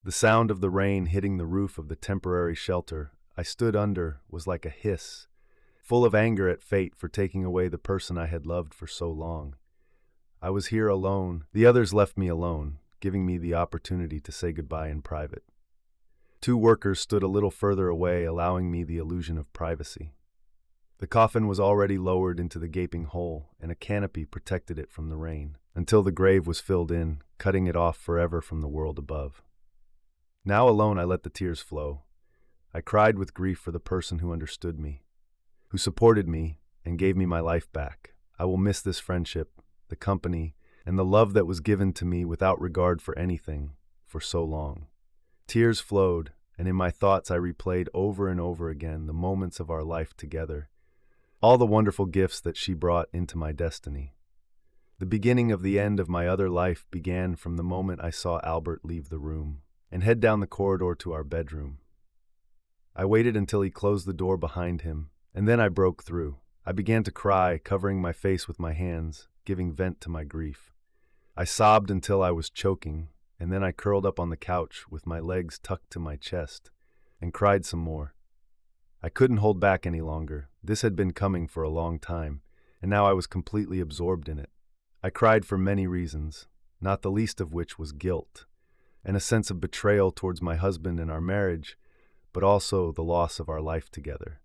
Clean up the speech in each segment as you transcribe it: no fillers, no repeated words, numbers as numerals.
The sound of the rain hitting the roof of the temporary shelter I stood under was like a hiss, full of anger at fate for taking away the person I had loved for so long. I was here alone. The others left me alone, giving me the opportunity to say goodbye in private. Two workers stood a little further away, allowing me the illusion of privacy. The coffin was already lowered into the gaping hole, and a canopy protected it from the rain, until the grave was filled in, cutting it off forever from the world above. Now alone I let the tears flow. I cried with grief for the person who understood me, who supported me and gave me my life back. I will miss this friendship, the company, and the love that was given to me without regard for anything for so long. Tears flowed, and in my thoughts I replayed over and over again the moments of our life together, all the wonderful gifts that she brought into my destiny. The beginning of the end of my other life began from the moment I saw Albert leave the room and head down the corridor to our bedroom. I waited until he closed the door behind him, and then I broke through. I began to cry, covering my face with my hands, giving vent to my grief. I sobbed until I was choking, and then I curled up on the couch with my legs tucked to my chest and cried some more. I couldn't hold back any longer. This had been coming for a long time, and now I was completely absorbed in it. I cried for many reasons, not the least of which was guilt, and a sense of betrayal towards my husband and our marriage, but also the loss of our life together.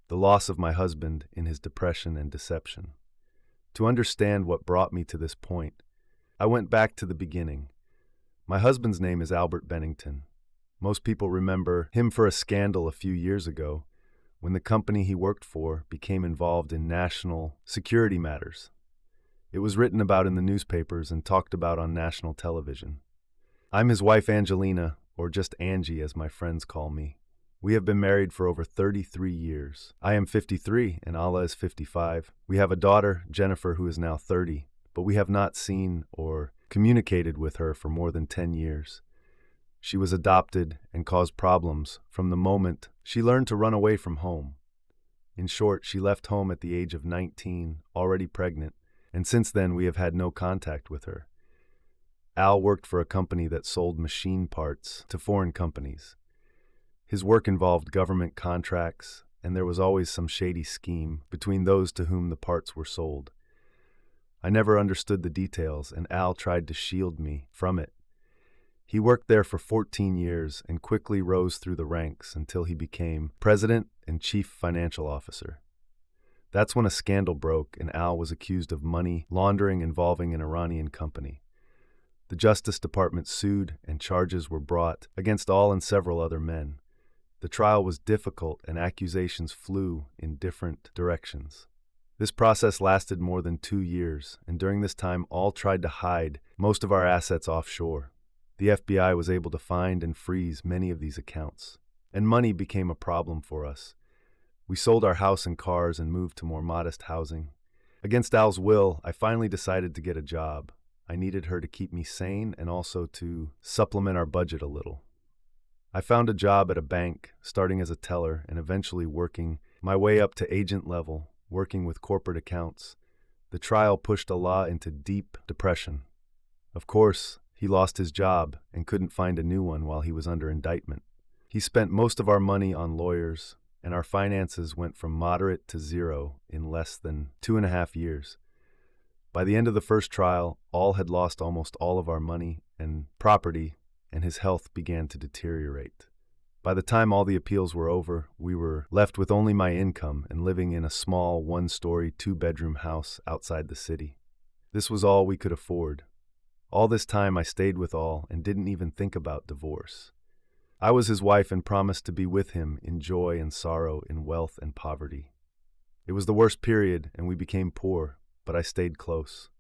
The loss of my husband in his depression and deception. To understand what brought me to this point, I went back to the beginning. My husband's name is Albert Bennington. Most people remember him for a scandal a few years ago when the company he worked for became involved in national security matters. It was written about in the newspapers and talked about on national television. I'm his wife Angelina, or just Angie as my friends call me. We have been married for over 33 years. I am 53 and Allah is 55. We have a daughter, Jennifer, who is now 30, but we have not seen or communicated with her for more than 10 years. She was adopted and caused problems from the moment she learned to run away from home. In short, she left home at the age of 19, already pregnant, and since then we have had no contact with her. Al worked for a company that sold machine parts to foreign companies. His work involved government contracts, and there was always some shady scheme between those to whom the parts were sold. I never understood the details, and Al tried to shield me from it. He worked there for 14 years and quickly rose through the ranks until he became president and chief financial officer. That's when a scandal broke and Al was accused of money laundering involving an Iranian company. The Justice Department sued and charges were brought against Al and several other men. The trial was difficult and accusations flew in different directions. This process lasted more than 2 years, and during this time Al tried to hide most of our assets offshore. The FBI was able to find and freeze many of these accounts, and money became a problem for us. We sold our house and cars and moved to more modest housing. Against Al's will, I finally decided to get a job. I needed her to keep me sane and also to supplement our budget a little. I found a job at a bank, starting as a teller and eventually working my way up to agent level, working with corporate accounts. The trial pushed Allah into deep depression. Of course, he lost his job and couldn't find a new one while he was under indictment. He spent most of our money on lawyers, and our finances went from moderate to zero in less than 2.5 years. By the end of the first trial, Al had lost almost all of our money and property, and his health began to deteriorate. By the time all the appeals were over, we were left with only my income and living in a small 1-story, 2-bedroom house outside the city. This was all we could afford. All this time I stayed with Al and didn't even think about divorce. I was his wife and promised to be with him in joy and sorrow, in wealth and poverty. It was the worst period and we became poor, but I stayed close.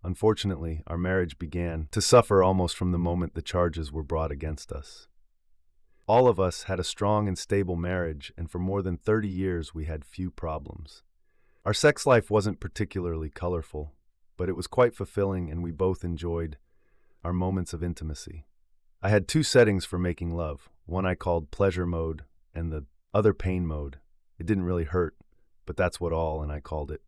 Unfortunately, our marriage began to suffer almost from the moment the charges were brought against us. All of us had a strong and stable marriage, and for more than 30 years we had few problems. Our sex life wasn't particularly colorful, but it was quite fulfilling and we both enjoyed our moments of intimacy. I had 2 settings for making love. One I called pleasure mode and the other pain mode. It didn't really hurt, but that's what Al and I called it.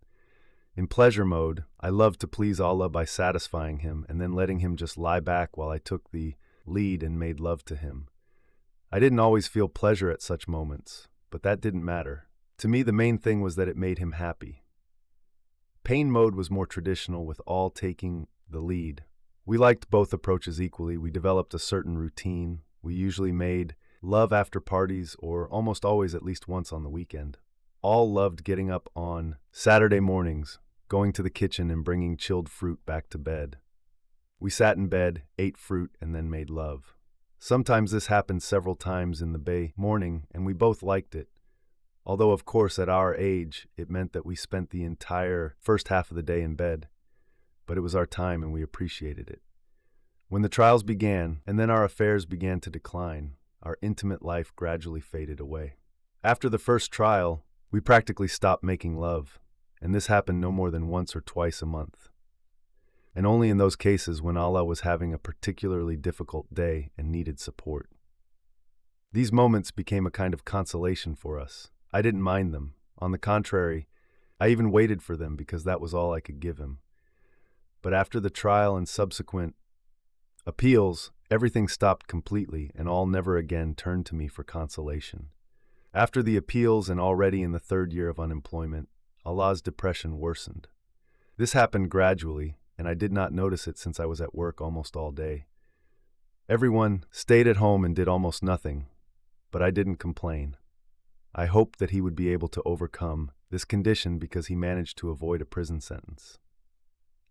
In pleasure mode, I loved to please Allah by satisfying him and then letting him just lie back while I took the lead and made love to him. I didn't always feel pleasure at such moments, but that didn't matter. To me, the main thing was that it made him happy. Pain mode was more traditional, with all taking the lead. We liked both approaches equally. We developed a certain routine. We usually made love after parties, or almost always at least once on the weekend. All loved getting up on Saturday mornings, going to the kitchen and bringing chilled fruit back to bed. We sat in bed, ate fruit, and then made love. Sometimes this happened several times in the morning, and we both liked it. Although, of course, at our age, it meant that we spent the entire first half of the day in bed. But it was our time and we appreciated it. When the trials began, and then our affairs began to decline, our intimate life gradually faded away. After the first trial, we practically stopped making love, and this happened no more than once or twice a month. And only in those cases when Allah was having a particularly difficult day and needed support. These moments became a kind of consolation for us. I didn't mind them. On the contrary, I even waited for them because that was all I could give him. But after the trial and subsequent appeals, everything stopped completely, and all never again turned to me for consolation. After the appeals, and already in the third year of unemployment, Allah's depression worsened. This happened gradually, and I did not notice it since I was at work almost all day. Everyone stayed at home and did almost nothing, but I didn't complain. I hoped that he would be able to overcome this condition because he managed to avoid a prison sentence.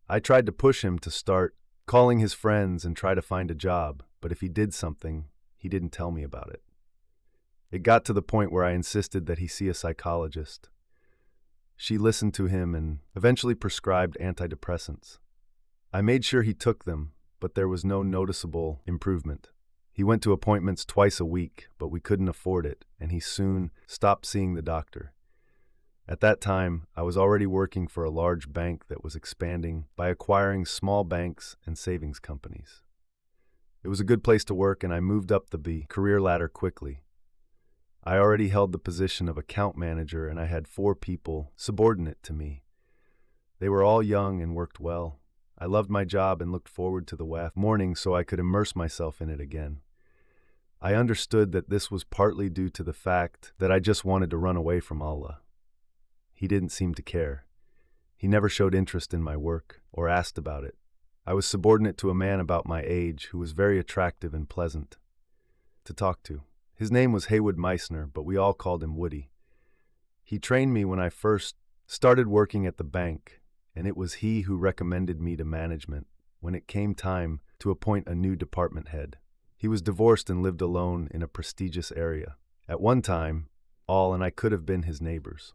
I tried to push him to start calling his friends and try to find a job, but if he did something, he didn't tell me about it. It got to the point where I insisted that he see a psychologist. She listened to him and eventually prescribed antidepressants. I made sure he took them, but there was no noticeable improvement. He went to appointments twice a week, but we couldn't afford it, and he soon stopped seeing the doctor. At that time, I was already working for a large bank that was expanding by acquiring small banks and savings companies. It was a good place to work, and I moved up the career ladder quickly. I already held the position of account manager, and I had 4 people subordinate to me. They were all young and worked well. I loved my job and looked forward to the WAF morning so I could immerse myself in it again. I understood that this was partly due to the fact that I just wanted to run away from Allah. He didn't seem to care. He never showed interest in my work or asked about it. I was subordinate to a man about my age who was very attractive and pleasant to talk to. His name was Haywood Meissner, but we all called him Woody. He trained me when I first started working at the bank, and it was he who recommended me to management when it came time to appoint a new department head. He was divorced and lived alone in a prestigious area. At one time, I could have been his neighbors.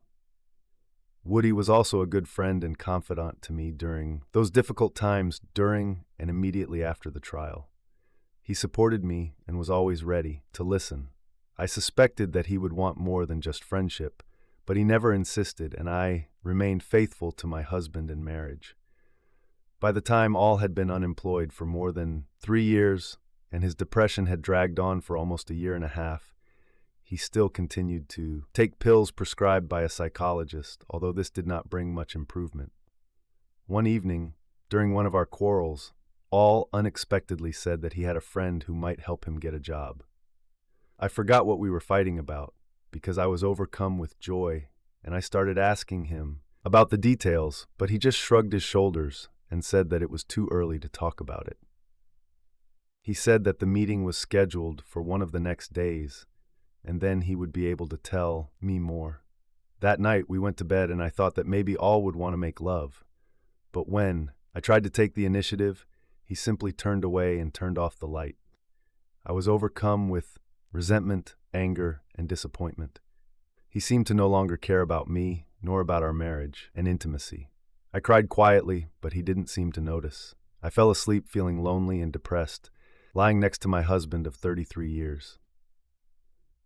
Woody was also a good friend and confidant to me during those difficult times during and immediately after the trial. He supported me and was always ready to listen. I suspected that he would want more than just friendship, but he never insisted, and I remained faithful to my husband and marriage. By the time all had been unemployed for more than 3 years, and his depression had dragged on for almost a year and a half, he still continued to take pills prescribed by a psychologist, although this did not bring much improvement. One evening, during one of our quarrels, all unexpectedly said that he had a friend who might help him get a job. I forgot what we were fighting about, because I was overcome with joy, and I started asking him about the details, but he just shrugged his shoulders and said that it was too early to talk about it. He said that the meeting was scheduled for one of the next days, and then he would be able to tell me more. That night we went to bed, and I thought that maybe all would want to make love. But when I tried to take the initiative, he simply turned away and turned off the light. I was overcome with resentment, anger, and disappointment. He seemed to no longer care about me, nor about our marriage and intimacy. I cried quietly, but he didn't seem to notice. I fell asleep feeling lonely and depressed, lying next to my husband of 33 years.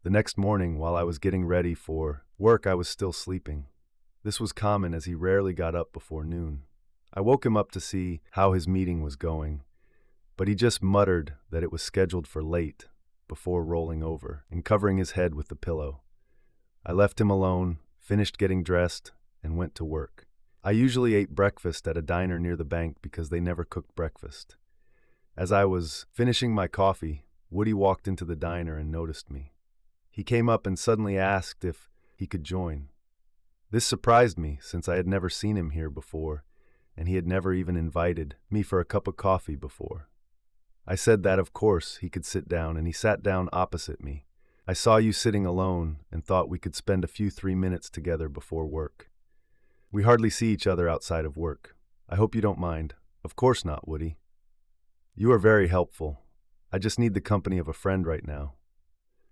The next morning, while I was getting ready for work, I was still sleeping. This was common as he rarely got up before noon. I woke him up to see how his meeting was going, but he just muttered that it was scheduled for late before rolling over and covering his head with the pillow. I left him alone, finished getting dressed, and went to work. I usually ate breakfast at a diner near the bank because they never cooked breakfast. As I was finishing my coffee, Woody walked into the diner and noticed me. He came up and suddenly asked if he could join. This surprised me since I had never seen him here before, and he had never even invited me for a cup of coffee before. I said that, of course, he could sit down, and he sat down opposite me. I saw you sitting alone and thought we could spend a few 3 minutes together before work. We hardly see each other outside of work. I hope you don't mind. Of course not, Woody. You are very helpful. I just need the company of a friend right now.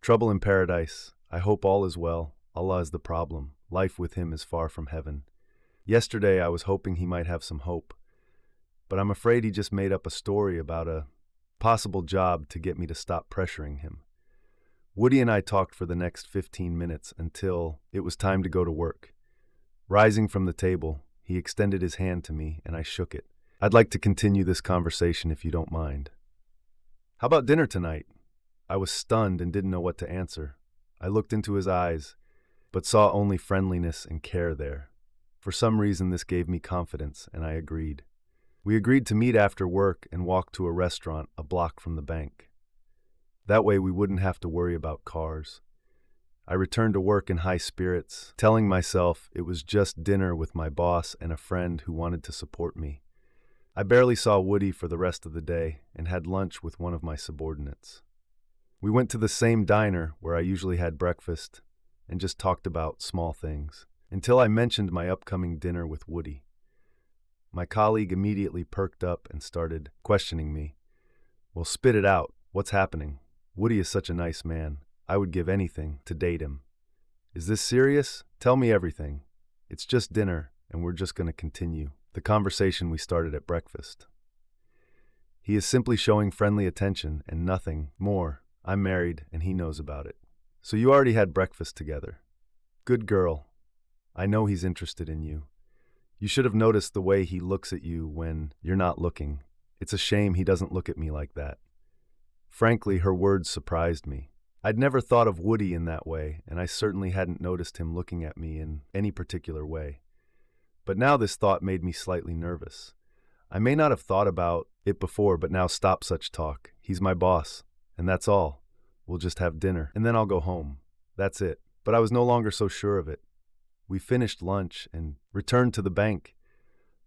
Trouble in paradise. I hope all is well. Allah is the problem. Life with him is far from heaven. Yesterday I was hoping he might have some hope, but I'm afraid he just made up a story about a possible job to get me to stop pressuring him. Woody and I talked for the next 15 minutes until it was time to go to work. Rising from the table, he extended his hand to me and I shook it. I'd like to continue this conversation if you don't mind. How about dinner tonight? I was stunned and didn't know what to answer. I looked into his eyes, but saw only friendliness and care there. For some reason, this gave me confidence, and I agreed. We agreed to meet after work and walk to a restaurant a block from the bank. That way we wouldn't have to worry about cars. I returned to work in high spirits, telling myself it was just dinner with my boss and a friend who wanted to support me. I barely saw Woody for the rest of the day and had lunch with one of my subordinates. We went to the same diner where I usually had breakfast and just talked about small things, until I mentioned my upcoming dinner with Woody. My colleague immediately perked up and started questioning me. Well, spit it out. What's happening? Woody is such a nice man. I would give anything to date him. Is this serious? Tell me everything. It's just dinner, and we're just going to continue the conversation we started at breakfast. He is simply showing friendly attention and nothing more. I'm married, and he knows about it. So you already had breakfast together. Good girl. I know he's interested in you. You should have noticed the way he looks at you when you're not looking. It's a shame he doesn't look at me like that. Frankly, her words surprised me. I'd never thought of Woody in that way, and I certainly hadn't noticed him looking at me in any particular way. But now this thought made me slightly nervous. I may not have thought about it before, but now stop such talk. He's my boss, and that's all. We'll just have dinner, and then I'll go home. That's it. But I was no longer so sure of it. We finished lunch and returned to the bank.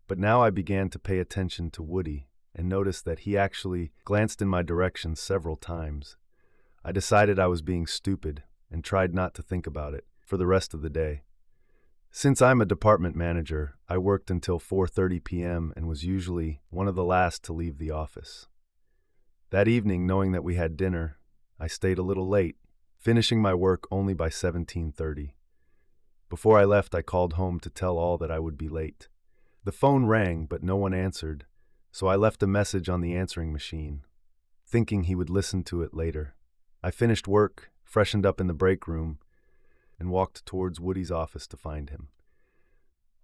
But now I began to pay attention to Woody and noticed that he actually glanced in my direction several times. I decided I was being stupid and tried not to think about it for the rest of the day. Since I'm a department manager, I worked until 4:30 p.m. and was usually one of the last to leave the office. That evening, knowing that we had dinner, I stayed a little late, finishing my work only by 17:30. Before I left, I called home to tell all that I would be late. The phone rang, but no one answered, so I left a message on the answering machine, thinking he would listen to it later. I finished work, freshened up in the break room, and walked towards Woody's office to find him.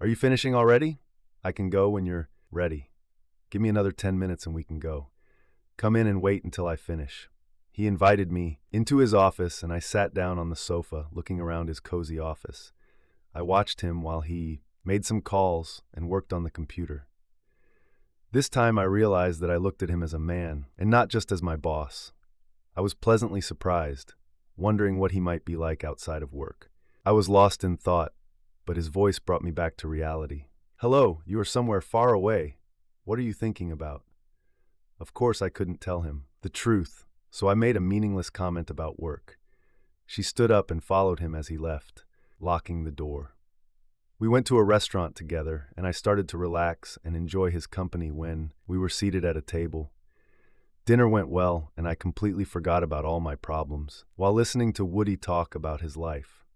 Are you finishing already? I can go when you're ready. Give me another 10 minutes and we can go. Come in and wait until I finish. He invited me into his office, and I sat down on the sofa, looking around his cozy office. I watched him while he made some calls and worked on the computer. This time I realized that I looked at him as a man, and not just as my boss. I was pleasantly surprised, wondering what he might be like outside of work. I was lost in thought, but his voice brought me back to reality. Hello, you are somewhere far away. What are you thinking about? Of course I couldn't tell him the truth, so I made a meaningless comment about work. She stood up and followed him as he left, locking the door. We went to a restaurant together, and I started to relax and enjoy his company when we were seated at a table. Dinner went well, and I completely forgot about all my problems while listening to Woody talk about his life.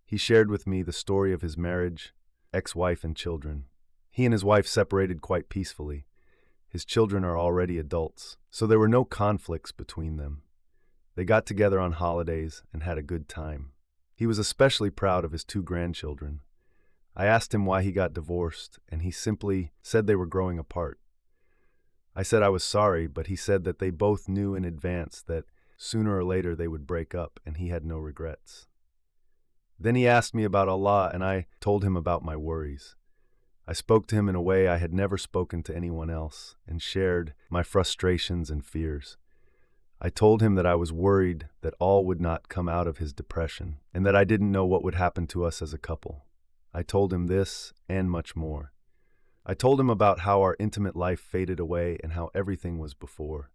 He shared with me the story of his marriage, ex-wife, and children. He and his wife separated quite peacefully. His children are already adults, so there were no conflicts between them. They got together on holidays and had a good time. He was especially proud of his 2 grandchildren. I asked him why he got divorced, and he simply said they were growing apart. I said I was sorry, but he said that they both knew in advance that sooner or later they would break up, and he had no regrets. Then he asked me about Allah, and I told him about my worries. I spoke to him in a way I had never spoken to anyone else and shared my frustrations and fears. I told him that I was worried that all would not come out of his depression and that I didn't know what would happen to us as a couple. I told him this and much more. I told him about how our intimate life faded away and how everything was before.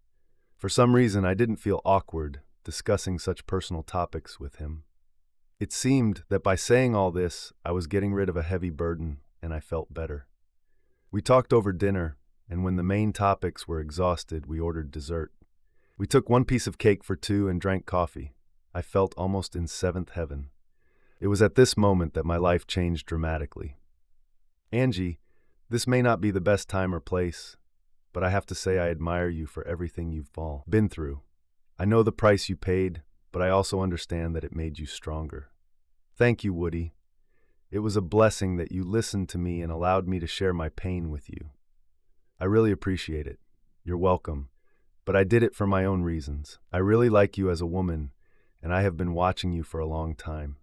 For some reason, I didn't feel awkward discussing such personal topics with him. It seemed that by saying all this, I was getting rid of a heavy burden, and I felt better. We talked over dinner, and when the main topics were exhausted, we ordered dessert. We took one piece of cake for two and drank coffee. I felt almost in seventh heaven. It was at this moment that my life changed dramatically. Angie, this may not be the best time or place, but I have to say I admire you for everything you've all been through. I know the price you paid, but I also understand that it made you stronger. Thank you, Woody. It was a blessing that you listened to me and allowed me to share my pain with you. I really appreciate it. You're welcome. But I did it for my own reasons. I really like you as a woman, and I have been watching you for a long time.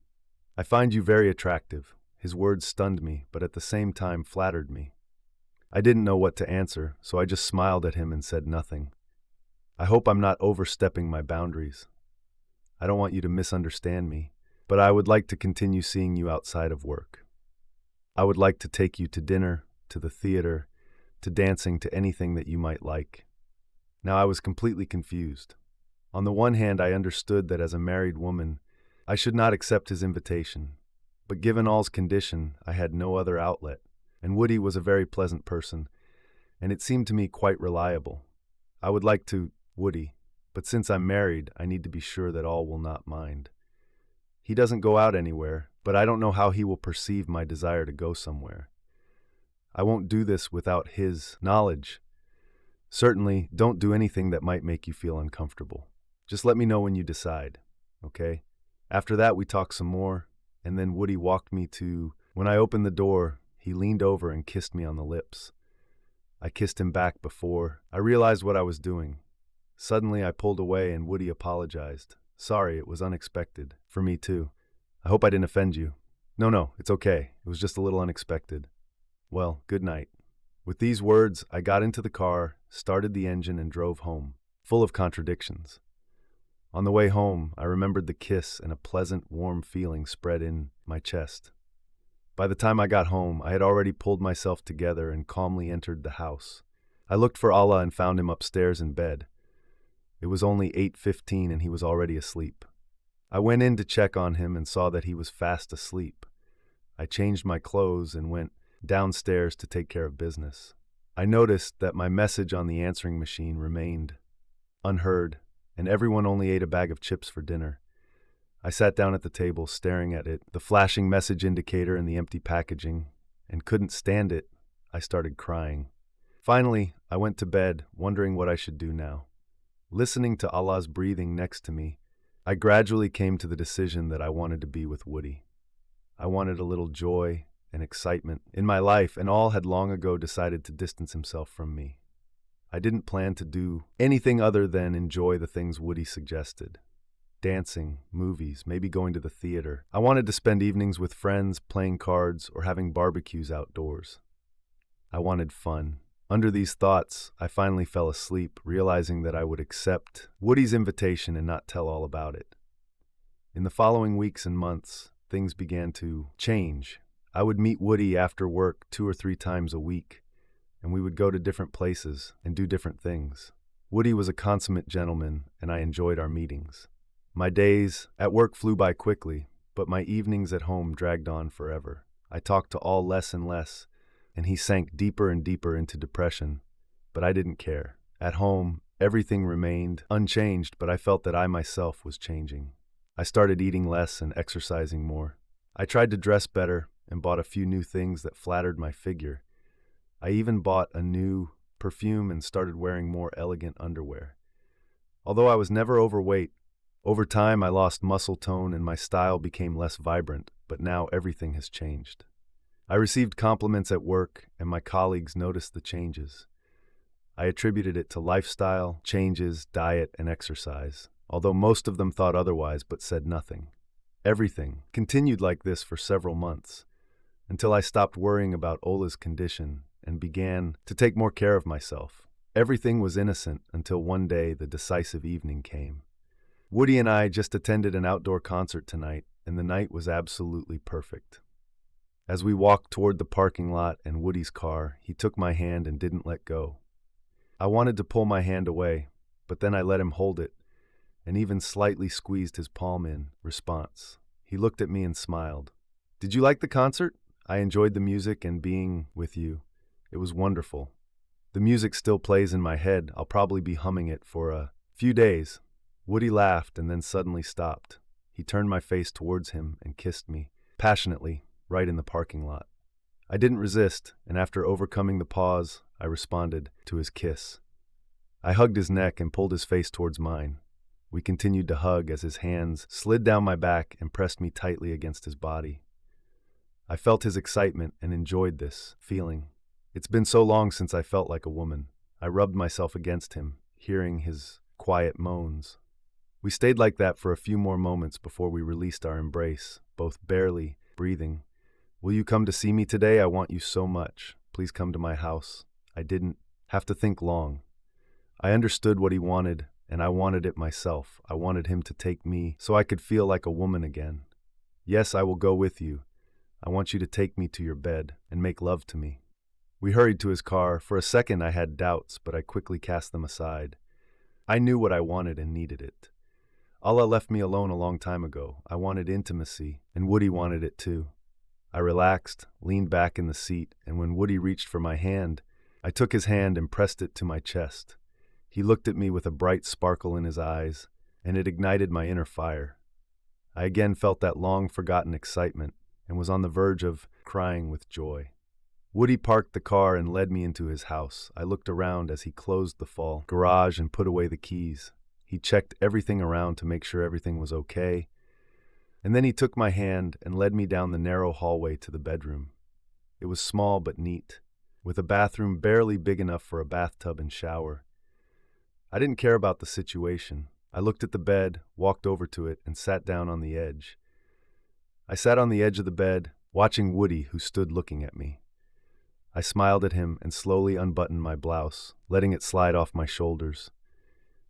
I find you very attractive. His words stunned me, but at the same time flattered me. I didn't know what to answer, so I just smiled at him and said nothing. I hope I'm not overstepping my boundaries. I don't want you to misunderstand me, but I would like to continue seeing you outside of work. I would like to take you to dinner, to the theater, to dancing, to anything that you might like. Now I was completely confused. On the one hand, I understood that as a married woman, I should not accept his invitation. But given all's condition, I had no other outlet, and Woody was a very pleasant person, and it seemed to me quite reliable. I would like to, Woody, but since I'm married, I need to be sure that all will not mind. He doesn't go out anywhere, but I don't know how he will perceive my desire to go somewhere. I won't do this without his knowledge. Certainly, don't do anything that might make you feel uncomfortable. Just let me know when you decide, okay? After that, we talked some more, and then Woody walked me to... When I opened the door, he leaned over and kissed me on the lips. I kissed him back before I realized what I was doing. Suddenly, I pulled away and Woody apologized. Sorry, it was unexpected. For me, too. I hope I didn't offend you. No, it's okay. It was just a little unexpected. Well, good night. With these words, I got into the car, started the engine, and drove home, full of contradictions. On the way home, I remembered the kiss and a pleasant, warm feeling spread in my chest. By the time I got home, I had already pulled myself together and calmly entered the house. I looked for Allah and found him upstairs in bed. It was only 8:15 and he was already asleep. I went in to check on him and saw that he was fast asleep. I changed my clothes and went downstairs to take care of business. I noticed that my message on the answering machine remained unheard, and everyone only ate a bag of chips for dinner. I sat down at the table staring at it, the flashing message indicator and the empty packaging, and couldn't stand it. I started crying. Finally, I went to bed, wondering what I should do now. Listening to Allah's breathing next to me, I gradually came to the decision that I wanted to be with Woody. I wanted a little joy and excitement in my life, and all had long ago decided to distance himself from me. I didn't plan to do anything other than enjoy the things Woody suggested. Dancing, movies, maybe going to the theater. I wanted to spend evenings with friends, playing cards, or having barbecues outdoors. I wanted fun. Under these thoughts, I finally fell asleep, realizing that I would accept Woody's invitation and not tell all about it. In the following weeks and months, things began to change. I would meet Woody after work 2 or 3 times a week, and we would go to different places and do different things. Woody was a consummate gentleman, and I enjoyed our meetings. My days at work flew by quickly, but my evenings at home dragged on forever. I talked to all less and less, and he sank deeper and deeper into depression, but I didn't care. At home, everything remained unchanged, but I felt that I myself was changing. I started eating less and exercising more. I tried to dress better and bought a few new things that flattered my figure. I even bought a new perfume and started wearing more elegant underwear. Although I was never overweight, over time I lost muscle tone and my style became less vibrant, but now everything has changed. I received compliments at work and my colleagues noticed the changes. I attributed it to lifestyle, changes, diet, and exercise, although most of them thought otherwise but said nothing. Everything continued like this for several months. until I stopped worrying about Ola's condition and began to take more care of myself. Everything was innocent until one day the decisive evening came. Woody and I just attended an outdoor concert tonight, and the night was absolutely perfect. As we walked toward the parking lot and Woody's car, he took my hand and didn't let go. I wanted to pull my hand away, but then I let him hold it, and even slightly squeezed his palm in response. He looked at me and smiled. "Did you like the concert? I enjoyed the music and being with you. It was wonderful. The music still plays in my head. I'll probably be humming it for a few days." Woody laughed and then suddenly stopped. He turned my face towards him and kissed me, passionately, right in the parking lot. I didn't resist, and after overcoming the pause, I responded to his kiss. I hugged his neck and pulled his face towards mine. We continued to hug as his hands slid down my back and pressed me tightly against his body. I felt his excitement and enjoyed this feeling. It's been so long since I felt like a woman. I rubbed myself against him, hearing his quiet moans. We stayed like that for a few more moments before we released our embrace, both barely breathing. "Will you come to see me today? I want you so much. Please come to my house." I didn't have to think long. I understood what he wanted, and I wanted it myself. I wanted him to take me so I could feel like a woman again. "Yes, I will go with you. I want you to take me to your bed and make love to me." We hurried to his car. For a second I had doubts, but I quickly cast them aside. I knew what I wanted and needed it. Allah left me alone a long time ago. I wanted intimacy, and Woody wanted it too. I relaxed, leaned back in the seat, and when Woody reached for my hand, I took his hand and pressed it to my chest. He looked at me with a bright sparkle in his eyes, and it ignited my inner fire. I again felt that long-forgotten excitement and was on the verge of crying with joy. Woody parked the car and led me into his house. I looked around as he closed the full garage and put away the keys. He checked everything around to make sure everything was okay, and then he took my hand and led me down the narrow hallway to the bedroom. It was small but neat, with a bathroom barely big enough for a bathtub and shower. I didn't care about the situation. I looked at the bed, walked over to it, and sat down on the edge. I sat on the edge of the bed, watching Woody, who stood looking at me. I smiled at him and slowly unbuttoned my blouse, letting it slide off my shoulders.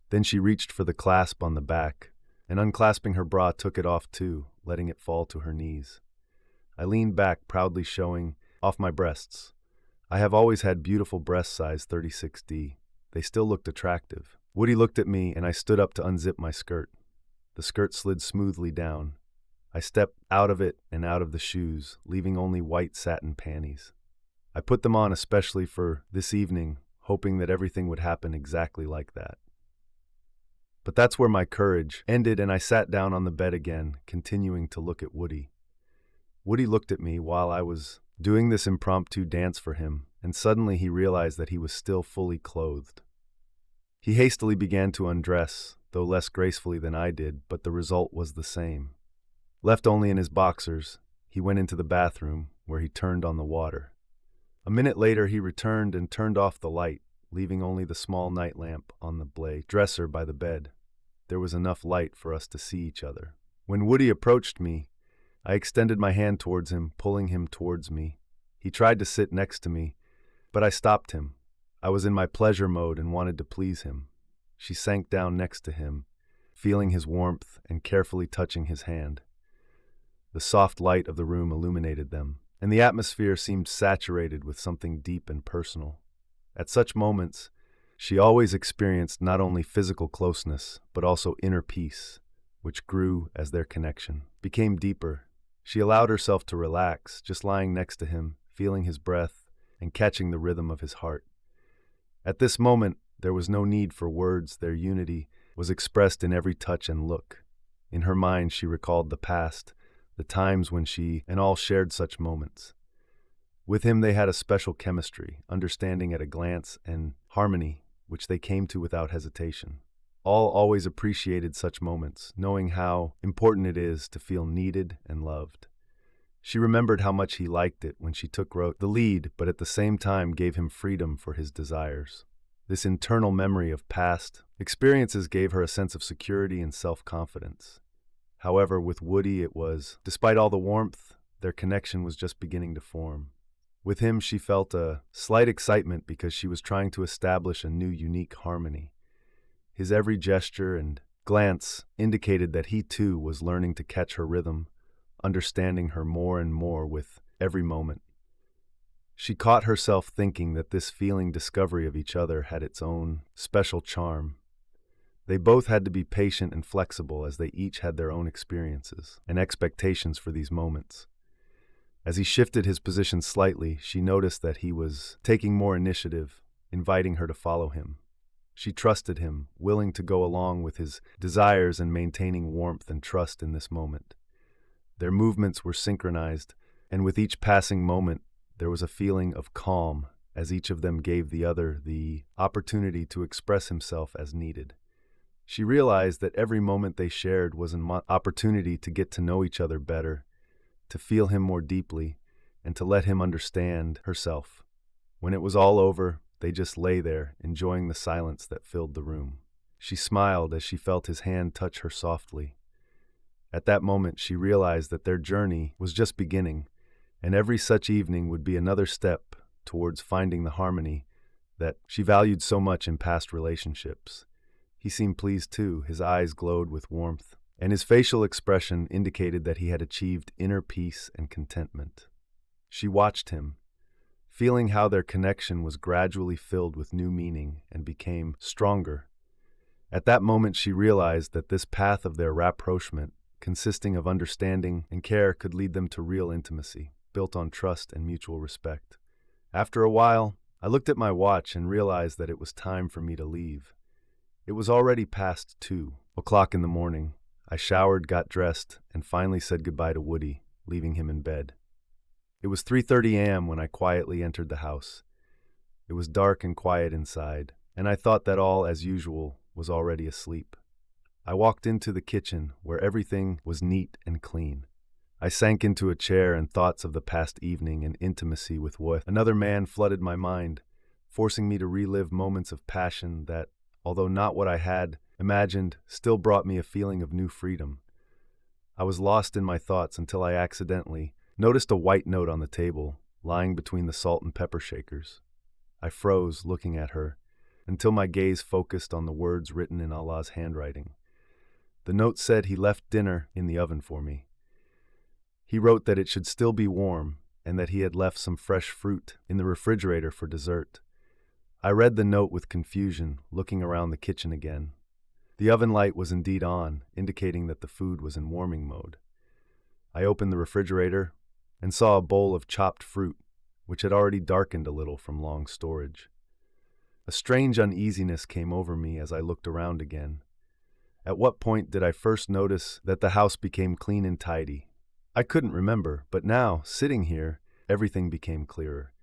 Then she reached for the clasp on the back, and unclasping her bra took it off too, letting it fall to her knees. I leaned back, proudly showing off my breasts. I have always had beautiful breast size 36D. They still looked attractive. Woody looked at me, and I stood up to unzip my skirt. The skirt slid smoothly down. I stepped out of it and out of the shoes, leaving only white satin panties. I put them on especially for this evening, hoping that everything would happen exactly like that. But that's where my courage ended, and I sat down on the bed again, continuing to look at Woody. Woody looked at me while I was doing this impromptu dance for him, and suddenly he realized that he was still fully clothed. He hastily began to undress, though less gracefully than I did, but the result was the same. Left only in his boxers, he went into the bathroom, where he turned on the water. A minute later he returned and turned off the light, leaving only the small night lamp on the dresser by the bed. There was enough light for us to see each other. When Woody approached me, I extended my hand towards him, pulling him towards me. He tried to sit next to me, but I stopped him. I was in my pleasure mode and wanted to please him. She sank down next to him, feeling his warmth and carefully touching his hand. The soft light of the room illuminated them, and the atmosphere seemed saturated with something deep and personal. At such moments, she always experienced not only physical closeness, but also inner peace, which grew as their connection became deeper. She allowed herself to relax, just lying next to him, feeling his breath and catching the rhythm of his heart. At this moment, there was no need for words. Their unity was expressed in every touch and look. In her mind, she recalled the past, the times when she and all shared such moments. With him, they had a special chemistry, understanding at a glance, and harmony, which they came to without hesitation. All always appreciated such moments, knowing how important it is to feel needed and loved. She remembered how much he liked it when she took the lead, but at the same time gave him freedom for his desires. This internal memory of past experiences gave her a sense of security and self-confidence. However, with Woody it was, despite all the warmth, their connection was just beginning to form. With him, she felt a slight excitement because she was trying to establish a new, unique harmony. His every gesture and glance indicated that he too was learning to catch her rhythm, understanding her more and more with every moment. She caught herself thinking that this feeling discovery of each other had its own special charm. They both had to be patient and flexible as they each had their own experiences and expectations for these moments. As he shifted his position slightly, she noticed that he was taking more initiative, inviting her to follow him. She trusted him, willing to go along with his desires and maintaining warmth and trust in this moment. Their movements were synchronized, and with each passing moment, there was a feeling of calm as each of them gave the other the opportunity to express himself as needed. She realized that every moment they shared was an opportunity to get to know each other better, to feel him more deeply, and to let him understand herself. When it was all over, they just lay there, enjoying the silence that filled the room. She smiled as she felt his hand touch her softly. At that moment, she realized that their journey was just beginning, and every such evening would be another step towards finding the harmony that she valued so much in past relationships. He seemed pleased too. His eyes glowed with warmth, and his facial expression indicated that he had achieved inner peace and contentment. She watched him, feeling how their connection was gradually filled with new meaning and became stronger. At that moment, she realized that this path of their rapprochement, consisting of understanding and care, could lead them to real intimacy, built on trust and mutual respect. After a while, I looked at my watch and realized that it was time for me to leave. It was already past 2:00 in the morning. I showered, got dressed, and finally said goodbye to Woody, leaving him in bed. It was 3:30 a.m. when I quietly entered the house. It was dark and quiet inside, and I thought that all, as usual, was already asleep. I walked into the kitchen, where everything was neat and clean. I sank into a chair, and thoughts of the past evening and intimacy with another man flooded my mind, forcing me to relive moments of passion that, although not what I had imagined, still brought me a feeling of new freedom. I was lost in my thoughts until I accidentally noticed a white note on the table, lying between the salt and pepper shakers. I froze, looking at her, until my gaze focused on the words written in Allah's handwriting. The note said he left dinner in the oven for me. He wrote that it should still be warm, and that he had left some fresh fruit in the refrigerator for dessert. I read the note with confusion, looking around the kitchen again. The oven light was indeed on, indicating that the food was in warming mode. I opened the refrigerator and saw a bowl of chopped fruit, which had already darkened a little from long storage. A strange uneasiness came over me as I looked around again. At what point did I first notice that the house became clean and tidy? I couldn't remember, but now, sitting here, everything became clearer.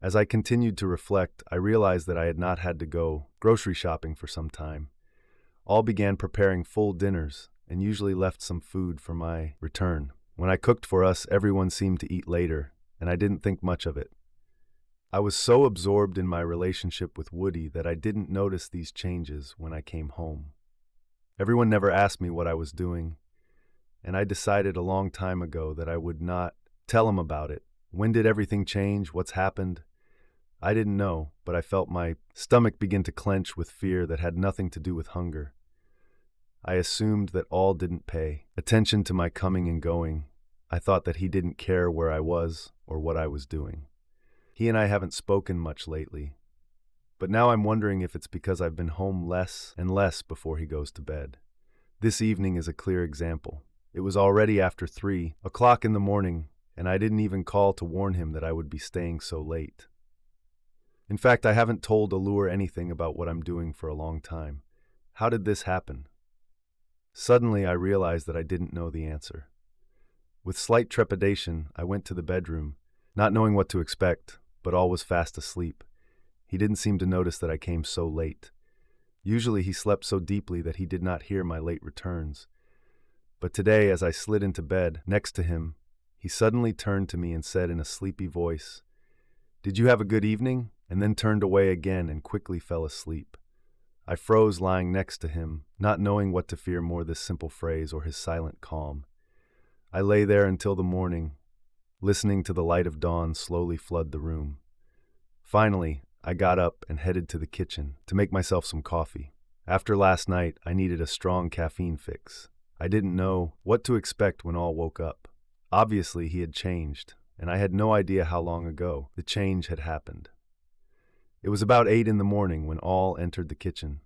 As I continued to reflect, I realized that I had not had to go grocery shopping for some time. All began preparing full dinners and usually left some food for my return. When I cooked for us, everyone seemed to eat later, and I didn't think much of it. I was so absorbed in my relationship with Woody that I didn't notice these changes when I came home. Everyone never asked me what I was doing, and I decided a long time ago that I would not tell him about it. When did everything change? What's happened? I didn't know, but I felt my stomach begin to clench with fear that had nothing to do with hunger. I assumed that all didn't pay attention to my coming and going. I thought that he didn't care where I was or what I was doing. He and I haven't spoken much lately, but now I'm wondering if it's because I've been home less and less before he goes to bed. This evening is a clear example. It was already after 3:00 in the morning, and I didn't even call to warn him that I would be staying so late. In fact, I haven't told Allure anything about what I'm doing for a long time. How did this happen? Suddenly, I realized that I didn't know the answer. With slight trepidation, I went to the bedroom, not knowing what to expect, but all was fast asleep. He didn't seem to notice that I came so late. Usually he slept so deeply that he did not hear my late returns. But today, as I slid into bed next to him, he suddenly turned to me and said in a sleepy voice, "Did you have a good evening?" and then turned away again and quickly fell asleep. I froze lying next to him, not knowing what to fear more, this simple phrase or his silent calm. I lay there until the morning, listening to the light of dawn slowly flood the room. Finally, I got up and headed to the kitchen to make myself some coffee. After last night, I needed a strong caffeine fix. I didn't know what to expect when all woke up. Obviously, he had changed, and I had no idea how long ago the change had happened. It was about 8 in the morning when All entered the kitchen.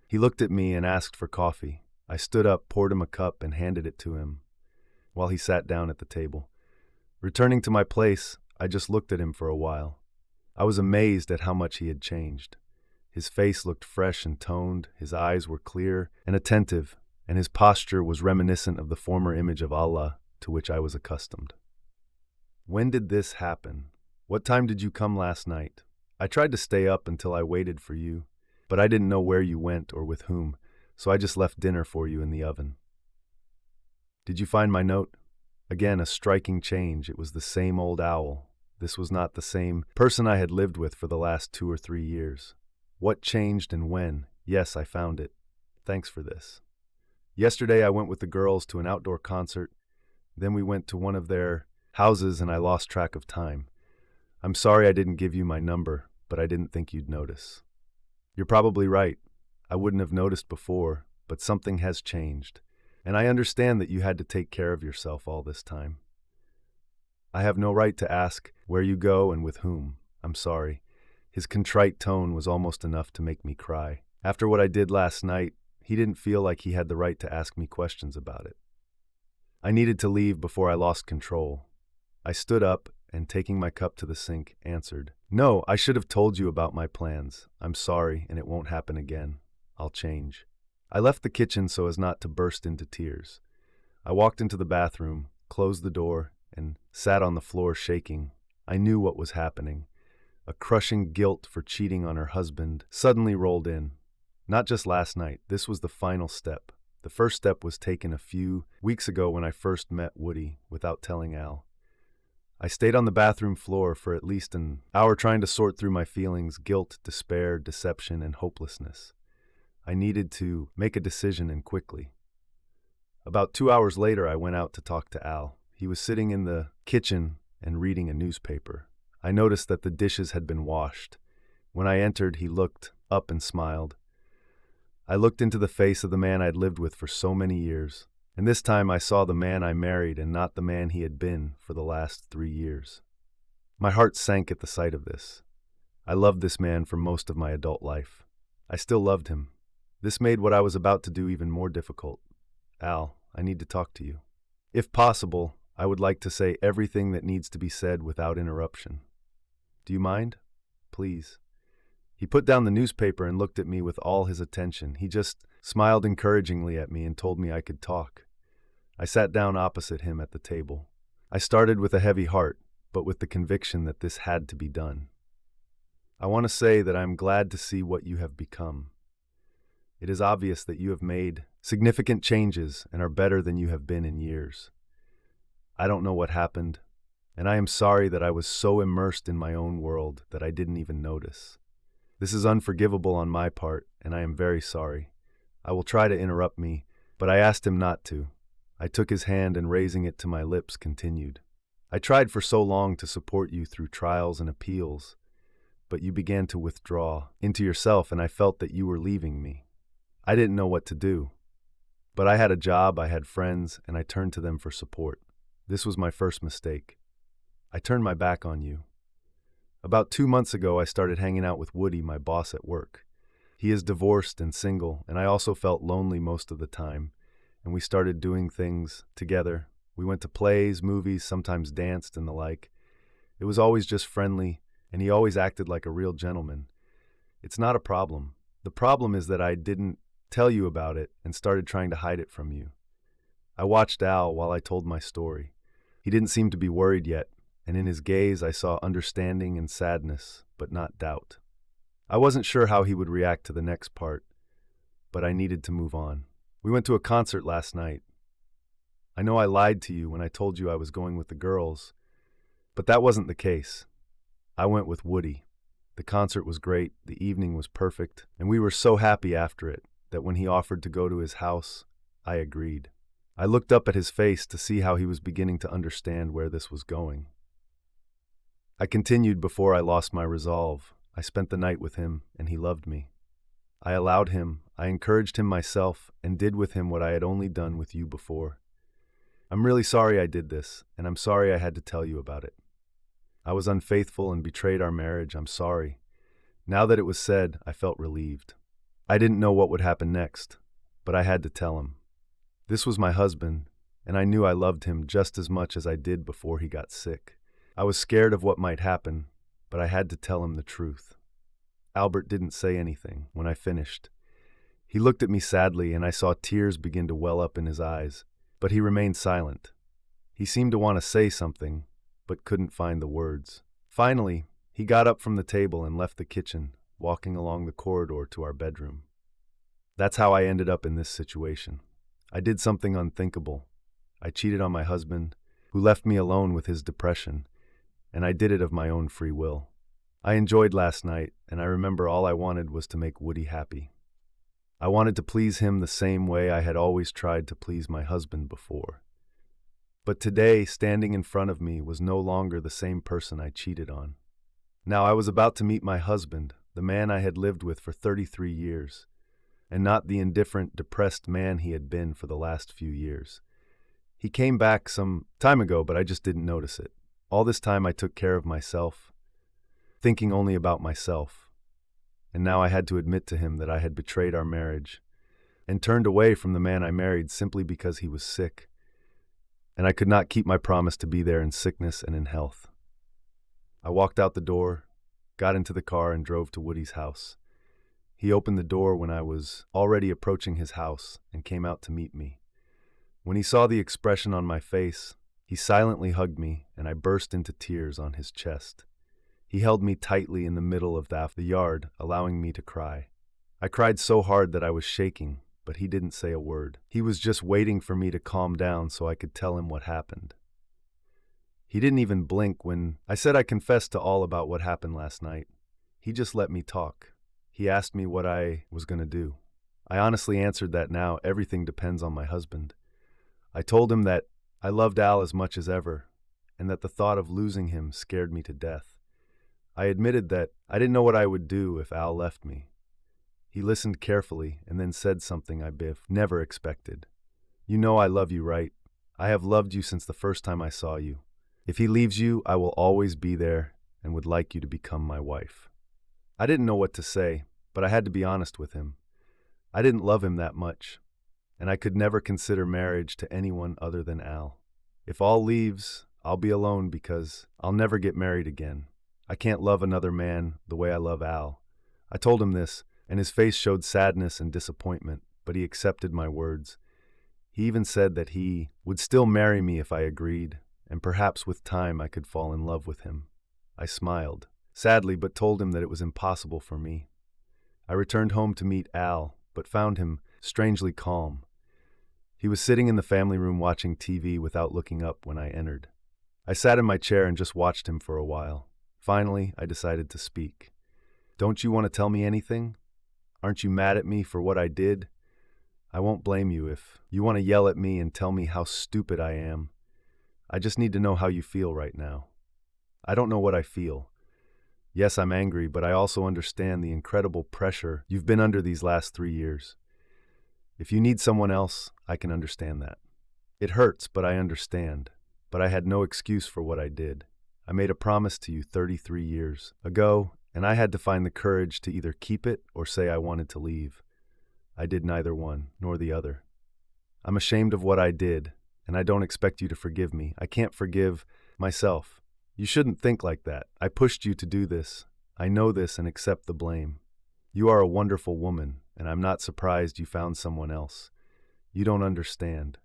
He looked at me and asked for coffee. I stood up, poured him a cup, and handed it to him while he sat down at the table. Returning to my place, I just looked at him for a while. I was amazed at how much he had changed. His face looked fresh and toned, his eyes were clear and attentive, and his posture was reminiscent of the former image of Allah to which I was accustomed. When did this happen? What time did you come last night? I tried to stay up until I waited for you, but I didn't know where you went or with whom, so I just left dinner for you in the oven. Did you find my note? Again, a striking change. It was the same old Owl. This was not the same person I had lived with for the last 2 or 3 years. What changed and when? Yes, I found it. Thanks for this. Yesterday I went with the girls to an outdoor concert. Then we went to one of their houses and I lost track of time. I'm sorry I didn't give you my number, but I didn't think you'd notice. You're probably right. I wouldn't have noticed before, but something has changed. And I understand that you had to take care of yourself all this time. I have no right to ask where you go and with whom. I'm sorry. His contrite tone was almost enough to make me cry. After what I did last night, he didn't feel like he had the right to ask me questions about it. I needed to leave before I lost control. I stood up and, taking my cup to the sink, answered, "No, I should have told you about my plans. I'm sorry, and it won't happen again. I'll change." I left the kitchen so as not to burst into tears. I walked into the bathroom, closed the door, and sat on the floor shaking. I knew what was happening. A crushing guilt for cheating on her husband suddenly rolled in. Not just last night, this was the final step. The first step was taken a few weeks ago when I first met Woody without telling Al. I stayed on the bathroom floor for at least an hour trying to sort through my feelings, guilt, despair, deception, and hopelessness. I needed to make a decision and quickly. About 2 hours later, I went out to talk to Al. He was sitting in the kitchen and reading a newspaper. I noticed that the dishes had been washed. When I entered, he looked up and smiled. I looked into the face of the man I'd lived with for so many years. And this time I saw the man I married and not the man he had been for the last 3 years. My heart sank at the sight of this. I loved this man for most of my adult life. I still loved him. This made what I was about to do even more difficult. Al, I need to talk to you. If possible, I would like to say everything that needs to be said without interruption. Do you mind? Please. He put down the newspaper and looked at me with all his attention. He just smiled encouragingly at me and told me I could talk. I sat down opposite him at the table. I started with a heavy heart, but with the conviction that this had to be done. I want to say that I'm glad to see what you have become. It is obvious that you have made significant changes and are better than you have been in years. I don't know what happened, and I am sorry that I was so immersed in my own world that I didn't even notice. This is unforgivable on my part, and I am very sorry. I will try to interrupt me, but I asked him not to. I took his hand and raising it to my lips continued. I tried for so long to support you through trials and appeals, but you began to withdraw into yourself and I felt that you were leaving me. I didn't know what to do, but I had a job, I had friends, and I turned to them for support. This was my first mistake. I turned my back on you. About 2 months ago, I started hanging out with Woody, my boss at work. He is divorced and single, and I also felt lonely most of the time. And we started doing things together. We went to plays, movies, sometimes danced and the like. It was always just friendly, and he always acted like a real gentleman. It's not a problem. The problem is that I didn't tell you about it and started trying to hide it from you. I watched Al while I told my story. He didn't seem to be worried yet, and in his gaze I saw understanding and sadness, but not doubt. I wasn't sure how he would react to the next part, but I needed to move on. We went to a concert last night. I know I lied to you when I told you I was going with the girls, but that wasn't the case. I went with Woody. The concert was great, the evening was perfect, and we were so happy after it that when he offered to go to his house, I agreed. I looked up at his face to see how he was beginning to understand where this was going. I continued before I lost my resolve. I spent the night with him, and he loved me. I allowed him, I encouraged him myself, and did with him what I had only done with you before. I'm really sorry I did this, and I'm sorry I had to tell you about it. I was unfaithful and betrayed our marriage. I'm sorry. Now that it was said, I felt relieved. I didn't know what would happen next, but I had to tell him. This was my husband, and I knew I loved him just as much as I did before he got sick. I was scared of what might happen, but I had to tell him the truth. Albert didn't say anything when I finished. He looked at me sadly, and I saw tears begin to well up in his eyes, but he remained silent. He seemed to want to say something, but couldn't find the words. Finally, he got up from the table and left the kitchen, walking along the corridor to our bedroom. That's how I ended up in this situation. I did something unthinkable. I cheated on my husband, who left me alone with his depression, and I did it of my own free will. I enjoyed last night, and I remember all I wanted was to make Woody happy. I wanted to please him the same way I had always tried to please my husband before. But today, standing in front of me was no longer the same person I cheated on. Now I was about to meet my husband, the man I had lived with for 33 years, and not the indifferent, depressed man he had been for the last few years. He came back some time ago, but I just didn't notice it. All this time I took care of myself, thinking only about myself. And now I had to admit to him that I had betrayed our marriage and turned away from the man I married simply because he was sick, and I could not keep my promise to be there in sickness and in health. I walked out the door, got into the car, and drove to Woody's house. He opened the door when I was already approaching his house and came out to meet me. When he saw the expression on my face, he silently hugged me, and I burst into tears on his chest. He held me tightly in the middle of the yard, allowing me to cry. I cried so hard that I was shaking, but he didn't say a word. He was just waiting for me to calm down so I could tell him what happened. He didn't even blink when I said I confessed to all about what happened last night. He just let me talk. He asked me what I was going to do. I honestly answered that now everything depends on my husband. I told him that I loved Al as much as ever, and that the thought of losing him scared me to death. I admitted that I didn't know what I would do if Al left me. He listened carefully and then said something I never expected. You know I love you, right? I have loved you since the first time I saw you. If he leaves you, I will always be there and would like you to become my wife. I didn't know what to say, but I had to be honest with him. I didn't love him that much, and I could never consider marriage to anyone other than Al. If Al leaves, I'll be alone because I'll never get married again. I can't love another man the way I love Al. I told him this, and his face showed sadness and disappointment, but he accepted my words. He even said that he would still marry me if I agreed, and perhaps with time I could fall in love with him. I smiled, sadly, but told him that it was impossible for me. I returned home to meet Al, but found him strangely calm. He was sitting in the family room watching TV without looking up when I entered. I sat in my chair and just watched him for a while. Finally, I decided to speak. Don't you want to tell me anything? Aren't you mad at me for what I did? I won't blame you if you want to yell at me and tell me how stupid I am. I just need to know how you feel right now. I don't know what I feel. Yes, I'm angry, but I also understand the incredible pressure you've been under these last 3 years. If you need someone else, I can understand that. It hurts, but I understand. But I had no excuse for what I did. I made a promise to you 33 years ago, and I had to find the courage to either keep it or say I wanted to leave. I did neither one nor the other. I'm ashamed of what I did, and I don't expect you to forgive me. I can't forgive myself. You shouldn't think like that. I pushed you to do this. I know this and accept the blame. You are a wonderful woman, and I'm not surprised you found someone else. You don't understand.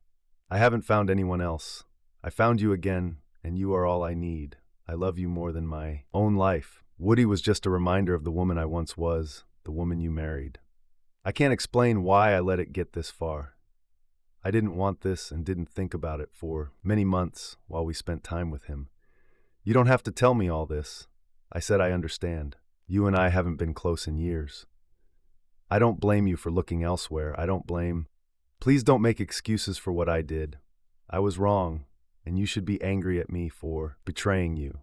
I haven't found anyone else. I found you again, and you are all I need. I love you more than my own life. Woody was just a reminder of the woman I once was, the woman you married. I can't explain why I let it get this far. I didn't want this and didn't think about it for many months while we spent time with him. You don't have to tell me all this. I said I understand. You and I haven't been close in years. I don't blame you for looking elsewhere. I don't blame Please don't make excuses for what I did. I was wrong, and you should be angry at me for betraying you.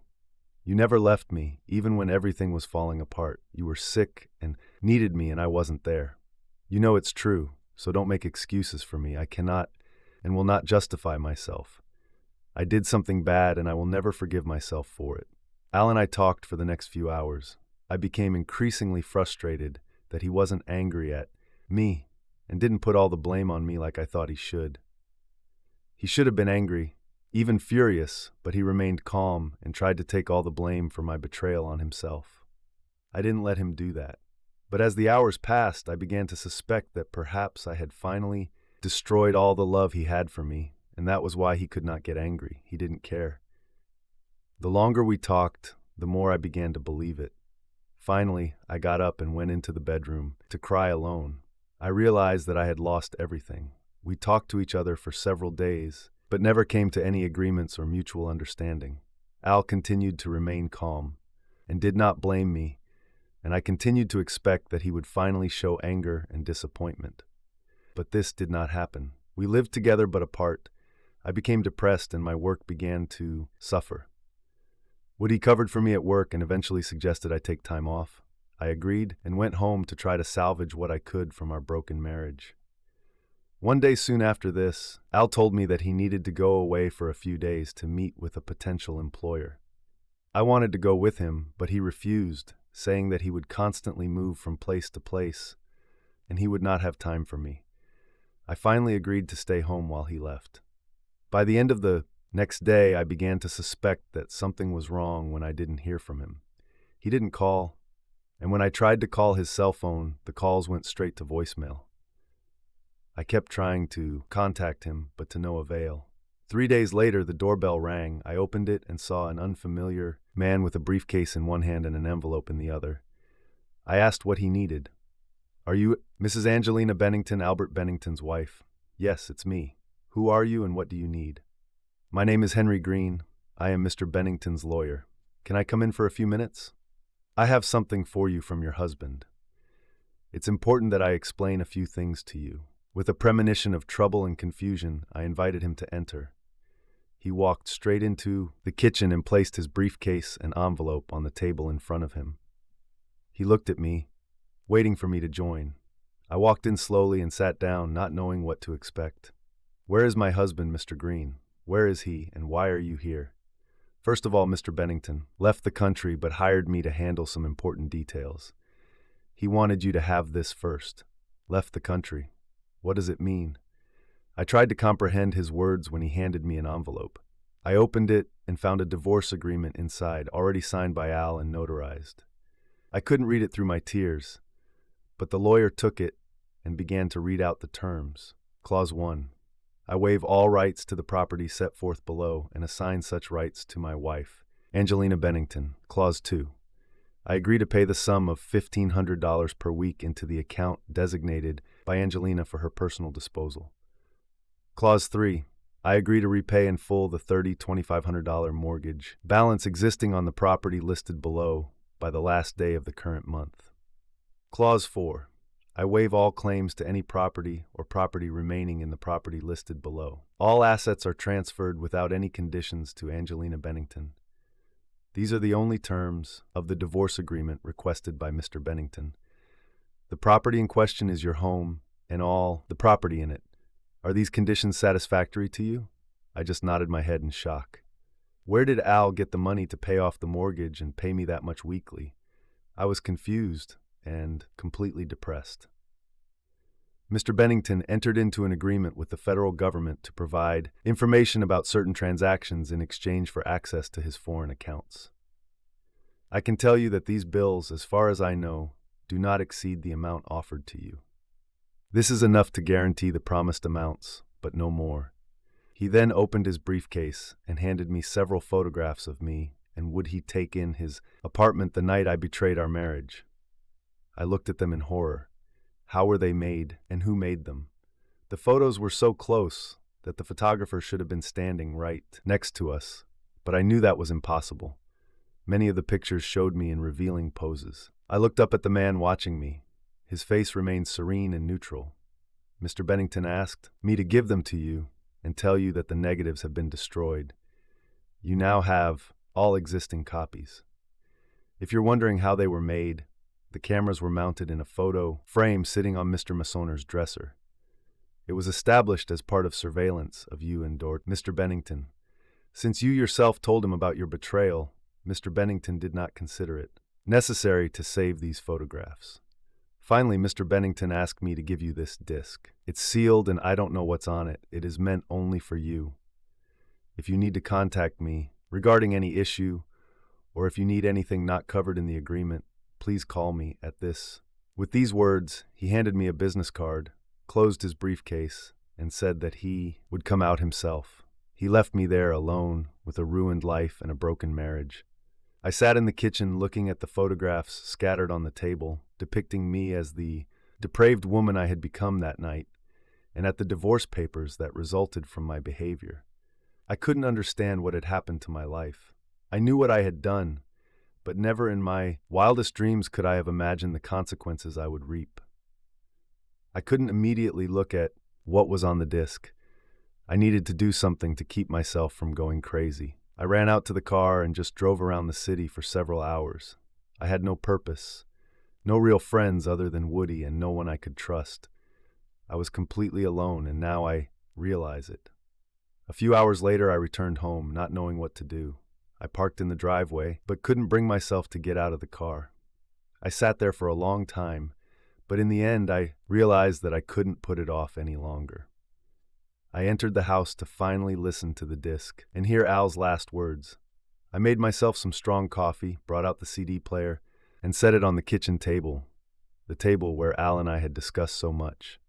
You never left me, even when everything was falling apart. You were sick and needed me, and I wasn't there. You know it's true, so don't make excuses for me. I cannot and will not justify myself. I did something bad, and I will never forgive myself for it. Al and I talked for the next few hours. I became increasingly frustrated that he wasn't angry at me and didn't put all the blame on me like I thought he should. He should have been angry, even furious, but he remained calm and tried to take all the blame for my betrayal on himself. I didn't let him do that. But as the hours passed, I began to suspect that perhaps I had finally destroyed all the love he had for me, and that was why he could not get angry. He didn't care. The longer we talked, the more I began to believe it. Finally, I got up and went into the bedroom to cry alone. I realized that I had lost everything. We talked to each other for several days, but never came to any agreements or mutual understanding. Al continued to remain calm and did not blame me, and I continued to expect that he would finally show anger and disappointment. But this did not happen. We lived together but apart. I became depressed and my work began to suffer. Woody covered for me at work and eventually suggested I take time off. I agreed and went home to try to salvage what I could from our broken marriage. One day soon after this, Al told me that he needed to go away for a few days to meet with a potential employer. I wanted to go with him, but he refused, saying that he would constantly move from place to place, and he would not have time for me. I finally agreed to stay home while he left. By the end of the next day, I began to suspect that something was wrong when I didn't hear from him. He didn't call, and when I tried to call his cell phone, the calls went straight to voicemail. I kept trying to contact him, but to no avail. 3 days later, the doorbell rang. I opened it and saw an unfamiliar man with a briefcase in one hand and an envelope in the other. I asked what he needed. "Are you Mrs. Angelina Bennington, Albert Bennington's wife?" "Yes, it's me. Who are you and what do you need?" "My name is Henry Green. I am Mr. Bennington's lawyer. Can I come in for a few minutes? I have something for you from your husband. It's important that I explain a few things to you." With a premonition of trouble and confusion, I invited him to enter. He walked straight into the kitchen and placed his briefcase and envelope on the table in front of him. He looked at me, waiting for me to join. I walked in slowly and sat down, not knowing what to expect. "Where is my husband, Mr. Green? Where is he, and why are you here?" "First of all, Mr. Bennington left the country but hired me to handle some important details. He wanted you to have this first. Left the country. What does it mean?" I tried to comprehend his words when he handed me an envelope. I opened it and found a divorce agreement inside, already signed by Al and notarized. I couldn't read it through my tears, but the lawyer took it and began to read out the terms. Clause 1. I waive all rights to the property set forth below and assign such rights to my wife, Angelina Bennington. Clause 2. I agree to pay the sum of $1,500 per week into the account designated by Angelina for her personal disposal. Clause 3. I agree to repay in full the $2,500 mortgage balance existing on the property listed below by the last day of the current month. Clause 4. I waive all claims to any property or property remaining in the property listed below. All assets are transferred without any conditions to Angelina Bennington. These are the only terms of the divorce agreement requested by Mr. Bennington. The property in question is your home and all the property in it. Are these conditions satisfactory to you?" I just nodded my head in shock. Where did Al get the money to pay off the mortgage and pay me that much weekly? I was confused and completely depressed. Mr. Bennington entered into an agreement with the federal government to provide information about certain transactions in exchange for access to his foreign accounts. I can tell you that these bills, as far as I know, do not exceed the amount offered to you. This is enough to guarantee the promised amounts, but no more. He then opened his briefcase and handed me several photographs of me and would he take in his apartment the night I betrayed our marriage. I looked at them in horror. How were they made and who made them? The photos were so close that the photographer should have been standing right next to us, but I knew that was impossible. Many of the pictures showed me in revealing poses. I looked up at the man watching me. His face remained serene and neutral. Mr. Bennington asked me to give them to you and tell you that the negatives have been destroyed. You now have all existing copies. If you're wondering how they were made, the cameras were mounted in a photo frame sitting on Mr. Massoner's dresser. It was established as part of surveillance of you and Mr. Bennington. Since you yourself told him about your betrayal, Mr. Bennington did not consider it necessary to save these photographs. Finally, Mr. Bennington asked me to give you this disc. It's sealed and I don't know what's on it. It is meant only for you. If you need to contact me regarding any issue, or if you need anything not covered in the agreement, please call me at this. With these words, he handed me a business card, closed his briefcase, and said that he would come out himself. He left me there alone with a ruined life and a broken marriage. I sat in the kitchen looking at the photographs scattered on the table, depicting me as the depraved woman I had become that night, and at the divorce papers that resulted from my behavior. I couldn't understand what had happened to my life. I knew what I had done, but never in my wildest dreams could I have imagined the consequences I would reap. I couldn't immediately look at what was on the disc. I needed to do something to keep myself from going crazy. I ran out to the car and just drove around the city for several hours. I had no purpose, no real friends other than Woody, and no one I could trust. I was completely alone, and now I realize it. A few hours later, I returned home, not knowing what to do. I parked in the driveway, but couldn't bring myself to get out of the car. I sat there for a long time, but in the end, I realized that I couldn't put it off any longer. I entered the house to finally listen to the disc and hear Al's last words. I made myself some strong coffee, brought out the CD player, and set it on the kitchen table, the table where Al and I had discussed so much.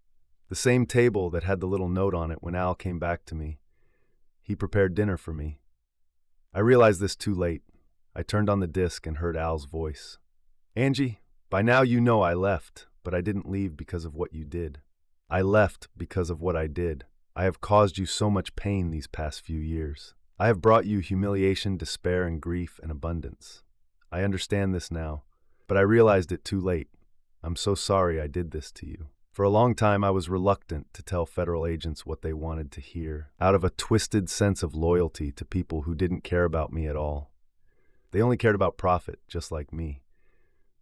The same table that had the little note on it when Al came back to me. He prepared dinner for me. I realized this too late. I turned on the disc and heard Al's voice. "Angie, by now you know I left, but I didn't leave because of what you did. I left because of what I did. I have caused you so much pain these past few years. I have brought you humiliation, despair, and grief and abundance. I understand this now, but I realized it too late. I'm so sorry I did this to you." For a long time, I was reluctant to tell federal agents what they wanted to hear, out of a twisted sense of loyalty to people who didn't care about me at all. They only cared about profit, just like me.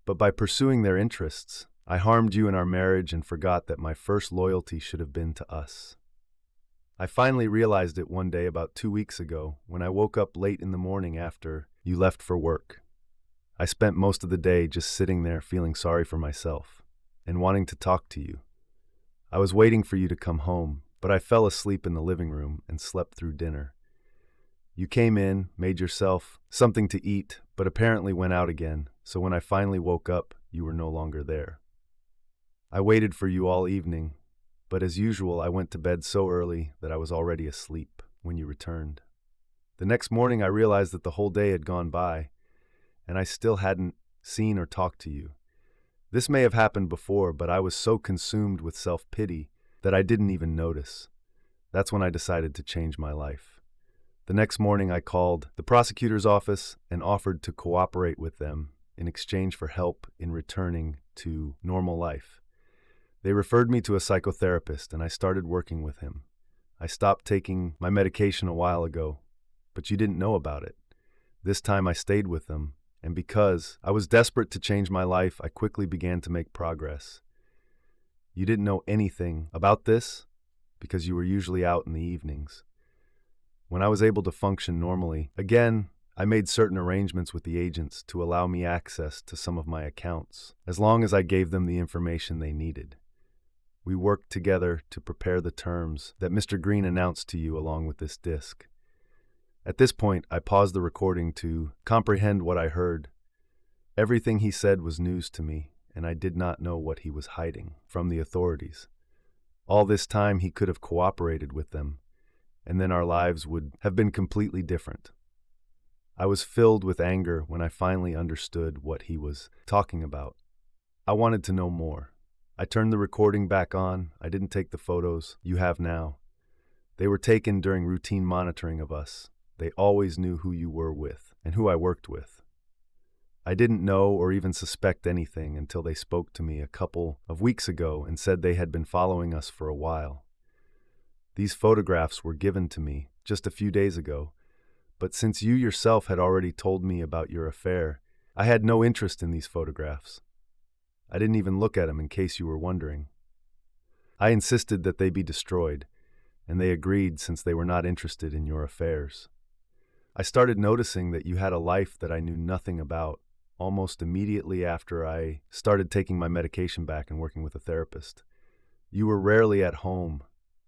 But by pursuing their interests, I harmed you in our marriage and forgot that my first loyalty should have been to us. I finally realized it one day about 2 weeks ago when I woke up late in the morning after you left for work. I spent most of the day just sitting there feeling sorry for myself and wanting to talk to you. I was waiting for you to come home, but I fell asleep in the living room and slept through dinner. You came in, made yourself something to eat, but apparently went out again, so when I finally woke up, you were no longer there. I waited for you all evening, but as usual, I went to bed so early that I was already asleep when you returned. The next morning, I realized that the whole day had gone by, and I still hadn't seen or talked to you. This may have happened before, but I was so consumed with self-pity that I didn't even notice. That's when I decided to change my life. The next morning, I called the prosecutor's office and offered to cooperate with them in exchange for help in returning to normal life. They referred me to a psychotherapist, and I started working with him. I stopped taking my medication a while ago, but you didn't know about it. This time I stayed with them, and because I was desperate to change my life, I quickly began to make progress. You didn't know anything about this because you were usually out in the evenings. When I was able to function normally, again, I made certain arrangements with the agents to allow me access to some of my accounts, as long as I gave them the information they needed. We worked together to prepare the terms that Mr. Green announced to you along with this disc. At this point, I paused the recording to comprehend what I heard. Everything he said was news to me, and I did not know what he was hiding from the authorities. All this time, he could have cooperated with them, and then our lives would have been completely different. I was filled with anger when I finally understood what he was talking about. I wanted to know more. I turned the recording back on. I didn't take the photos you have now. They were taken during routine monitoring of us. They always knew who you were with and who I worked with. I didn't know or even suspect anything until they spoke to me a couple of weeks ago and said they had been following us for a while. These photographs were given to me just a few days ago, but since you yourself had already told me about your affair, I had no interest in these photographs. I didn't even look at them in case you were wondering. I insisted that they be destroyed, and they agreed since they were not interested in your affairs. I started noticing that you had a life that I knew nothing about almost immediately after I started taking my medication back and working with a therapist. You were rarely at home.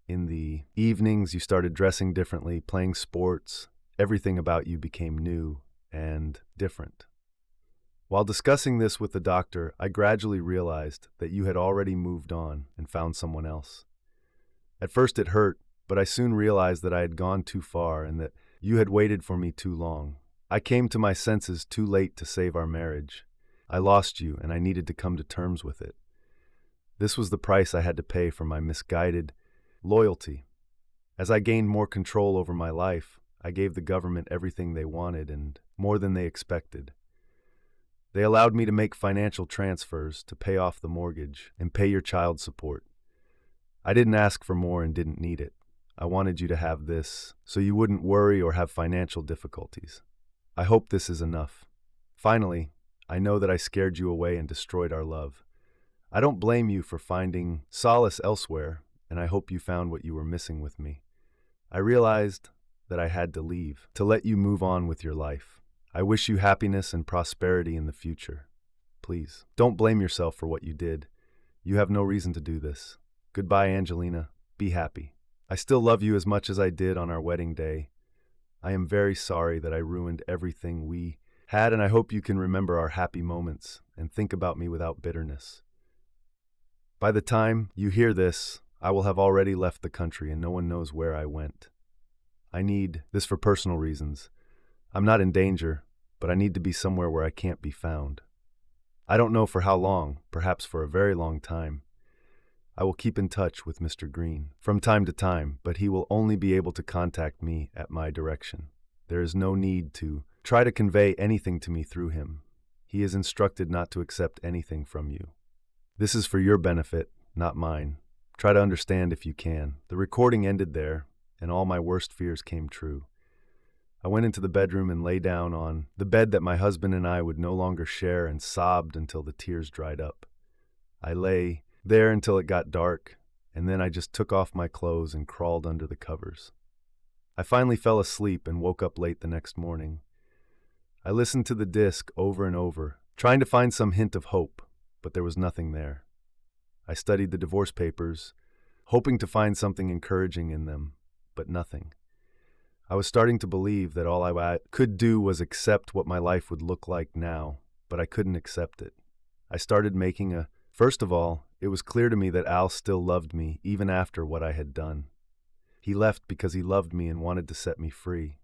In the evenings, you started dressing differently, playing sports. Everything about you became new and different. While discussing this with the doctor, I gradually realized that you had already moved on and found someone else. At first it hurt, but I soon realized that I had gone too far and that you had waited for me too long. I came to my senses too late to save our marriage. I lost you, and I needed to come to terms with it. This was the price I had to pay for my misguided loyalty. As I gained more control over my life, I gave the government everything they wanted and more than they expected. They allowed me to make financial transfers to pay off the mortgage and pay your child support. I didn't ask for more and didn't need it. I wanted you to have this so you wouldn't worry or have financial difficulties. I hope this is enough. Finally, I know that I scared you away and destroyed our love. I don't blame you for finding solace elsewhere, and I hope you found what you were missing with me. I realized that I had to leave, to let you move on with your life. I wish you happiness and prosperity in the future. Please, don't blame yourself for what you did. You have no reason to do this. Goodbye, Angelina. Be happy. I still love you as much as I did on our wedding day. I am very sorry that I ruined everything we had, and I hope you can remember our happy moments and think about me without bitterness. By the time you hear this, I will have already left the country and no one knows where I went. I need this for personal reasons. I'm not in danger, but I need to be somewhere where I can't be found. I don't know for how long, perhaps for a very long time. I will keep in touch with Mr. Green from time to time, but he will only be able to contact me at my direction. There is no need to try to convey anything to me through him. He is instructed not to accept anything from you. This is for your benefit, not mine. Try to understand if you can. The recording ended there, and all my worst fears came true. I went into the bedroom and lay down on the bed that my husband and I would no longer share and sobbed until the tears dried up. I lay there until it got dark, and then I just took off my clothes and crawled under the covers. I finally fell asleep and woke up late the next morning. I listened to the disc over and over, trying to find some hint of hope, but there was nothing there. I studied the divorce papers, hoping to find something encouraging in them, but nothing. I was starting to believe that all I could do was accept what my life would look like now, but I couldn't accept it. I started making First of all, it was clear to me that Al still loved me even after what I had done. He left because he loved me and wanted to set me free.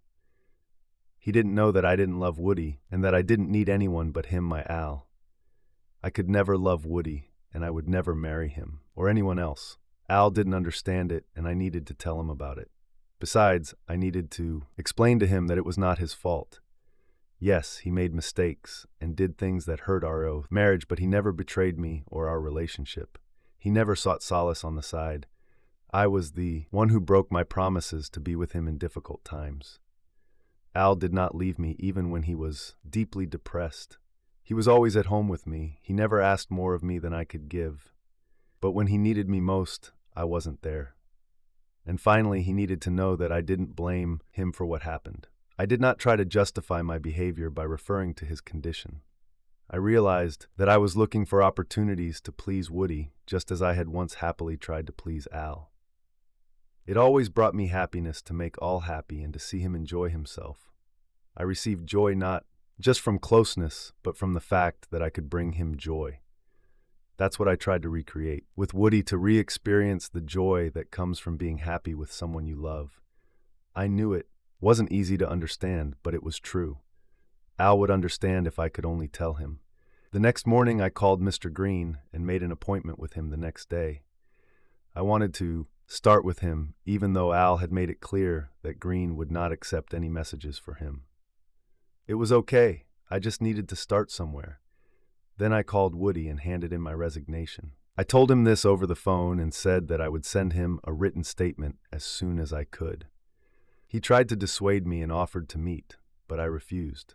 He didn't know that I didn't love Woody and that I didn't need anyone but him, my Al. I could never love Woody, and I would never marry him or anyone else. Al didn't understand it, and I needed to tell him about it. Besides, I needed to explain to him that it was not his fault. Yes, he made mistakes and did things that hurt our marriage, but he never betrayed me or our relationship. He never sought solace on the side. I was the one who broke my promises to be with him in difficult times. Al did not leave me even when he was deeply depressed. He was always at home with me. He never asked more of me than I could give. But when he needed me most, I wasn't there. And finally, he needed to know that I didn't blame him for what happened. I did not try to justify my behavior by referring to his condition. I realized that I was looking for opportunities to please Woody, just as I had once happily tried to please Al. It always brought me happiness to make all happy and to see him enjoy himself. I received joy not just from closeness, but from the fact that I could bring him joy. That's what I tried to recreate, with Woody, to re-experience the joy that comes from being happy with someone you love. I knew it wasn't easy to understand, but it was true. Al would understand if I could only tell him. The next morning I called Mr. Green and made an appointment with him the next day. I wanted to start with him, even though Al had made it clear that Green would not accept any messages for him. It was okay. I just needed to start somewhere. Then I called Woody and handed in my resignation. I told him this over the phone and said that I would send him a written statement as soon as I could. He tried to dissuade me and offered to meet, but I refused.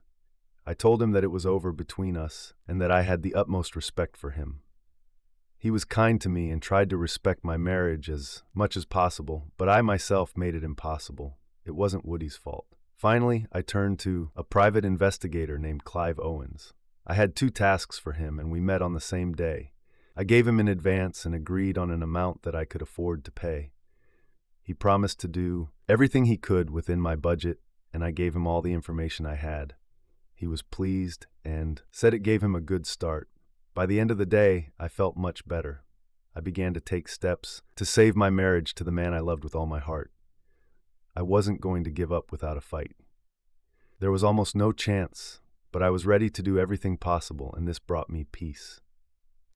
I told him that it was over between us and that I had the utmost respect for him. He was kind to me and tried to respect my marriage as much as possible, but I myself made it impossible. It wasn't Woody's fault. Finally, I turned to a private investigator named Clive Owens. I had 2 tasks for him, and we met on the same day. I gave him in advance and agreed on an amount that I could afford to pay. He promised to do everything he could within my budget, and I gave him all the information I had. He was pleased and said it gave him a good start. By the end of the day, I felt much better. I began to take steps to save my marriage to the man I loved with all my heart. I wasn't going to give up without a fight. There was almost no chance, but I was ready to do everything possible, and this brought me peace.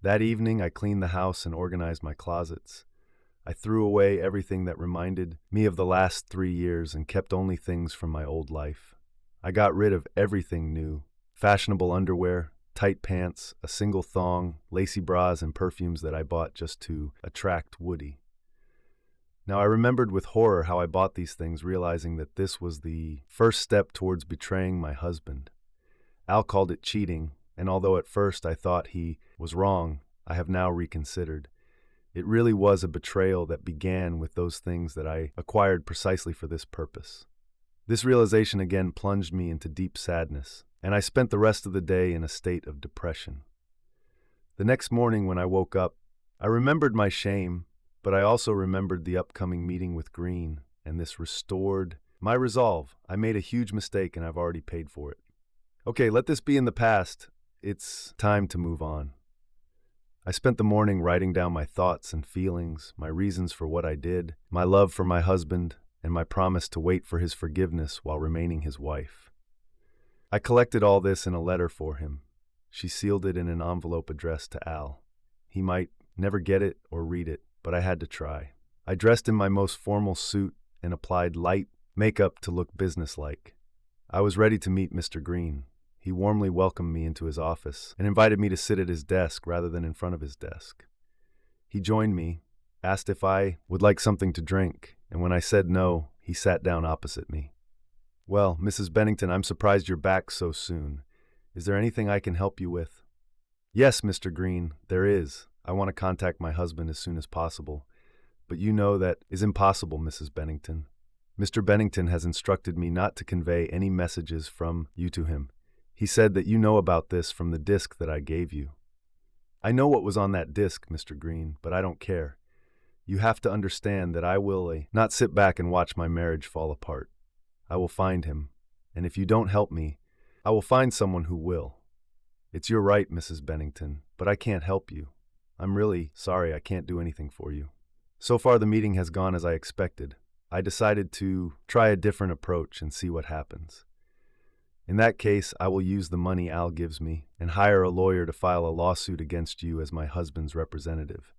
That evening, I cleaned the house and organized my closets. I threw away everything that reminded me of the last 3 years and kept only things from my old life. I got rid of everything new: fashionable underwear, tight pants, a single thong, lacy bras, and perfumes that I bought just to attract Woody. Now I remembered with horror how I bought these things, realizing that this was the first step towards betraying my husband. Al called it cheating, and although at first I thought he was wrong, I have now reconsidered. It really was a betrayal that began with those things that I acquired precisely for this purpose. This realization again plunged me into deep sadness, and I spent the rest of the day in a state of depression. The next morning when I woke up, I remembered my shame, but I also remembered the upcoming meeting with Green, and this restored my resolve. I made a huge mistake and I've already paid for it. Okay, let this be in the past. It's time to move on. I spent the morning writing down my thoughts and feelings, my reasons for what I did, my love for my husband, and my promise to wait for his forgiveness while remaining his wife. I collected all this in a letter for him. She sealed it in an envelope addressed to Al. He might never get it or read it, but I had to try. I dressed in my most formal suit and applied light makeup to look businesslike. I was ready to meet Mr. Green. He warmly welcomed me into his office and invited me to sit at his desk rather than in front of his desk. He joined me, asked if I would like something to drink, and when I said no, he sat down opposite me. "Well, Mrs. Bennington, I'm surprised you're back so soon. Is there anything I can help you with?" "Yes, Mr. Green, there is. I want to contact my husband as soon as possible. But you know that is impossible, Mrs. Bennington. Mr. Bennington has instructed me not to convey any messages from you to him. He said that you know about this from the disc that I gave you." "I know what was on that disc, Mr. Green, but I don't care. You have to understand that I will not sit back and watch my marriage fall apart. I will find him, and if you don't help me, I will find someone who will. It's your right, Mrs. Bennington, but I can't help you. I'm really sorry I can't do anything for you." So far the meeting has gone as I expected. I decided to try a different approach and see what happens. In that case, I will use the money Al gives me and hire a lawyer to file a lawsuit against you as my husband's representative.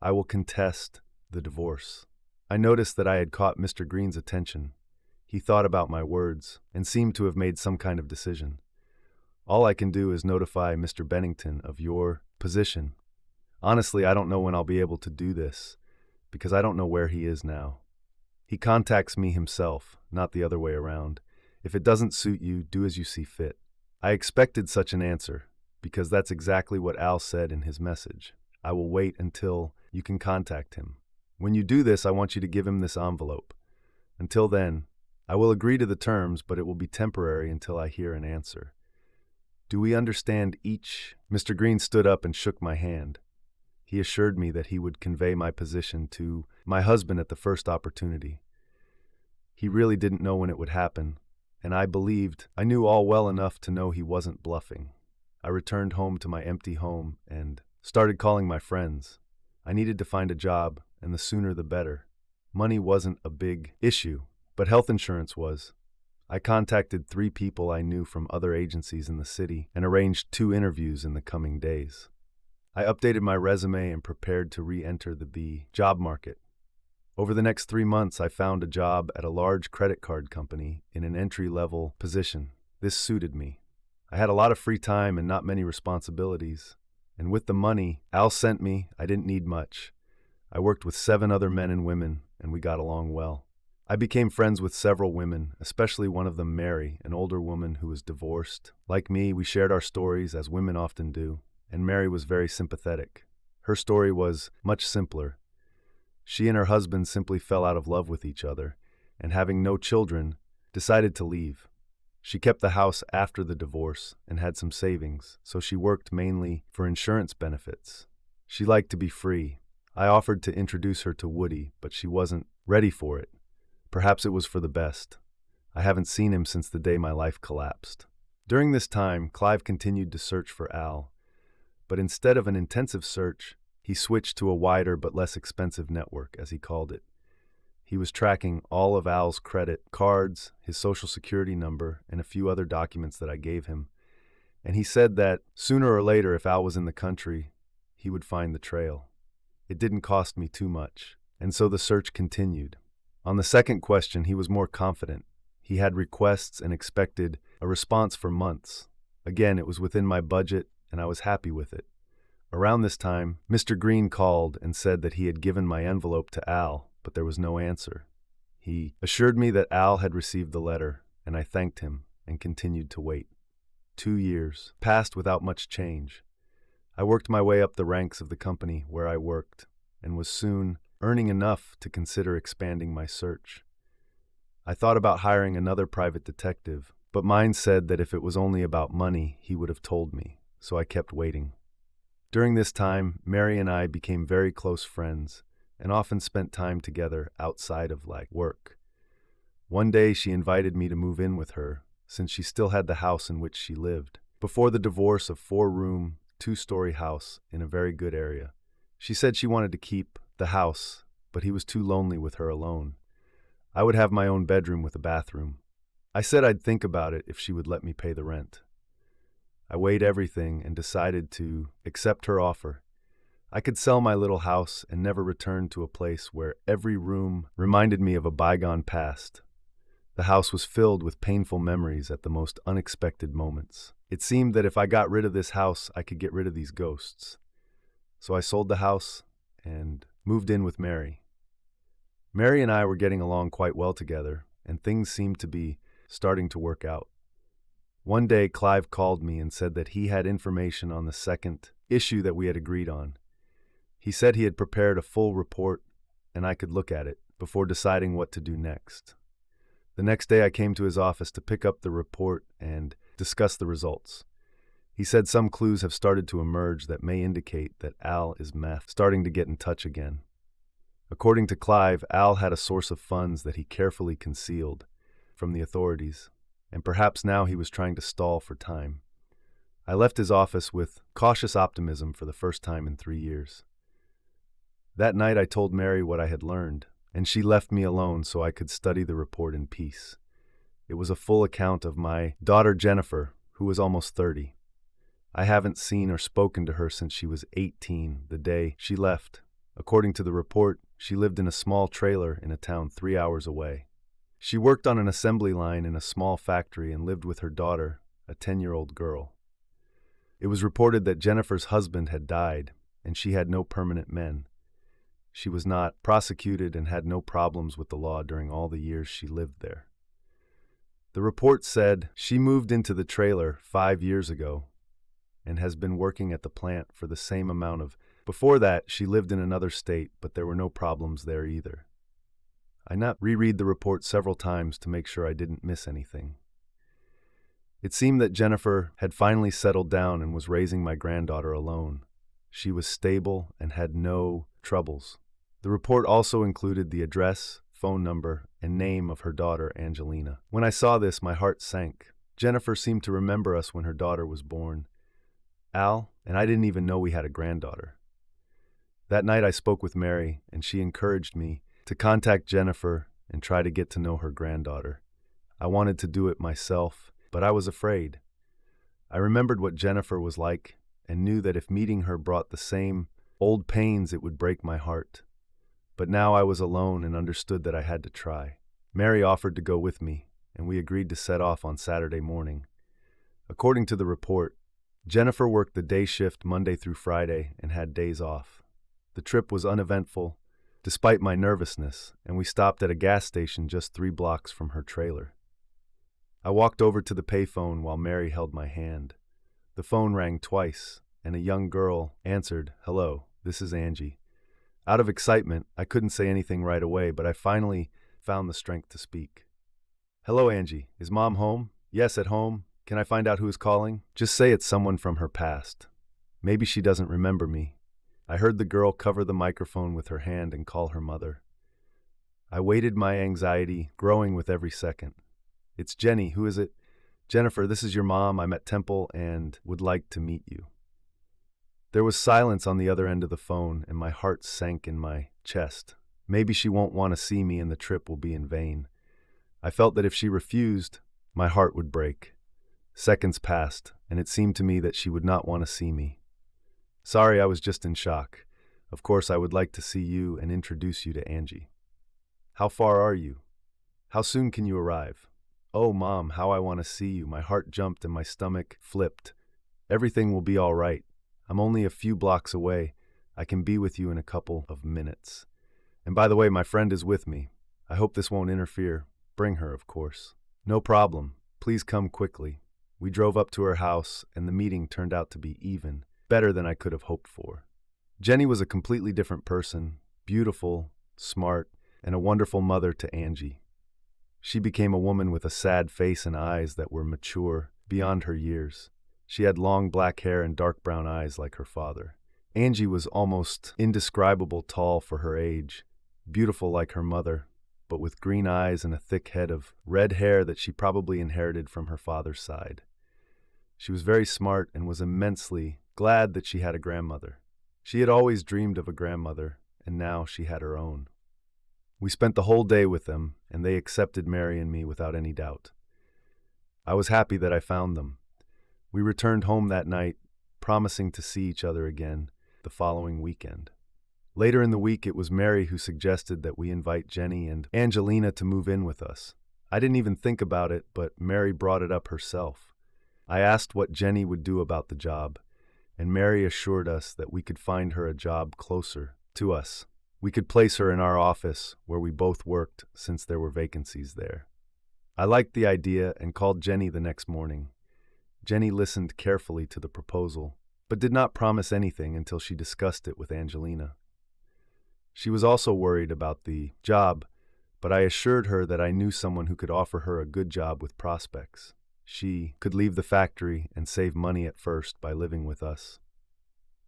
I will contest the divorce. I noticed that I had caught Mr. Green's attention. He thought about my words and seemed to have made some kind of decision. All I can do is notify Mr. Bennington of your position. Honestly, I don't know when I'll be able to do this, because I don't know where he is now. He contacts me himself, not the other way around. If it doesn't suit you, do as you see fit. I expected such an answer, because that's exactly what Al said in his message. I will wait until you can contact him. When you do this, I want you to give him this envelope. Until then, I will agree to the terms, but it will be temporary until I hear an answer. Do we understand each? Mr. Green stood up and shook my hand. He assured me that he would convey my position to my husband at the first opportunity. He really didn't know when it would happen, and I believed I knew all well enough to know he wasn't bluffing. I returned home to my empty home and started calling my friends. I needed to find a job, and the sooner the better. Money wasn't a big issue, but health insurance was. I contacted 3 people I knew from other agencies in the city and arranged 2 interviews in the coming days. I updated my resume and prepared to re-enter the job market. Over the next 3 months, I found a job at a large credit card company in an entry-level position. This suited me. I had a lot of free time and not many responsibilities. And with the money Al sent me, I didn't need much. I worked with 7 other men and women, and we got along well. I became friends with several women, especially one of them, Mary, an older woman who was divorced. Like me, we shared our stories, as women often do, and Mary was very sympathetic. Her story was much simpler. She and her husband simply fell out of love with each other, and having no children, decided to leave. She kept the house after the divorce and had some savings, so she worked mainly for insurance benefits. She liked to be free. I offered to introduce her to Woody, but she wasn't ready for it. Perhaps it was for the best. I haven't seen him since the day my life collapsed. During this time, Clive continued to search for Al, but instead of an intensive search, he switched to a wider but less expensive network, as he called it. He was tracking all of Al's credit cards, his social security number, and a few other documents that I gave him, and he said that sooner or later, if Al was in the country, he would find the trail. It didn't cost me too much, and so the search continued. On the second question, he was more confident. He had requests and expected a response for months. Again, it was within my budget, and I was happy with it. Around this time, Mr. Green called and said that he had given my envelope to Al, but there was no answer. He assured me that Al had received the letter, and I thanked him and continued to wait. 2 years passed without much change. I worked my way up the ranks of the company where I worked, and was soon earning enough to consider expanding my search. I thought about hiring another private detective, but mine said that if it was only about money, he would have told me, so I kept waiting. During this time, Mary and I became very close friends, and often spent time together outside of work. One day she invited me to move in with her, since she still had the house in which she lived. Before the divorce, a 4-room, 2-story house in a very good area. She said she wanted to keep the house, but he was too lonely with her alone. I would have my own bedroom with a bathroom. I said I'd think about it if she would let me pay the rent. I weighed everything and decided to accept her offer. I could sell my little house and never return to a place where every room reminded me of a bygone past. The house was filled with painful memories at the most unexpected moments. It seemed that if I got rid of this house, I could get rid of these ghosts. So I sold the house and moved in with Mary. Mary and I were getting along quite well together, and things seemed to be starting to work out. One day, Clive called me and said that he had information on the second issue that we had agreed on. He said he had prepared a full report, and I could look at it before deciding what to do next. The next day, I came to his office to pick up the report and discuss the results. He said some clues have started to emerge that may indicate that Al is starting to get in touch again. According to Clive, Al had a source of funds that he carefully concealed from the authorities, and perhaps now he was trying to stall for time. I left his office with cautious optimism for the first time in 3 years. That night I told Mary what I had learned, and she left me alone so I could study the report in peace. It was a full account of my daughter Jennifer, who was almost 30. I haven't seen or spoken to her since she was 18, the day she left. According to the report, she lived in a small trailer in a town 3 hours away. She worked on an assembly line in a small factory and lived with her daughter, a 10-year-old girl. It was reported that Jennifer's husband had died, and she had no permanent men. She was not prosecuted and had no problems with the law during all the years she lived there. The report said she moved into the trailer 5 years ago and has been working at the plant for the same amount of. Before that, she lived in another state, but there were no problems there either. I reread the report several times to make sure I didn't miss anything. It seemed that Jennifer had finally settled down and was raising my granddaughter alone. She was stable and had no troubles. The report also included the address, phone number, and name of her daughter, Angelina. When I saw this, my heart sank. Jennifer seemed to remember us when her daughter was born. Al and I didn't even know we had a granddaughter. That night I spoke with Mary, and she encouraged me to contact Jennifer and try to get to know her granddaughter. I wanted to do it myself, but I was afraid. I remembered what Jennifer was like and knew that if meeting her brought the same old pains, it would break my heart. But now I was alone and understood that I had to try. Mary offered to go with me, and we agreed to set off on Saturday morning. According to the report, Jennifer worked the day shift Monday through Friday and had days off. The trip was uneventful, despite my nervousness, and we stopped at a gas station just 3 blocks from her trailer. I walked over to the payphone while Mary held my hand. The phone rang twice, and a young girl answered, "Hello, this is Angie." Out of excitement, I couldn't say anything right away, but I finally found the strength to speak. "Hello, Angie. Is Mom home?" "Yes, at home. Can I find out who is calling?" "Just say it's someone from her past. Maybe she doesn't remember me." I heard the girl cover the microphone with her hand and call her mother. I waited, my anxiety growing with every second. "It's Jenny. Who is it?" "Jennifer, this is your mom. I'm at Temple and would like to meet you." There was silence on the other end of the phone, and my heart sank in my chest. Maybe she won't want to see me and the trip will be in vain. I felt that if she refused, my heart would break. Seconds passed, and it seemed to me that she would not want to see me. "Sorry, I was just in shock. Of course, I would like to see you and introduce you to Angie." "How far are you? How soon can you arrive?" "Oh, Mom, how I want to see you." My heart jumped and my stomach flipped. "Everything will be all right. I'm only a few blocks away. I can be with you in a couple of minutes. And by the way, my friend is with me. I hope this won't interfere. Bring her, of course." "No problem. Please come quickly." We drove up to her house, and the meeting turned out to be even better than I could have hoped for. Jenny was a completely different person, beautiful, smart, and a wonderful mother to Angie. She became a woman with a sad face and eyes that were mature beyond her years. She had long black hair and dark brown eyes like her father. Angie was almost indescribable tall for her age, beautiful like her mother, but with green eyes and a thick head of red hair that she probably inherited from her father's side. She was very smart and was immensely glad that she had a grandmother. She had always dreamed of a grandmother, and now she had her own. We spent the whole day with them, and they accepted Mary and me without any doubt. I was happy that I found them. We returned home that night, promising to see each other again the following weekend. Later in the week, it was Mary who suggested that we invite Jenny and Angelina to move in with us. I didn't even think about it, but Mary brought it up herself. I asked what Jenny would do about the job, and Mary assured us that we could find her a job closer to us. We could place her in our office, where we both worked since there were vacancies there. I liked the idea and called Jenny the next morning. Jenny listened carefully to the proposal, but did not promise anything until she discussed it with Angelina. She was also worried about the job, but I assured her that I knew someone who could offer her a good job with prospects. She could leave the factory and save money at first by living with us.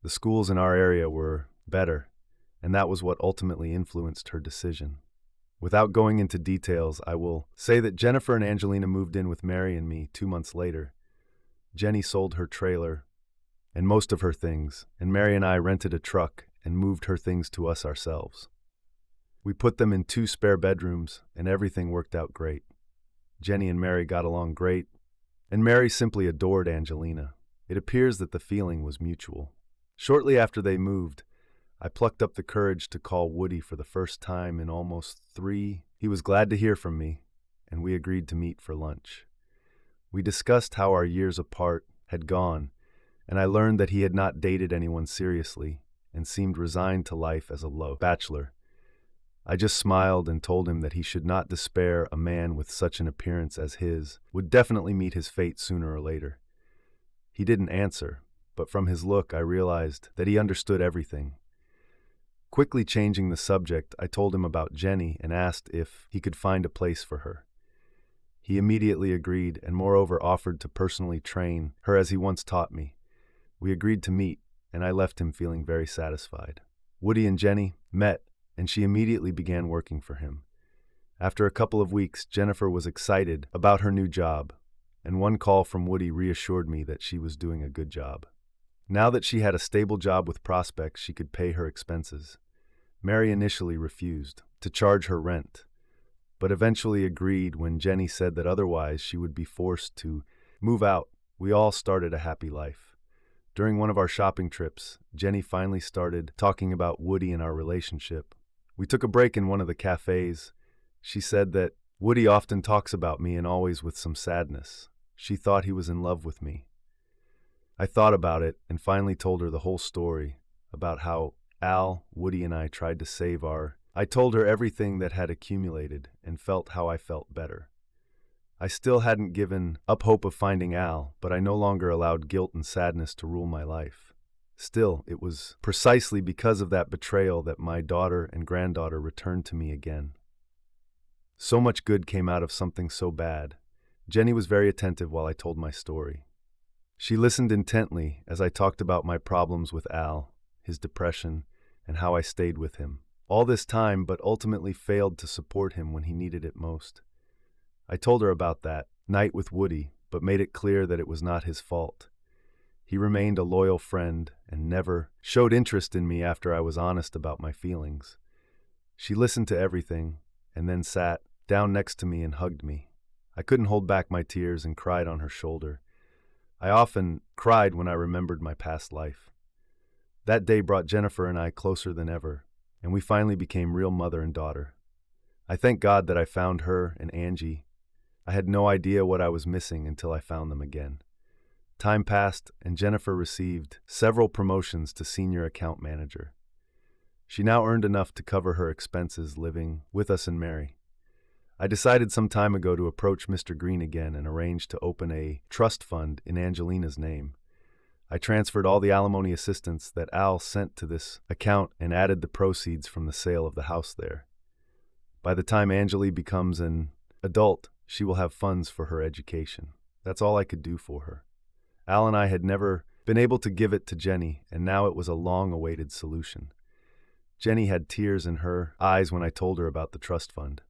The schools in our area were better, and that was what ultimately influenced her decision. Without going into details, I will say that Jennifer and Angelina moved in with Mary and me 2 months later. Jenny sold her trailer and most of her things, and Mary and I rented a truck and moved her things to us ourselves. We put them in 2 spare bedrooms, and everything worked out great. Jenny and Mary got along great, and Mary simply adored Angelina. It appears that the feeling was mutual. Shortly after they moved, I plucked up the courage to call Woody for the first time in almost 3. He was glad to hear from me, and we agreed to meet for lunch. We discussed how our years apart had gone, and I learned that he had not dated anyone seriously and seemed resigned to life as a low bachelor. I just smiled and told him that he should not despair. A man with such an appearance as his would definitely meet his fate sooner or later. He didn't answer, but from his look I realized that he understood everything. Quickly changing the subject, I told him about Jenny and asked if he could find a place for her. He immediately agreed and moreover offered to personally train her as he once taught me. We agreed to meet, and I left him feeling very satisfied. Woody and Jenny met, and she immediately began working for him. After a couple of weeks, Jennifer was excited about her new job, and one call from Woody reassured me that she was doing a good job. Now that she had a stable job with prospects, she could pay her expenses. Mary initially refused to charge her rent, but eventually agreed when Jenny said that otherwise she would be forced to move out. We all started a happy life. During one of our shopping trips, Jenny finally started talking about Woody and our relationship. We took a break in one of the cafes. She said that Woody often talks about me and always with some sadness. She thought he was in love with me. I thought about it and finally told her the whole story about how Al, Woody, and I tried to save our... I told her everything that had accumulated and felt how I felt better. I still hadn't given up hope of finding Al, but I no longer allowed guilt and sadness to rule my life. Still, it was precisely because of that betrayal that my daughter and granddaughter returned to me again. So much good came out of something so bad. Jenny was very attentive while I told my story. She listened intently as I talked about my problems with Al, his depression, and how I stayed with him. All this time, but ultimately failed to support him when he needed it most. I told her about that night with Woody, but made it clear that it was not his fault. He remained a loyal friend and never showed interest in me after I was honest about my feelings. She listened to everything and then sat down next to me and hugged me. I couldn't hold back my tears and cried on her shoulder. I often cried when I remembered my past life. That day brought Jennifer and I closer than ever, and we finally became real mother and daughter. I thank God that I found her and Angie. I had no idea what I was missing until I found them again. Time passed, and Jennifer received several promotions to senior account manager. She now earned enough to cover her expenses living with us and Mary. I decided some time ago to approach Mr. Green again and arrange to open a trust fund in Angelina's name. I transferred all the alimony assistance that Al sent to this account and added the proceeds from the sale of the house there. By the time Angeli becomes an adult, she will have funds for her education. That's all I could do for her. Al and I had never been able to give it to Jenny, and now it was a long-awaited solution. Jenny had tears in her eyes when I told her about the trust fund.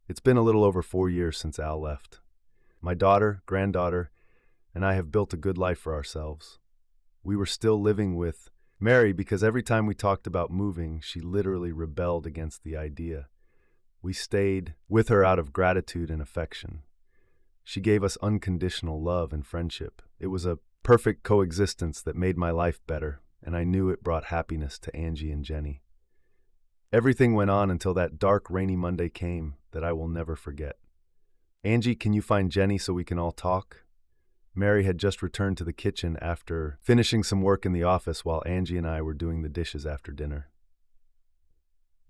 It's been a little over 4 years since Al left. My daughter, granddaughter, and I have built a good life for ourselves. We were still living with Mary because every time we talked about moving, she literally rebelled against the idea. We stayed with her out of gratitude and affection. She gave us unconditional love and friendship. It was a perfect coexistence that made my life better, and I knew it brought happiness to Angie and Jenny. Everything went on until that dark, rainy Monday came that I will never forget. Angie, can you find Jenny so we can all talk? Mary had just returned to the kitchen after finishing some work in the office while Angie and I were doing the dishes after dinner.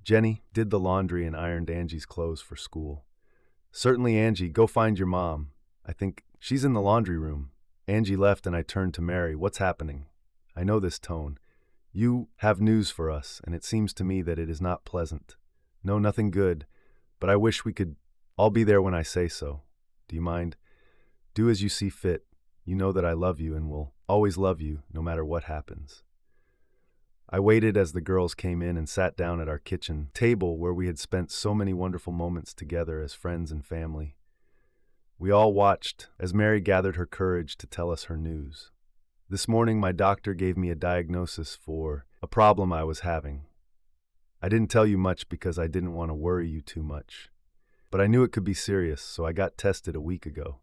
Jenny did the laundry and ironed Angie's clothes for school. Certainly, Angie, go find your mom. I think she's in the laundry room. Angie left and I turned to Mary. What's happening? I know this tone. You have news for us, and it seems to me that it is not pleasant. No, nothing good, but I wish we could all be there when I say so. Do you mind? Do as you see fit. You know that I love you and will always love you, no matter what happens. I waited as the girls came in and sat down at our kitchen table where we had spent so many wonderful moments together as friends and family. We all watched as Mary gathered her courage to tell us her news. This morning, my doctor gave me a diagnosis for a problem I was having. I didn't tell you much because I didn't want to worry you too much. But I knew it could be serious, so I got tested a week ago.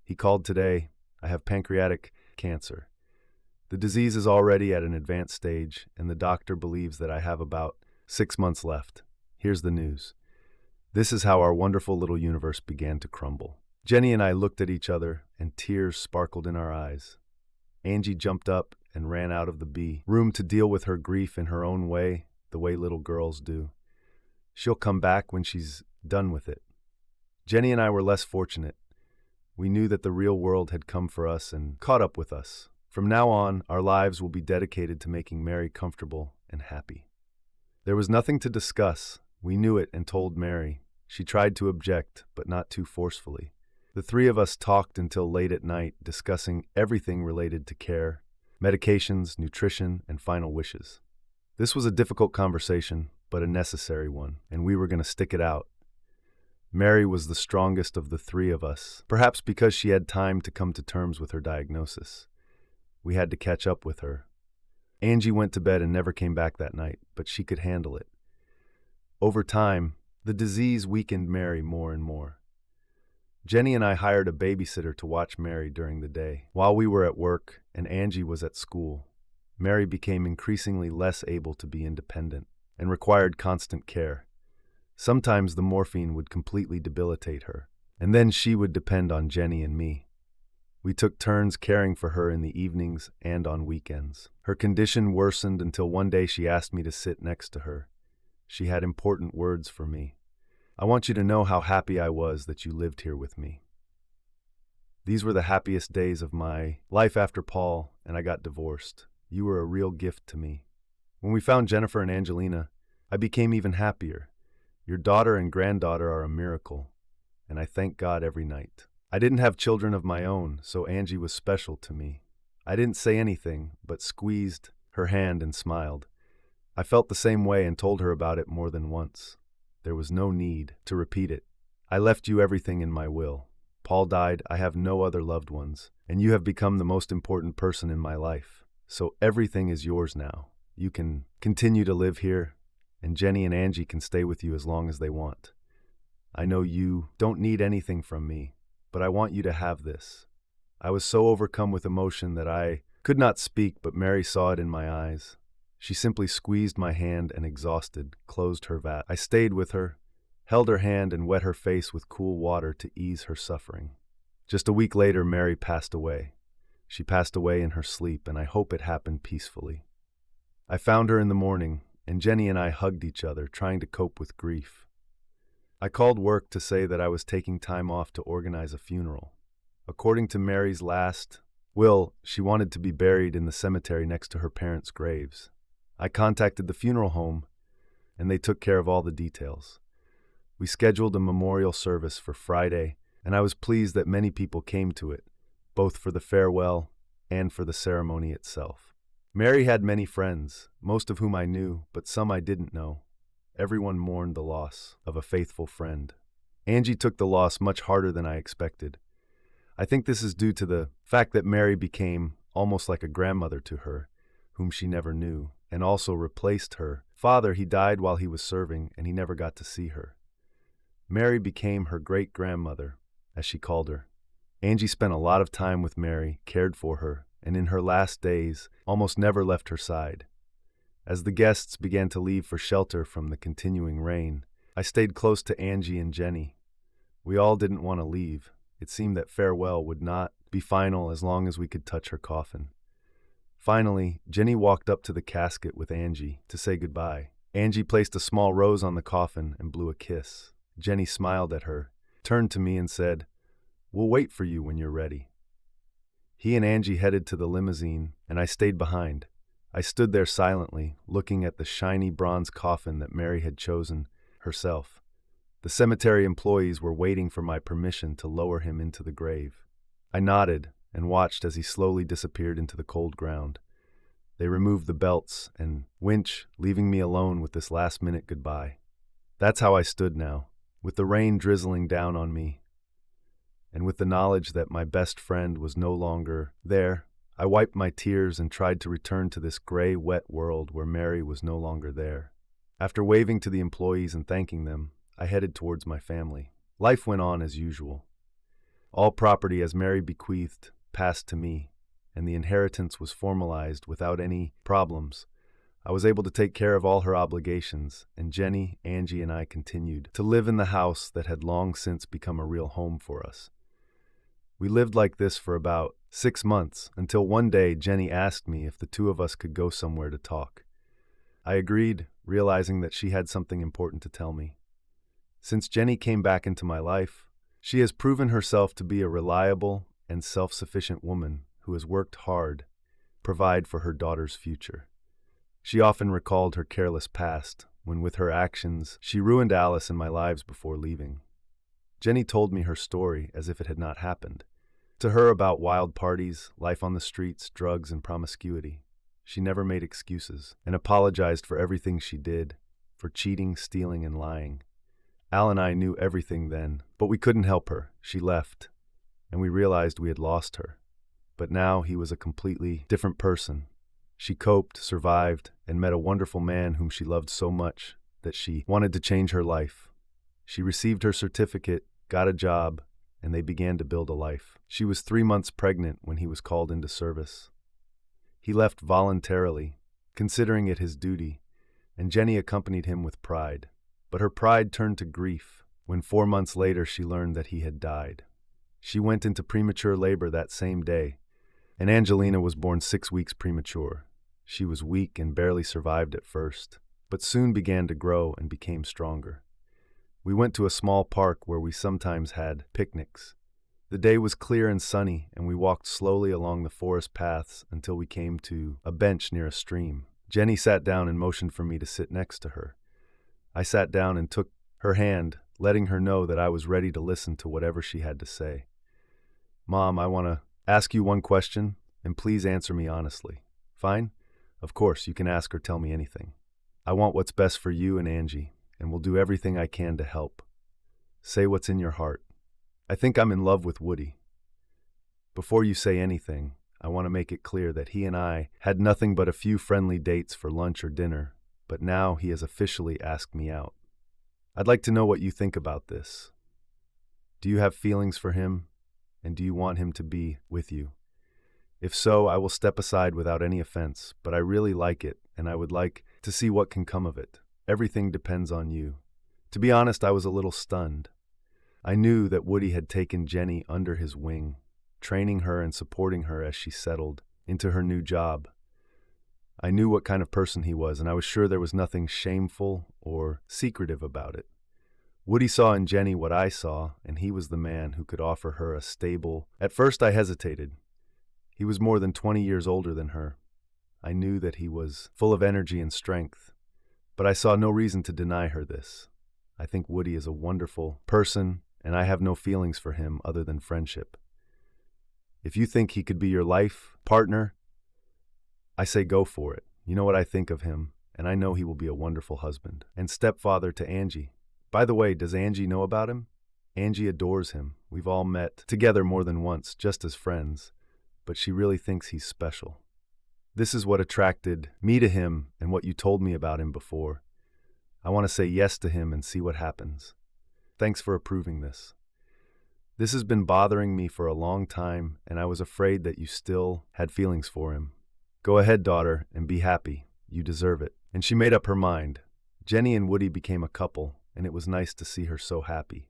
He called today. I have pancreatic cancer. The disease is already at an advanced stage, and the doctor believes that I have about 6 months left. Here's the news. This is how our wonderful little universe began to crumble. Jenny and I looked at each other, and tears sparkled in our eyes. Angie jumped up and ran out of the room to deal with her grief in her own way, the way little girls do. She'll come back when she's done with it. Jenny and I were less fortunate. We knew that the real world had come for us and caught up with us. From now on, our lives will be dedicated to making Mary comfortable and happy. There was nothing to discuss. We knew it and told Mary. She tried to object, but not too forcefully. The three of us talked until late at night, discussing everything related to care, medications, nutrition, and final wishes. This was a difficult conversation, but a necessary one, and we were going to stick it out. Mary was the strongest of the three of us, perhaps because she had time to come to terms with her diagnosis. We had to catch up with her. Angie went to bed and never came back that night, but she could handle it. Over time, the disease weakened Mary more and more. Jenny and I hired a babysitter to watch Mary during the day. While we were at work and Angie was at school, Mary became increasingly less able to be independent and required constant care. Sometimes the morphine would completely debilitate her. and then she would depend on Jenny and me. We took turns caring for her in the evenings and on weekends. Her condition worsened until one day she asked me to sit next to her. She had important words for me. "I want you to know how happy I was that you lived here with me." These were the happiest days of my life after Paul and I got divorced. You were a real gift to me. When we found Jennifer and Angelina, I became even happier. Your daughter and granddaughter are a miracle, and I thank God every night. I didn't have children of my own, so Angie was special to me. I didn't say anything, but squeezed her hand and smiled. I felt the same way and told her about it more than once. There was no need to repeat it. I left you everything in my will. Paul died, I have no other loved ones, and you have become the most important person in my life. So everything is yours now. You can continue to live here, and Jenny and Angie can stay with you as long as they want. I know you don't need anything from me, but I want you to have this. I was so overcome with emotion that I could not speak, but Mary saw it in my eyes. She simply squeezed my hand and, exhausted, closed her vat. I stayed with her, held her hand and wet her face with cool water to ease her suffering. Just a week later, Mary passed away. She passed away in her sleep, and I hope it happened peacefully. I found her in the morning, and Jenny and I hugged each other, trying to cope with grief. I called work to say that I was taking time off to organize a funeral. According to Mary's last will, she wanted to be buried in the cemetery next to her parents' graves. I contacted the funeral home, and they took care of all the details. We scheduled a memorial service for Friday, and I was pleased that many people came to it, both for the farewell and for the ceremony itself. Mary had many friends, most of whom I knew, but some I didn't know. Everyone mourned the loss of a faithful friend. Angie took the loss much harder than I expected. I think this is due to the fact that Mary became almost like a grandmother to her, whom she never knew, and also replaced her father. He died while he was serving, and he never got to see her. Mary became her great-grandmother, as she called her. Angie spent a lot of time with Mary, cared for her, and in her last days almost never left her side. As the guests began to leave for shelter from the continuing rain, I stayed close to Angie and Jenny. We all didn't want to leave. It seemed that farewell would not be final as long as we could touch her coffin. Finally, Jenny walked up to the casket with Angie to say goodbye. Angie placed a small rose on the coffin and blew a kiss. Jenny smiled at her, turned to me and said, "We'll wait for you when you're ready." He and Angie headed to the limousine, and I stayed behind. I stood there silently, looking at the shiny bronze coffin that Mary had chosen herself. The cemetery employees were waiting for my permission to lower him into the grave. I nodded and watched as he slowly disappeared into the cold ground. They removed the belts and winch, leaving me alone with this last-minute goodbye. That's how I stood now, with the rain drizzling down on me, and with the knowledge that my best friend was no longer there. I wiped my tears and tried to return to this gray, wet world where Mary was no longer there. After waving to the employees and thanking them, I headed towards my family. Life went on as usual. All property, as Mary bequeathed, passed to me, and the inheritance was formalized without any problems. I was able to take care of all her obligations, and Jenny, Angie, and I continued to live in the house that had long since become a real home for us. We lived like this for about 6 months, until one day Jenny asked me if the two of us could go somewhere to talk. I agreed, realizing that she had something important to tell me. Since Jenny came back into my life, she has proven herself to be a reliable and self-sufficient woman who has worked hard to provide for her daughter's future. She often recalled her careless past, when with her actions she ruined Alice and my lives before leaving. Jenny told me her story as if it had not happened. To her about wild parties, life on the streets, drugs, and promiscuity. She never made excuses and apologized for everything she did, for cheating, stealing, and lying. Al and I knew everything then, but we couldn't help her. She left, and we realized we had lost her. But now he was a completely different person. She coped, survived, and met a wonderful man whom she loved so much that she wanted to change her life. She received her certificate, got a job, and they began to build a life. She was 3 months pregnant when he was called into service. He left voluntarily, considering it his duty, and Jenny accompanied him with pride. But her pride turned to grief when 4 months later she learned that he had died. She went into premature labor that same day, and Angelina was born 6 weeks premature. She was weak and barely survived at first, but soon began to grow and became stronger. We went to a small park where we sometimes had picnics. The day was clear and sunny, and we walked slowly along the forest paths until we came to a bench near a stream. Jenny sat down and motioned for me to sit next to her. I sat down and took her hand, letting her know that I was ready to listen to whatever she had to say. "Mom, I want to ask you one question, and please answer me honestly." "Fine? Of course, you can ask or tell me anything. I want what's best for you and Angie, and will do everything I can to help. Say what's in your heart." "I think I'm in love with Woody." "Before you say anything, I want to make it clear that he and I had nothing but a few friendly dates for lunch or dinner, but now he has officially asked me out. I'd like to know what you think about this. Do you have feelings for him, and do you want him to be with you? If so, I will step aside without any offense, but I really like it, and I would like to see what can come of it. Everything depends on you." To be honest, I was a little stunned. I knew that Woody had taken Jenny under his wing, training her and supporting her as she settled into her new job. I knew what kind of person he was, and I was sure there was nothing shameful or secretive about it. Woody saw in Jenny what I saw, and he was the man who could offer her a stable. At first I hesitated. He was more than 20 years older than her. I knew that he was full of energy and strength, but I saw no reason to deny her this. I think Woody is a wonderful person, and I have no feelings for him other than friendship. If you think he could be your life partner, I say go for it. You know what I think of him, and I know he will be a wonderful husband and stepfather to Angie. By the way, does Angie know about him? Angie adores him. We've all met together more than once, just as friends, but she really thinks he's special. This is what attracted me to him and what you told me about him before. I want to say yes to him and see what happens. Thanks for approving this. This has been bothering me for a long time, and I was afraid that you still had feelings for him. Go ahead, daughter, and be happy. You deserve it." And she made up her mind. Jenny and Woody became a couple, and it was nice to see her so happy.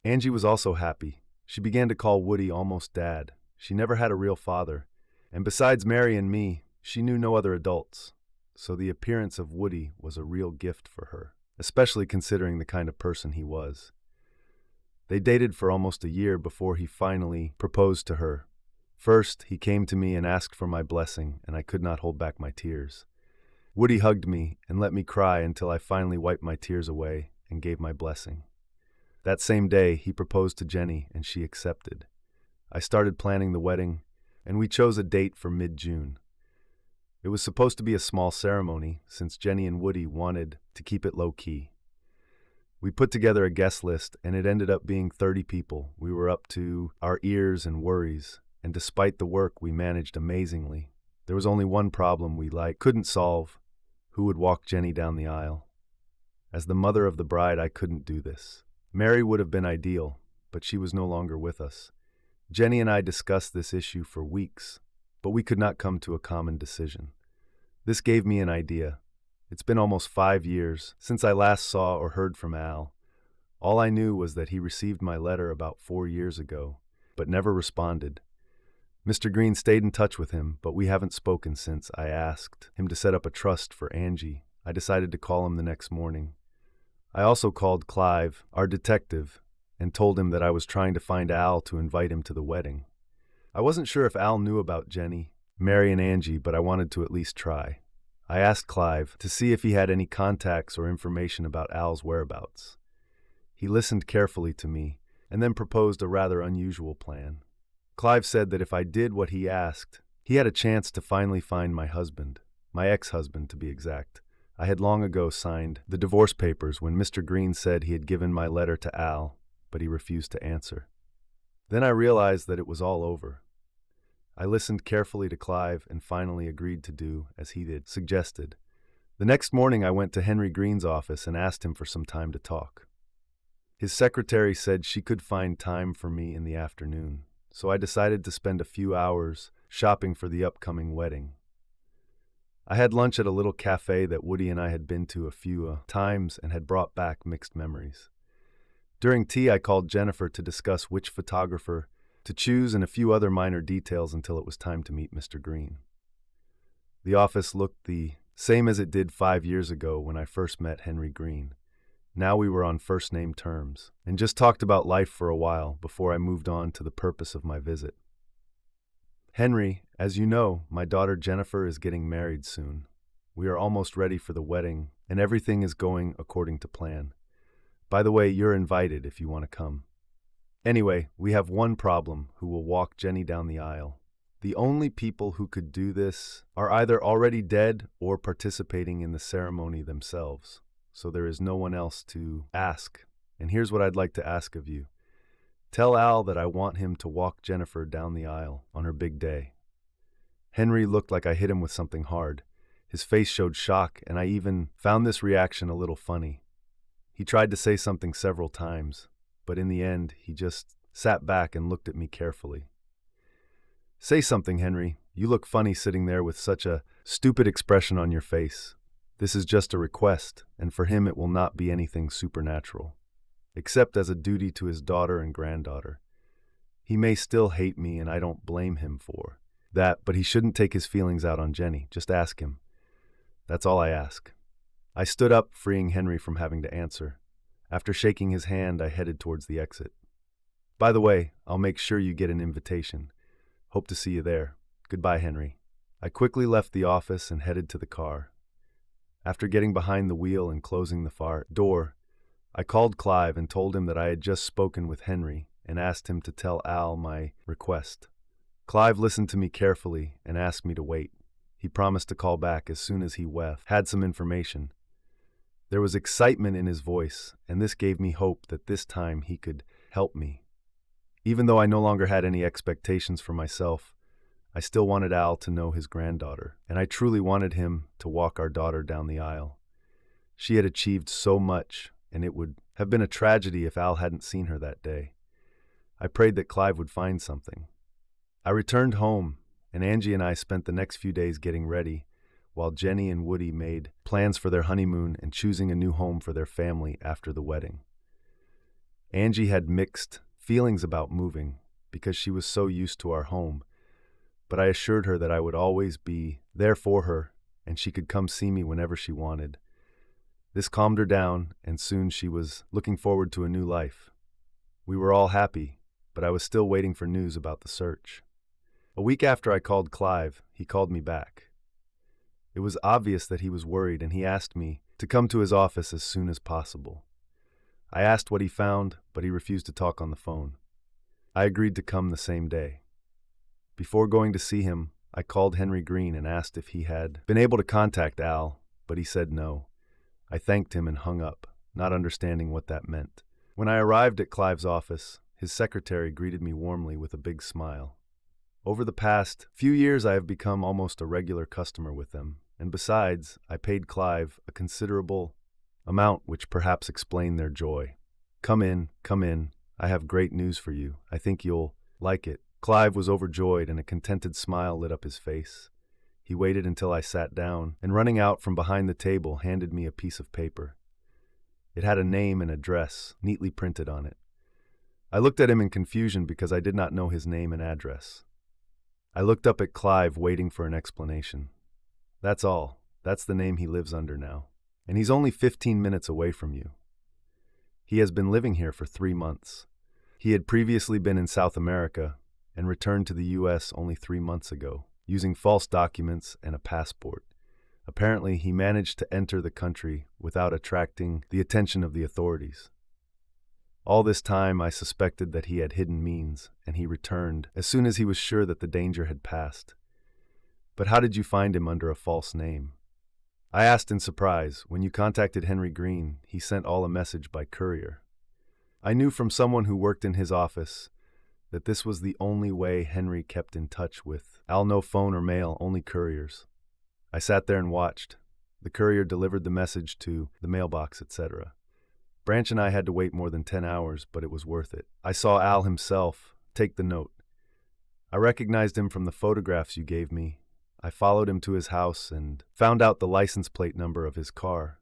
Angie was also happy. She began to call Woody almost Dad. She never had a real father, and besides Mary and me, she knew no other adults. So the appearance of Woody was a real gift for her, especially considering the kind of person he was. They dated for almost a year before he finally proposed to her. First, he came to me and asked for my blessing, and I could not hold back my tears. Woody hugged me and let me cry until I finally wiped my tears away and gave my blessing. That same day, he proposed to Jenny, and she accepted. I started planning the wedding, and we chose a date for mid-June. It was supposed to be a small ceremony, since Jenny and Woody wanted to keep it low-key. We put together a guest list, and it ended up being 30 people. We were up to our ears in worries, and despite the work, we managed amazingly. There was only one problem we couldn't solve: who would walk Jenny down the aisle. As the mother of the bride, I couldn't do this. Mary would have been ideal, but she was no longer with us. Jenny and I discussed this issue for weeks, but we could not come to a common decision. This gave me an idea. It's been almost 5 years since I last saw or heard from Al. All I knew was that he received my letter about 4 years ago, but never responded. Mr. Green stayed in touch with him, but we haven't spoken since. I asked him to set up a trust for Angie. I decided to call him the next morning. I also called Clive, our detective, and told him that I was trying to find Al to invite him to the wedding. I wasn't sure if Al knew about Jenny, Mary, and Angie, but I wanted to at least try. I asked Clive to see if he had any contacts or information about Al's whereabouts. He listened carefully to me and then proposed a rather unusual plan. Clive said that if I did what he asked, he had a chance to finally find my husband, my ex-husband to be exact. I had long ago signed the divorce papers when Mr. Green said he had given my letter to Al, but he refused to answer. Then I realized that it was all over. I listened carefully to Clive and finally agreed to do as he suggested. The next morning I went to Henry Green's office and asked him for some time to talk. His secretary said she could find time for me in the afternoon, so I decided to spend a few hours shopping for the upcoming wedding. I had lunch at a little cafe that Woody and I had been to a few times and had brought back mixed memories. During tea, I called Jennifer to discuss which photographer to choose and a few other minor details until it was time to meet Mr. Green. The office looked the same as it did 5 years ago when I first met Henry Green. Now we were on first-name terms, and just talked about life for a while before I moved on to the purpose of my visit. Henry, as you know, my daughter Jennifer is getting married soon. We are almost ready for the wedding, and everything is going according to plan. By the way, you're invited if you want to come. Anyway, we have one problem: who will walk Jenny down the aisle. The only people who could do this are either already dead or participating in the ceremony themselves, so there is no one else to ask. And here's what I'd like to ask of you. Tell Al that I want him to walk Jennifer down the aisle on her big day. Henry looked like I hit him with something hard. His face showed shock, and I even found this reaction a little funny. He tried to say something several times, but in the end, he just sat back and looked at me carefully. Say something, Henry. You look funny sitting there with such a stupid expression on your face. This is just a request, and for him it will not be anything supernatural, except as a duty to his daughter and granddaughter. He may still hate me, and I don't blame him for that, but he shouldn't take his feelings out on Jenny. Just ask him. That's all I ask. I stood up, freeing Henry from having to answer. After shaking his hand, I headed towards the exit. By the way, I'll make sure you get an invitation. Hope to see you there. Goodbye, Henry. I quickly left the office and headed to the car. After getting behind the wheel and closing the far door, I called Clive and told him that I had just spoken with Henry and asked him to tell Al my request. Clive listened to me carefully and asked me to wait. He promised to call back as soon as he had some information. There was excitement in his voice, and this gave me hope that this time he could help me. Even though I no longer had any expectations for myself, I still wanted Al to know his granddaughter, and I truly wanted him to walk our daughter down the aisle. She had achieved so much, and it would have been a tragedy if Al hadn't seen her that day. I prayed that Clive would find something. I returned home, and Angie and I spent the next few days getting ready, while Jenny and Woody made plans for their honeymoon and choosing a new home for their family after the wedding. Angie had mixed feelings about moving because she was so used to our home, but I assured her that I would always be there for her and she could come see me whenever she wanted. This calmed her down, and soon she was looking forward to a new life. We were all happy, but I was still waiting for news about the search. A week after I called Clive, he called me back. It was obvious that he was worried, and he asked me to come to his office as soon as possible. I asked what he found, but he refused to talk on the phone. I agreed to come the same day. Before going to see him, I called Henry Green and asked if he had been able to contact Al, but he said no. I thanked him and hung up, not understanding what that meant. When I arrived at Clive's office, his secretary greeted me warmly with a big smile. Over the past few years, I have become almost a regular customer with them, and besides, I paid Clive a considerable amount, which perhaps explained their joy. Come in, I have great news for you. I think you'll like it." Clive was overjoyed, and a contented smile lit up his face. He waited until I sat down, and running out from behind the table, handed me a piece of paper. It had a name and address neatly printed on it. I looked at him in confusion because I did not know his name and address. I looked up at Clive, waiting for an explanation. "That's all. That's the name he lives under now. And he's only 15 minutes away from you. He has been living here for 3 months. He had previously been in South America and returned to the U.S. only 3 months ago, using false documents and a passport. Apparently, he managed to enter the country without attracting the attention of the authorities. All this time, I suspected that he had hidden means, and he returned as soon as he was sure that the danger had passed. But how did you find him under a false name?" I asked in surprise. "When you contacted Henry Green, he sent all a message by courier." I knew from someone who worked in his office that this was the only way Henry kept in touch with Al. No phone or mail, only couriers. I sat there and watched. The courier delivered the message to the mailbox, etc. Branch and I had to wait more than 10 hours, but it was worth it. I saw Al himself take the note. I recognized him from the photographs you gave me. I followed him to his house and found out the license plate number of his car.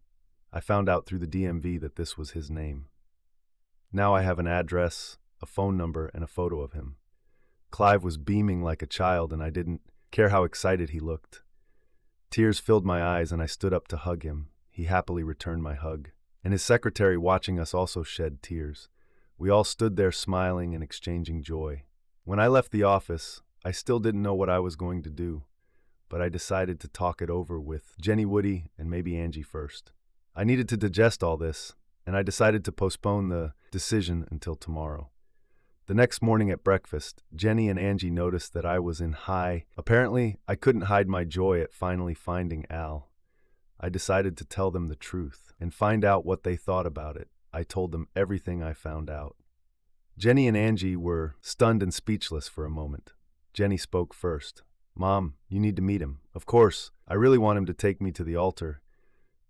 I found out through the DMV that this was his name. Now I have an address, a phone number, and a photo of him. Clive was beaming like a child, and I didn't care how excited he looked. Tears filled my eyes, and I stood up to hug him. He happily returned my hug. And his secretary, watching us, also shed tears. We all stood there smiling and exchanging joy. When I left the office, I still didn't know what I was going to do, but I decided to talk it over with Jenny, Woody, and maybe Angie first. I needed to digest all this, and I decided to postpone the decision until tomorrow. The next morning at breakfast, Jenny and Angie noticed that I was in high. Apparently, I couldn't hide my joy at finally finding Al. I decided to tell them the truth and find out what they thought about it. I told them everything I found out. Jenny and Angie were stunned and speechless for a moment. Jenny spoke first. "Mom, you need to meet him. Of course, I really want him to take me to the altar,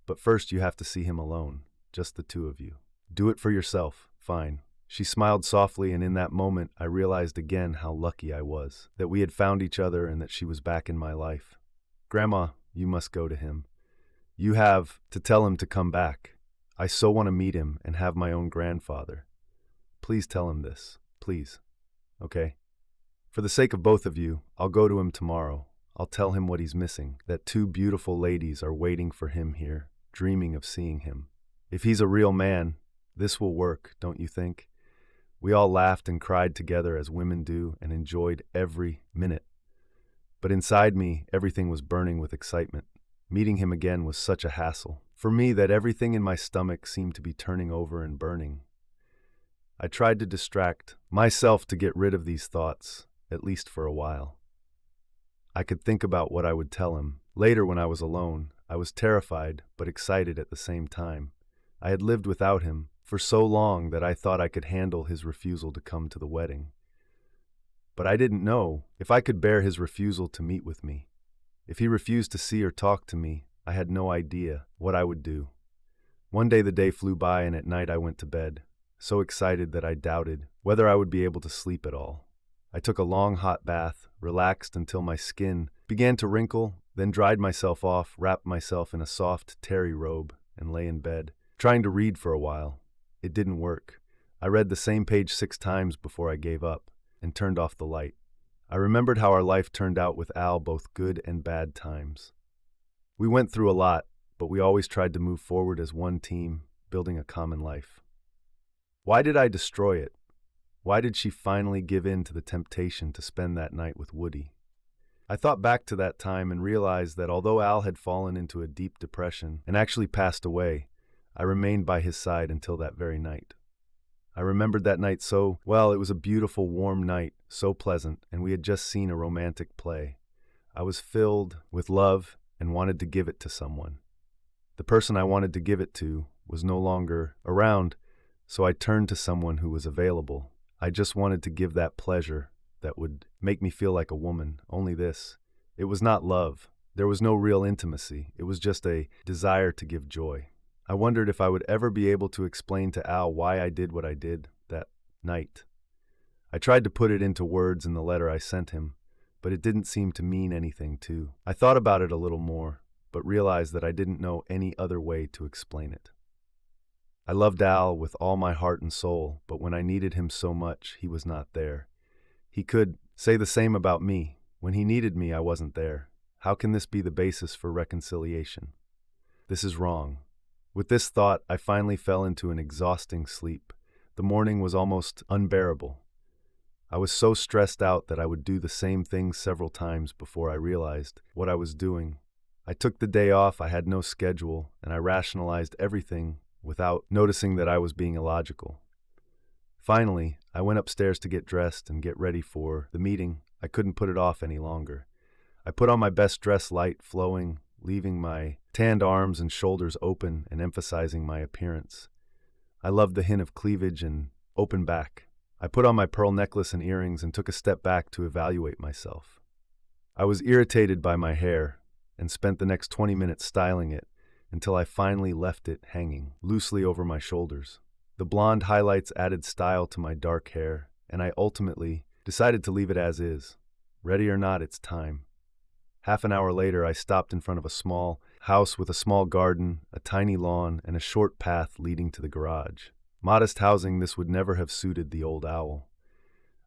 but first you have to see him alone, just the two of you. Do it for yourself. Fine." She smiled softly, and in that moment I realized again how lucky I was, that we had found each other and that she was back in my life. "Grandma, you must go to him. You have to tell him to come back. I so want to meet him and have my own grandfather. Please tell him this, please. Okay? For the sake of both of you, I'll go to him tomorrow. I'll tell him what he's missing, that two beautiful ladies are waiting for him here, dreaming of seeing him. If he's a real man, this will work, don't you think?" We all laughed and cried together as women do and enjoyed every minute. But inside me, everything was burning with excitement. Meeting him again was such a hassle for me that everything in my stomach seemed to be turning over and burning. I tried to distract myself to get rid of these thoughts, at least for a while. I could think about what I would tell him. Later, when I was alone, I was terrified but excited at the same time. I had lived without him for so long that I thought I could handle his refusal to come to the wedding. But I didn't know if I could bear his refusal to meet with me. If he refused to see or talk to me, I had no idea what I would do. One day the day flew by, and at night I went to bed, so excited that I doubted whether I would be able to sleep at all. I took a long hot bath, relaxed until my skin began to wrinkle, then dried myself off, wrapped myself in a soft terry robe, and lay in bed, trying to read for a while. It didn't work. I read the same page 6 times before I gave up and turned off the light. I remembered how our life turned out with Al, both good and bad times. We went through a lot, but we always tried to move forward as one team, building a common life. Why did I destroy it? Why did she finally give in to the temptation to spend that night with Woody? I thought back to that time and realized that although Al had fallen into a deep depression and actually passed away, I remained by his side until that very night. I remembered that night so well. It was a beautiful, warm night, so pleasant, and we had just seen a romantic play. I was filled with love and wanted to give it to someone. The person I wanted to give it to was no longer around, so I turned to someone who was available. I just wanted to give that pleasure that would make me feel like a woman, only this. It was not love. There was no real intimacy. It was just a desire to give joy. I wondered if I would ever be able to explain to Al why I did what I did that night. I tried to put it into words in the letter I sent him, but it didn't seem to mean anything too. I thought about it a little more, but realized that I didn't know any other way to explain it. I loved Al with all my heart and soul, but when I needed him so much, he was not there. He could say the same about me. When he needed me, I wasn't there. How can this be the basis for reconciliation? This is wrong. With this thought, I finally fell into an exhausting sleep. The morning was almost unbearable. I was so stressed out that I would do the same thing several times before I realized what I was doing. I took the day off, I had no schedule, and I rationalized everything without noticing that I was being illogical. Finally, I went upstairs to get dressed and get ready for the meeting. I couldn't put it off any longer. I put on my best dress, light, flowing, leaving my tanned arms and shoulders open and emphasizing my appearance. I loved the hint of cleavage and open back. I put on my pearl necklace and earrings and took a step back to evaluate myself. I was irritated by my hair and spent the next 20 minutes styling it until I finally left it hanging loosely over my shoulders. The blonde highlights added style to my dark hair, and I ultimately decided to leave it as is. Ready or not, it's time. Half an hour later, I stopped in front of a small house with a small garden, a tiny lawn, and a short path leading to the garage. Modest housing, this would never have suited the old owl.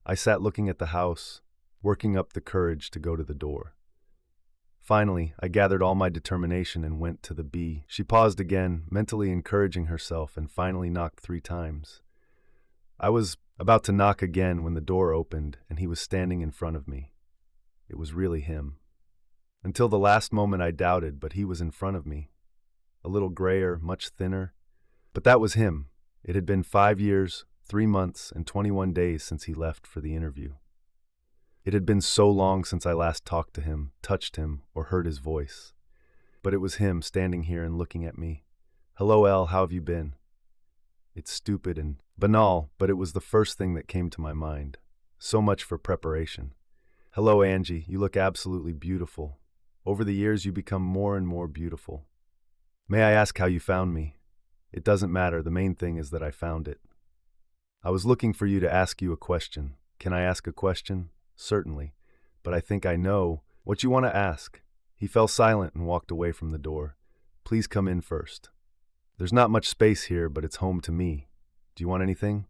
I sat looking at the house, working up the courage to go to the door. Finally, I gathered all my determination and went to the bee. She paused again, mentally encouraging herself, and finally knocked 3 times. I was about to knock again when the door opened and he was standing in front of me. It was really him. Until the last moment I doubted, but he was in front of me. A little grayer, much thinner. But that was him. It had been 5 years, 3 months, and 21 days since he left for the interview. It had been so long since I last talked to him, touched him, or heard his voice. But it was him standing here and looking at me. "Hello, Elle, how have you been?" It's stupid and banal, but it was the first thing that came to my mind. So much for preparation. "Hello, Angie, you look absolutely beautiful. Over the years, you become more and more beautiful. May I ask how you found me?" "It doesn't matter, the main thing is that I found it." "I was looking for you to ask you a question. Can I ask a question?" "Certainly, but I think I know what you want to ask." He fell silent and walked away from the door. "Please come in first. There's not much space here, but it's home to me. Do you want anything?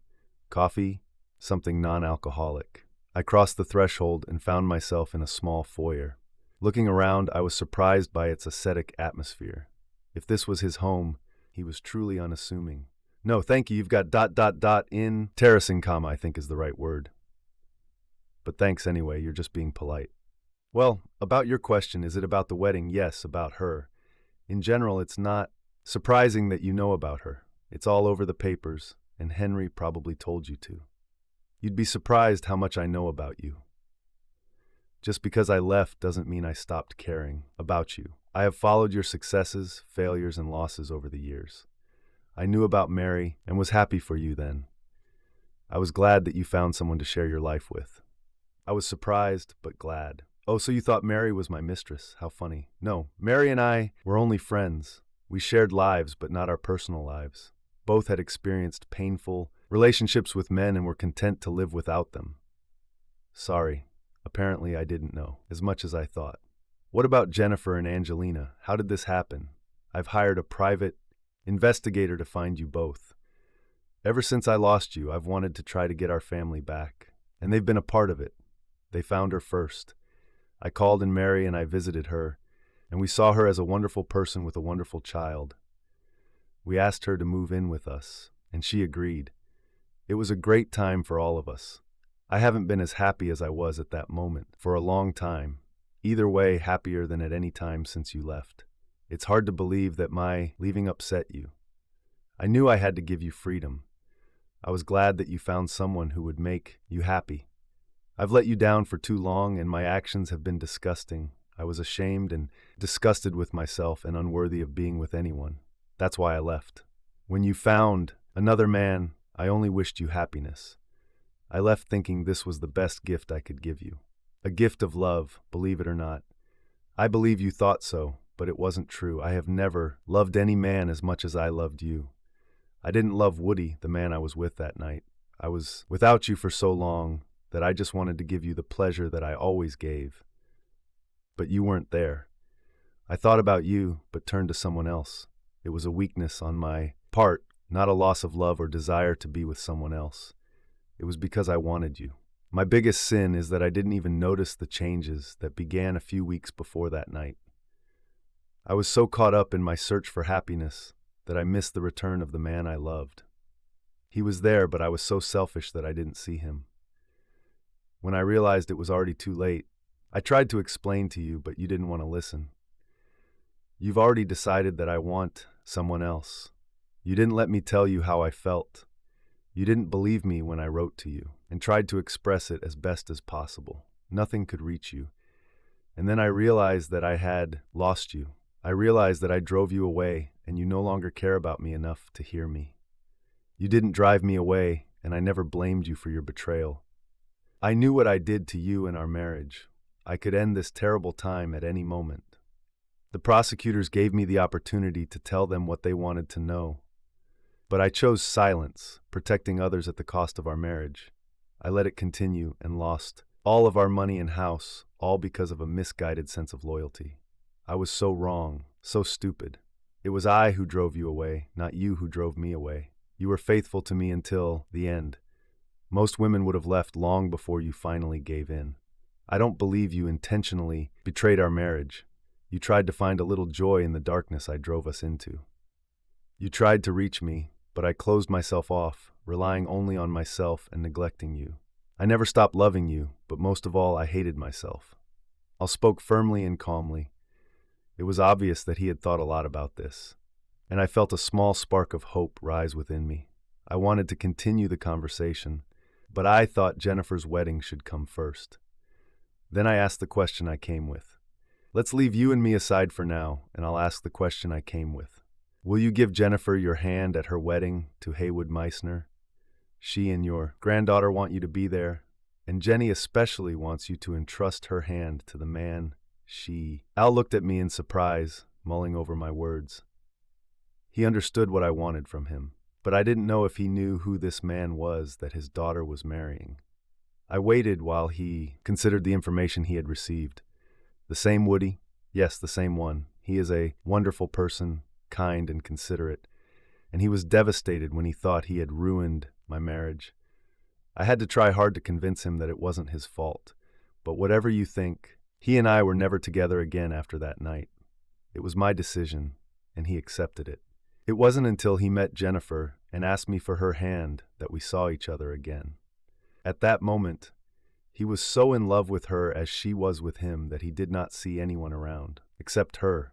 Coffee? Something non-alcoholic?" I crossed the threshold and found myself in a small foyer. Looking around, I was surprised by its ascetic atmosphere. If this was his home, he was truly unassuming. "No, thank you, you've got ... in terracing, comma, I think is the right word. But thanks anyway, you're just being polite." "Well, about your question, is it about the wedding?" "Yes, about her. In general, it's not surprising that you know about her. It's all over the papers, and Henry probably told you to. You'd be surprised how much I know about you. Just because I left doesn't mean I stopped caring about you. I have followed your successes, failures, and losses over the years. I knew about Mary and was happy for you then. I was glad that you found someone to share your life with. I was surprised, but glad. Oh, so you thought Mary was my mistress? How funny. No, Mary and I were only friends. We shared lives, but not our personal lives. Both had experienced painful relationships with men and were content to live without them. Sorry, apparently I didn't know as much as I thought. What about Jennifer and Angelina? How did this happen? I've hired a private investigator to find you both. Ever since I lost you, I've wanted to try to get our family back, and they've been a part of it. They found her first. I called in Mary and I visited her, and we saw her as a wonderful person with a wonderful child. We asked her to move in with us, and she agreed. It was a great time for all of us. I haven't been as happy as I was at that moment for a long time. Either way, happier than at any time since you left. It's hard to believe that my leaving upset you. I knew I had to give you freedom. I was glad that you found someone who would make you happy. I've let you down for too long, and my actions have been disgusting. I was ashamed and disgusted with myself and unworthy of being with anyone. That's why I left. When you found another man, I only wished you happiness. I left thinking this was the best gift I could give you. A gift of love, believe it or not. I believe you thought so, but it wasn't true. I have never loved any man as much as I loved you. I didn't love Woody, the man I was with that night. I was without you for so long that I just wanted to give you the pleasure that I always gave. But you weren't there. I thought about you, but turned to someone else. It was a weakness on my part, not a loss of love or desire to be with someone else. It was because I wanted you. My biggest sin is that I didn't even notice the changes that began a few weeks before that night. I was so caught up in my search for happiness that I missed the return of the man I loved. He was there, but I was so selfish that I didn't see him. When I realized it was already too late, I tried to explain to you, but you didn't want to listen. You've already decided that I want someone else. You didn't let me tell you how I felt. You didn't believe me when I wrote to you and tried to express it as best as possible. Nothing could reach you. And then I realized that I had lost you. I realized that I drove you away and you no longer care about me enough to hear me. You didn't drive me away, and I never blamed you for your betrayal. I knew what I did to you in our marriage. I could end this terrible time at any moment. The prosecutors gave me the opportunity to tell them what they wanted to know. But I chose silence, protecting others at the cost of our marriage. I let it continue and lost all of our money and house, all because of a misguided sense of loyalty. I was so wrong, so stupid. It was I who drove you away, not you who drove me away. You were faithful to me until the end. Most women would have left long before you finally gave in. I don't believe you intentionally betrayed our marriage. You tried to find a little joy in the darkness I drove us into. You tried to reach me, but I closed myself off, relying only on myself and neglecting you. I never stopped loving you, but most of all, I hated myself. I spoke firmly and calmly. It was obvious that he had thought a lot about this, and I felt a small spark of hope rise within me. I wanted to continue the conversation, but I thought Jennifer's wedding should come first. Then I asked the question I came with. Let's leave you and me aside for now, and I'll ask the question I came with. Will you give Jennifer your hand at her wedding to Haywood Meissner? She and your granddaughter want you to be there, and Jenny especially wants you to entrust her hand to the man Al looked at me in surprise, mulling over my words. He understood what I wanted from him, but I didn't know if he knew who this man was that his daughter was marrying. I waited while he considered the information he had received. The same Woody? Yes, the same one. He is a wonderful person, kind and considerate, and he was devastated when he thought he had ruined my marriage. I had to try hard to convince him that it wasn't his fault, but whatever you think, he and I were never together again after that night. It was my decision, and he accepted it. It wasn't until he met Jennifer and asked me for her hand that we saw each other again. At that moment, he was so in love with her as she was with him that he did not see anyone around, except her.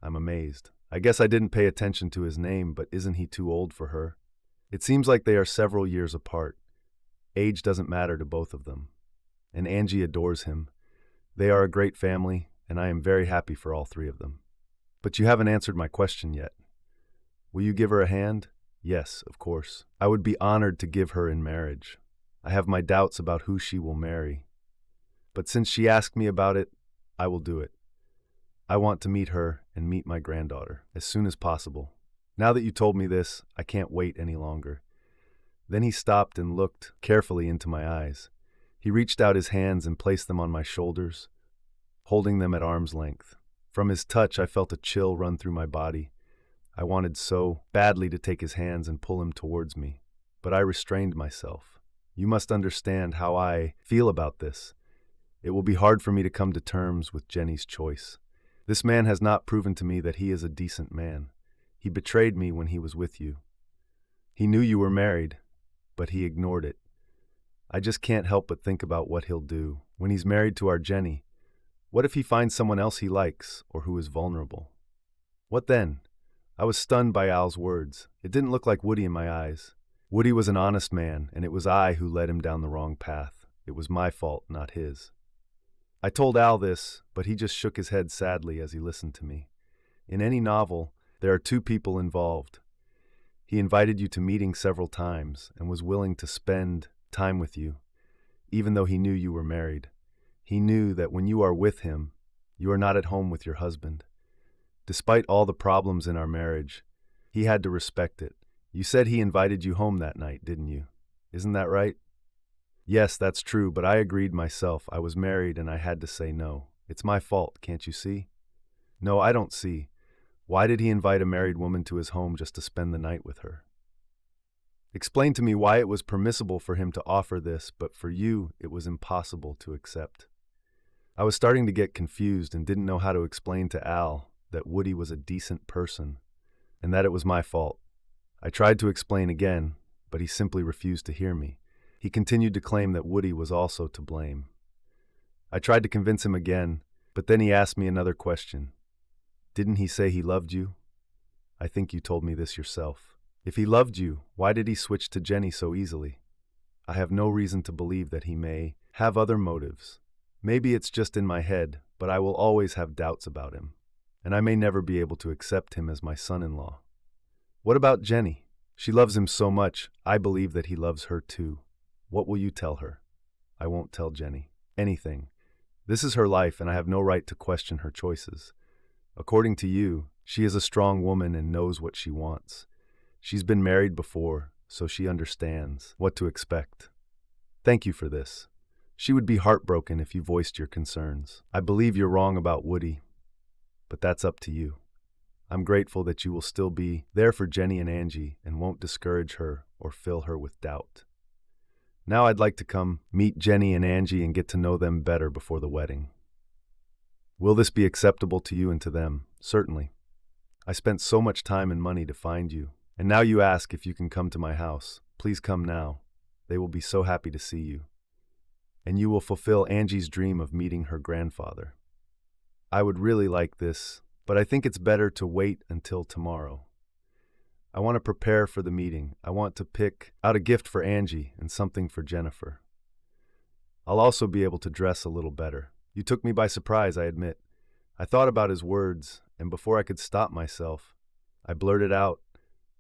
I'm amazed. I guess I didn't pay attention to his name, but isn't he too old for her? It seems like they are several years apart. Age doesn't matter to both of them. And Angie adores him. They are a great family, and I am very happy for all three of them. But you haven't answered my question yet. Will you give her a hand? Yes, of course. I would be honored to give her in marriage. I have my doubts about who she will marry. But since she asked me about it, I will do it. I want to meet her and meet my granddaughter as soon as possible. Now that you told me this, I can't wait any longer. Then he stopped and looked carefully into my eyes. He reached out his hands and placed them on my shoulders, holding them at arm's length. From his touch, I felt a chill run through my body. I wanted so badly to take his hands and pull him towards me, but I restrained myself. You must understand how I feel about this. It will be hard for me to come to terms with Jenny's choice. This man has not proven to me that he is a decent man. He betrayed me when he was with you. He knew you were married, but he ignored it. I just can't help but think about what he'll do when he's married to our Jenny. What if he finds someone else he likes or who is vulnerable? What then? I was stunned by Al's words. It didn't look like Woody in my eyes. Woody was an honest man, and it was I who led him down the wrong path. It was my fault, not his. I told Al this, but he just shook his head sadly as he listened to me. In any novel, there are two people involved. He invited you to meetings several times and was willing to spend time with you, even though he knew you were married. He knew that when you are with him, you are not at home with your husband. Despite all the problems in our marriage, he had to respect it. You said he invited you home that night, didn't you? Isn't that right? Yes, that's true, but I agreed myself. I was married and I had to say no. It's my fault, can't you see? No, I don't see. Why did he invite a married woman to his home just to spend the night with her? Explain to me why it was permissible for him to offer this, but for you, it was impossible to accept. I was starting to get confused and didn't know how to explain to Al that Woody was a decent person and that it was my fault. I tried to explain again, but he simply refused to hear me. He continued to claim that Woody was also to blame. I tried to convince him again, but then he asked me another question. Didn't he say he loved you? I think you told me this yourself. If he loved you, why did he switch to Jenny so easily? I have no reason to believe that he may have other motives. Maybe it's just in my head, but I will always have doubts about him, and I may never be able to accept him as my son-in-law. What about Jenny? She loves him so much, I believe that he loves her too. What will you tell her? I won't tell Jenny anything. This is her life, and I have no right to question her choices. According to you, she is a strong woman and knows what she wants. She's been married before, so she understands what to expect. Thank you for this. She would be heartbroken if you voiced your concerns. I believe you're wrong about Woody, but that's up to you. I'm grateful that you will still be there for Jenny and Angie and won't discourage her or fill her with doubt. Now I'd like to come meet Jenny and Angie and get to know them better before the wedding. Will this be acceptable to you and to them? Certainly. I spent so much time and money to find you, and now you ask if you can come to my house. Please come now. They will be so happy to see you. And you will fulfill Angie's dream of meeting her grandfather. I would really like this, but I think it's better to wait until tomorrow. I want to prepare for the meeting. I want to pick out a gift for Angie and something for Jennifer. I'll also be able to dress a little better. You took me by surprise, I admit. I thought about his words, and before I could stop myself, I blurted out,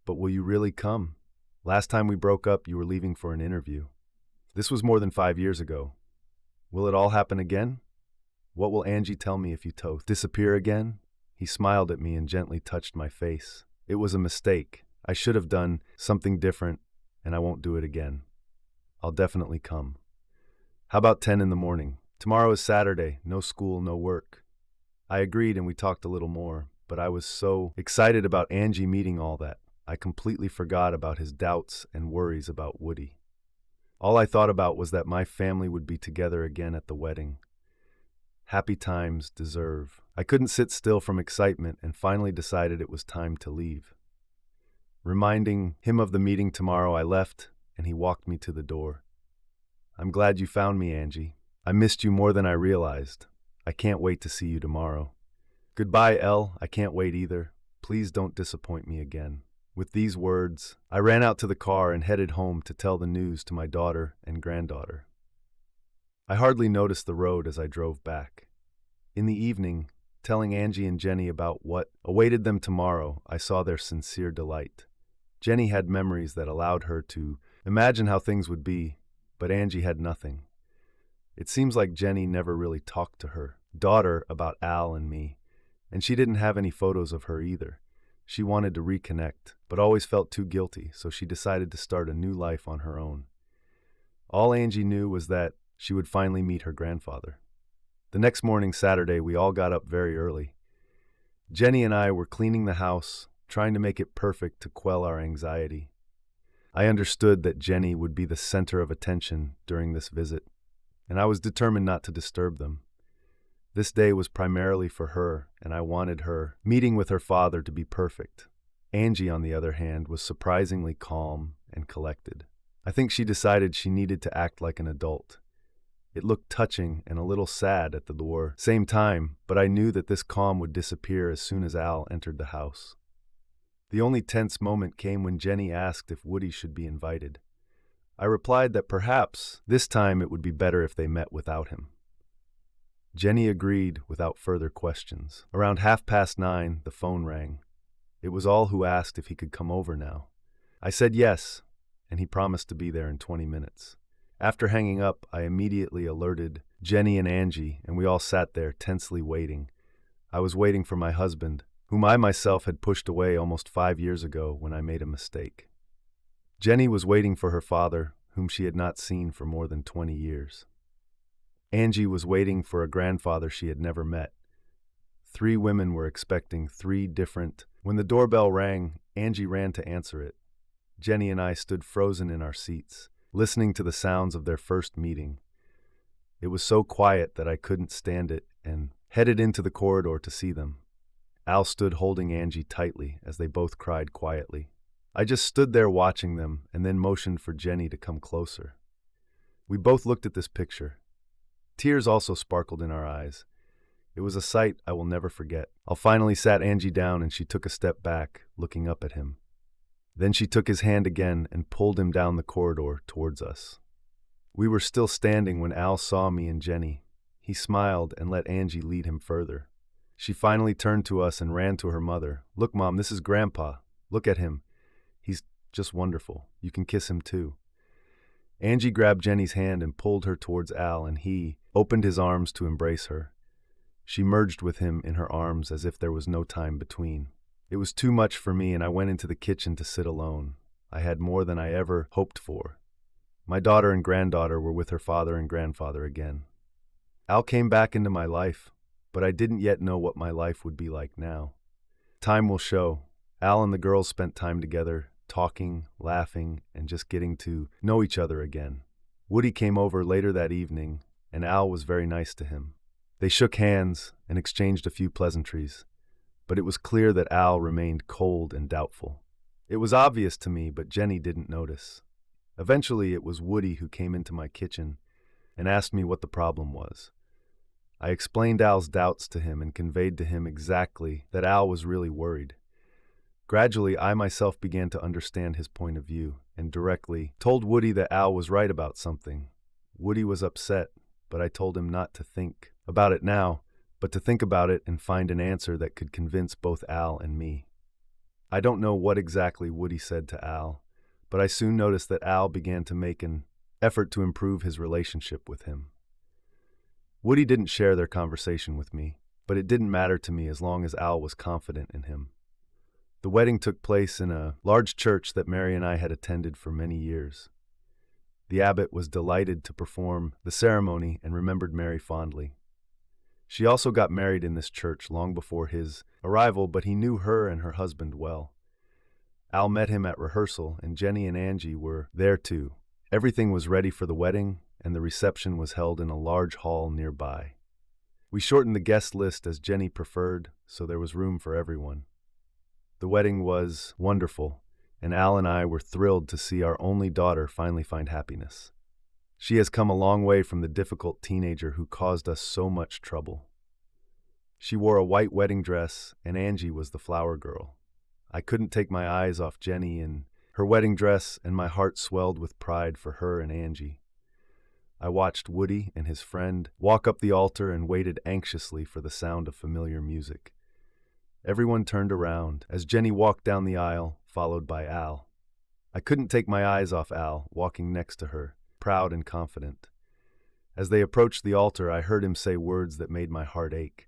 "But will you really come? Last time we broke up, you were leaving for an interview. This was more than 5 years ago. Will it all happen again? What will Angie tell me if you disappear again?" He smiled at me and gently touched my face. It was a mistake. I should have done something different, and I won't do it again. I'll definitely come. How about 10 in the morning? Tomorrow is Saturday, no school, no work. I agreed and we talked a little more, but I was so excited about Angie meeting all that, I completely forgot about his doubts and worries about Woody. All I thought about was that my family would be together again at the wedding. Happy times deserve. I couldn't sit still from excitement and finally decided it was time to leave. Reminding him of the meeting tomorrow, I left and he walked me to the door. I'm glad you found me, Angie. I missed you more than I realized. I can't wait to see you tomorrow. Goodbye, Elle. I can't wait either. Please don't disappoint me again. With these words, I ran out to the car and headed home to tell the news to my daughter and granddaughter. I hardly noticed the road as I drove back. In the evening, telling Angie and Jenny about what awaited them tomorrow, I saw their sincere delight. Jenny had memories that allowed her to imagine how things would be, but Angie had nothing. It seems like Jenny never really talked to her daughter about Al and me, and she didn't have any photos of her either. She wanted to reconnect, but always felt too guilty, so she decided to start a new life on her own. All Angie knew was that she would finally meet her grandfather. The next morning, Saturday, we all got up very early. Jenny and I were cleaning the house, trying to make it perfect to quell our anxiety. I understood that Jenny would be the center of attention during this visit, and I was determined not to disturb them. This day was primarily for her, and I wanted her meeting with her father to be perfect. Angie, on the other hand, was surprisingly calm and collected. I think she decided she needed to act like an adult. It looked touching and a little sad at the same time, but I knew that this calm would disappear as soon as Al entered the house. The only tense moment came when Jenny asked if Woody should be invited. I replied that perhaps this time it would be better if they met without him. Jenny agreed without further questions. Around 9:30, the phone rang. It was Al who asked if he could come over now. I said yes, and he promised to be there in 20 minutes. After hanging up, I immediately alerted Jenny and Angie, and we all sat there tensely waiting. I was waiting for my husband, whom I myself had pushed away almost 5 years ago when I made a mistake. Jenny was waiting for her father, whom she had not seen for more than 20 years. Angie was waiting for a grandfather she had never met. 3 women were expecting 3 different. When the doorbell rang, Angie ran to answer it. Jenny and I stood frozen in our seats, listening to the sounds of their first meeting. It was so quiet that I couldn't stand it and headed into the corridor to see them. Al stood holding Angie tightly as they both cried quietly. I just stood there watching them and then motioned for Jenny to come closer. We both looked at this picture. Tears also sparkled in our eyes. It was a sight I will never forget. Al finally sat Angie down and she took a step back, looking up at him. Then she took his hand again and pulled him down the corridor towards us. We were still standing when Al saw me and Jenny. He smiled and let Angie lead him further. She finally turned to us and ran to her mother. "Look, Mom, this is Grandpa. Look at him. He's just wonderful. You can kiss him too." Angie grabbed Jenny's hand and pulled her towards Al, and he opened his arms to embrace her. She merged with him in her arms as if there was no time between. It was too much for me, and I went into the kitchen to sit alone. I had more than I ever hoped for. My daughter and granddaughter were with her father and grandfather again. Al came back into my life, but I didn't yet know what my life would be like now. Time will show. Al and the girls spent time together, talking, laughing, and just getting to know each other again. Woody came over later that evening, and Al was very nice to him. They shook hands and exchanged a few pleasantries, but it was clear that Al remained cold and doubtful. It was obvious to me, but Jenny didn't notice. Eventually, it was Woody who came into my kitchen and asked me what the problem was. I explained Al's doubts to him and conveyed to him exactly that Al was really worried. Gradually, I myself began to understand his point of view and directly told Woody that Al was right about something. Woody was upset, but I told him not to think about it now, but to think about it and find an answer that could convince both Al and me. I don't know what exactly Woody said to Al, but I soon noticed that Al began to make an effort to improve his relationship with him. Woody didn't share their conversation with me, but it didn't matter to me as long as Al was confident in him. The wedding took place in a large church that Mary and I had attended for many years. The abbot was delighted to perform the ceremony and remembered Mary fondly. She also got married in this church long before his arrival, but he knew her and her husband well. Al met him at rehearsal, and Jenny and Angie were there too. Everything was ready for the wedding, and the reception was held in a large hall nearby. We shortened the guest list as Jenny preferred, so there was room for everyone. The wedding was wonderful, and Al and I were thrilled to see our only daughter finally find happiness. She has come a long way from the difficult teenager who caused us so much trouble. She wore a white wedding dress, and Angie was the flower girl. I couldn't take my eyes off Jenny in her wedding dress, and my heart swelled with pride for her and Angie. I watched Woody and his friend walk up the altar and waited anxiously for the sound of familiar music. Everyone turned around as Jenny walked down the aisle, followed by Al. I couldn't take my eyes off Al, walking next to her, proud and confident. As they approached the altar, I heard him say words that made my heart ache.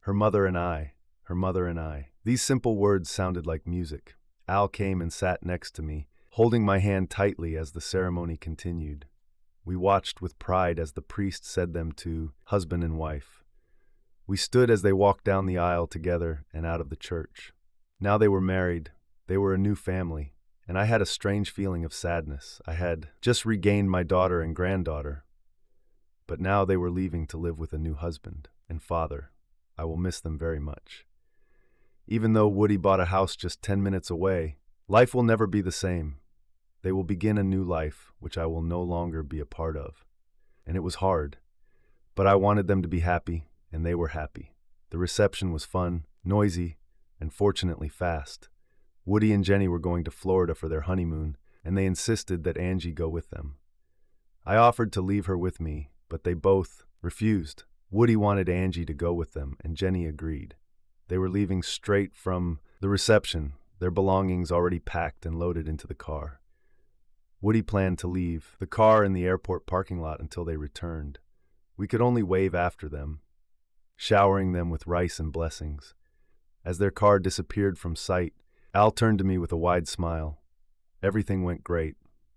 Her mother and I, her mother and I. These simple words sounded like music. Al came and sat next to me, holding my hand tightly as the ceremony continued. We watched with pride as the priest said them to husband and wife. We stood as they walked down the aisle together and out of the church. Now they were married, they were a new family, and I had a strange feeling of sadness. I had just regained my daughter and granddaughter, but now they were leaving to live with a new husband and father. I will miss them very much. Even though Woody bought a house just 10 minutes away, life will never be the same. They will begin a new life, which I will no longer be a part of. And it was hard, but I wanted them to be happy, and they were happy. The reception was fun, noisy, and fortunately fast. Woody and Jenny were going to Florida for their honeymoon, and they insisted that Angie go with them. I offered to leave her with me, but they both refused. Woody wanted Angie to go with them, and Jenny agreed. They were leaving straight from the reception, their belongings already packed and loaded into the car. Woody planned to leave the car in the airport parking lot until they returned. We could only wave after them, showering them with rice and blessings. As their car disappeared from sight, Al turned to me with a wide smile. Everything went great.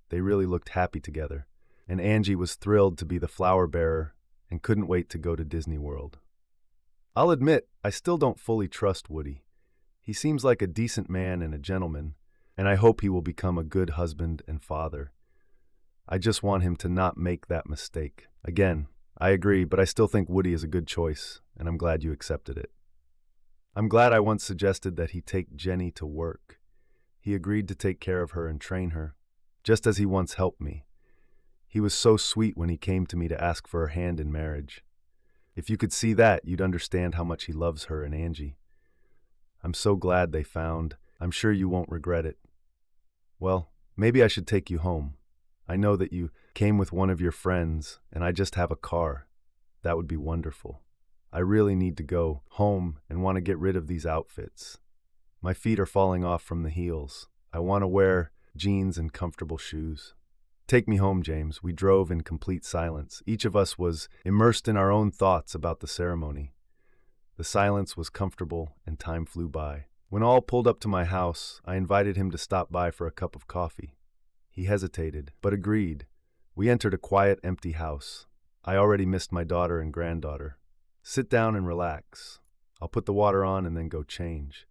They really looked happy together, and Angie was thrilled to be the flower bearer and couldn't wait to go to Disney World. I'll admit, I still don't fully trust Woody. He seems like a decent man and a gentleman, and I hope he will become a good husband and father. I just want him to not make that mistake. Again, I agree, but I still think Woody is a good choice, and I'm glad you accepted it. I'm glad I once suggested that he take Jenny to work. He agreed to take care of her and train her, just as he once helped me. He was so sweet when he came to me to ask for her hand in marriage. If you could see that, you'd understand how much he loves her and Angie. I'm so glad they found. I'm sure you won't regret it. Well, maybe I should take you home. I know that you came with one of your friends, and I just have a car. That would be wonderful. I really need to go home and want to get rid of these outfits. My feet are falling off from the heels. I want to wear jeans and comfortable shoes. Take me home, James. We drove in complete silence. Each of us was immersed in our own thoughts about the ceremony. The silence was comfortable, and time flew by. When all pulled up to my house, I invited him to stop by for a cup of coffee. He hesitated, but agreed. We entered a quiet, empty house. I already missed my daughter and granddaughter. Sit down and relax. I'll put the water on and then go change.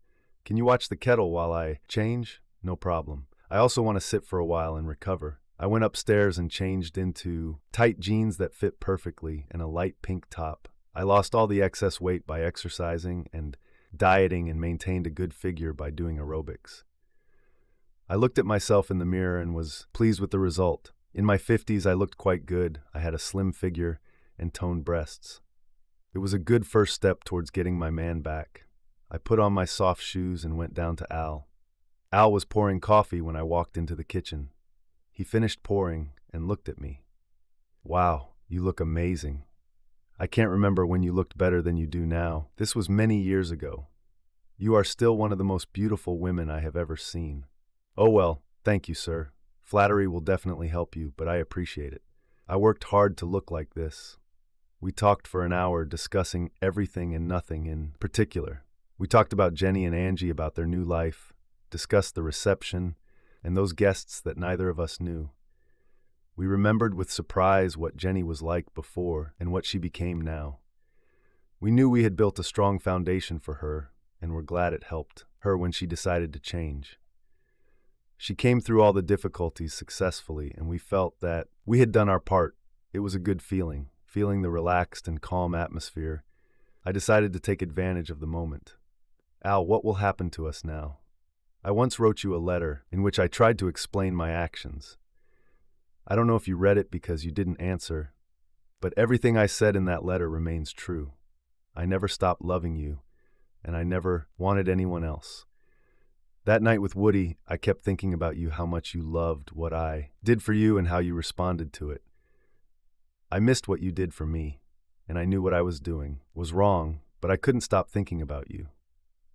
Can you watch the kettle while I change? No problem. I also want to sit for a while and recover. I went upstairs and changed into tight jeans that fit perfectly and a light pink top. I lost all the excess weight by exercising and dieting and maintained a good figure by doing aerobics. I looked at myself in the mirror and was pleased with the result. In my 50s, I looked quite good. I had a slim figure and toned breasts. It was a good first step towards getting my man back. I put on my soft shoes and went down to Al. Al was pouring coffee when I walked into the kitchen. He finished pouring and looked at me. Wow, you look amazing. I can't remember when you looked better than you do now. This was many years ago. You are still one of the most beautiful women I have ever seen. Oh well, thank you, sir. Flattery will definitely help you, but I appreciate it. I worked hard to look like this. We talked for an hour discussing everything and nothing in particular. We talked about Jenny and Angie, about their new life, discussed the reception, and those guests that neither of us knew. We remembered with surprise what Jenny was like before and what she became now. We knew we had built a strong foundation for her, and were glad it helped her when she decided to change. She came through all the difficulties successfully, and we felt that we had done our part. It was a good feeling the relaxed and calm atmosphere. I decided to take advantage of the moment. Al, what will happen to us now? I once wrote you a letter in which I tried to explain my actions. I don't know if you read it because you didn't answer, but everything I said in that letter remains true. I never stopped loving you, and I never wanted anyone else. That night with Woody, I kept thinking about you, how much you loved what I did for you and how you responded to it. I missed what you did for me, and I knew what I was doing was wrong, but I couldn't stop thinking about you.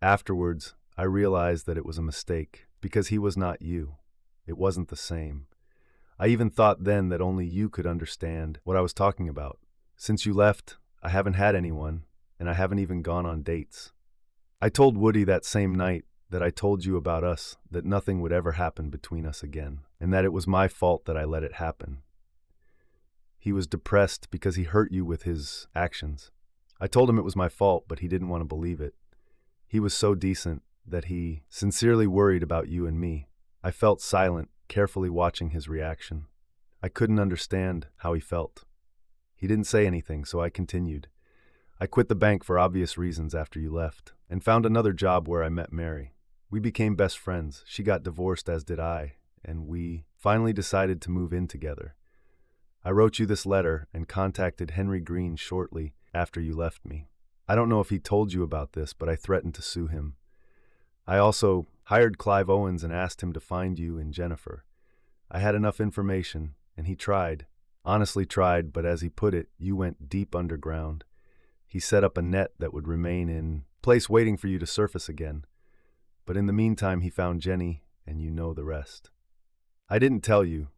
Afterwards, I realized that it was a mistake, because he was not you. It wasn't the same. I even thought then that only you could understand what I was talking about. Since you left, I haven't had anyone, and I haven't even gone on dates. I told Woody that same night that I told you about us, that nothing would ever happen between us again, and that it was my fault that I let it happen. He was depressed because he hurt you with his actions. I told him it was my fault, but he didn't want to believe it. He was so decent that he sincerely worried about you and me. I felt silent, carefully watching his reaction. I couldn't understand how he felt. He didn't say anything, so I continued. I quit the bank for obvious reasons after you left, and found another job where I met Mary. We became best friends. She got divorced, as did I, and we finally decided to move in together. I wrote you this letter and contacted Henry Green shortly after you left me. I don't know if he told you about this, but I threatened to sue him. I also hired Clive Owens and asked him to find you and Jennifer. I had enough information, and he tried. Honestly tried, but as he put it, you went deep underground. He set up a net that would remain in place waiting for you to surface again. But in the meantime, he found Jenny, and you know the rest. I didn't tell you,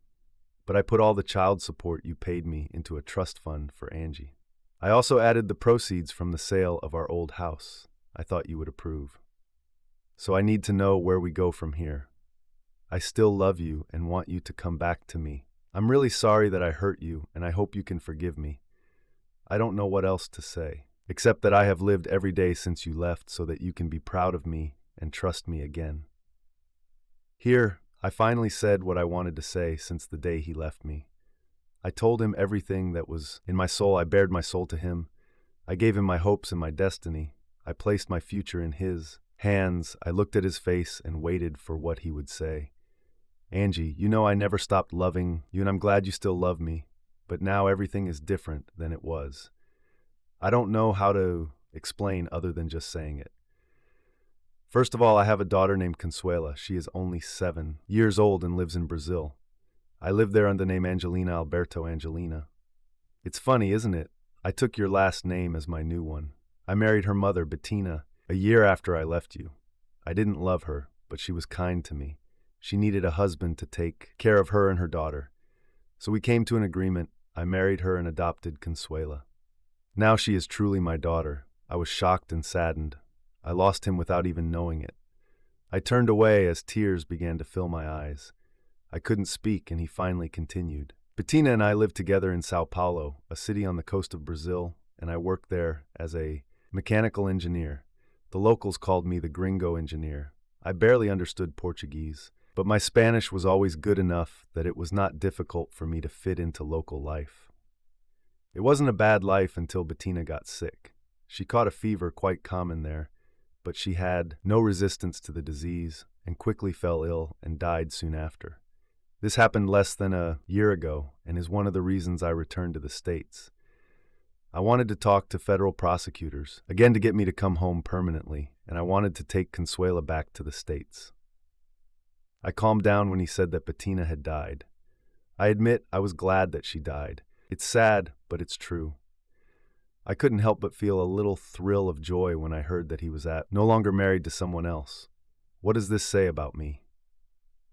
but I put all the child support you paid me into a trust fund for Angie. I also added the proceeds from the sale of our old house. I thought you would approve. So I need to know where we go from here. I still love you and want you to come back to me. I'm really sorry that I hurt you, and I hope you can forgive me. I don't know what else to say, except that I have lived every day since you left so that you can be proud of me and trust me again. Here, I finally said what I wanted to say since the day he left me. I told him everything that was in my soul. I bared my soul to him. I gave him my hopes and my destiny. I placed my future in his hands. I looked at his face and waited for what he would say. Angie, you know I never stopped loving you, and I'm glad you still love me, but now everything is different than it was. I don't know how to explain other than just saying it. First of all, I have a daughter named Consuela. She is only 7 years old and lives in Brazil. I live there under the name Angelina Alberto Angelina. It's funny, isn't it? I took your last name as my new one. I married her mother, Bettina, a year after I left you. I didn't love her, but she was kind to me. She needed a husband to take care of her and her daughter. So we came to an agreement. I married her and adopted Consuela. Now she is truly my daughter. I was shocked and saddened. I lost him without even knowing it. I turned away as tears began to fill my eyes. I couldn't speak, and he finally continued. Bettina and I live together in Sao Paulo, a city on the coast of Brazil, and I work there as a mechanical engineer. The locals called me the gringo engineer. I barely understood Portuguese, but my Spanish was always good enough that it was not difficult for me to fit into local life. It wasn't a bad life until Bettina got sick. She caught a fever quite common there, but she had no resistance to the disease and quickly fell ill and died soon after. This happened less than a year ago and is one of the reasons I returned to the States. I wanted to talk to federal prosecutors, again to get me to come home permanently, and I wanted to take Consuela back to the States. I calmed down when he said that Bettina had died. I admit I was glad that she died. It's sad, but it's true. I couldn't help but feel a little thrill of joy when I heard that he was no longer married to someone else. What does this say about me?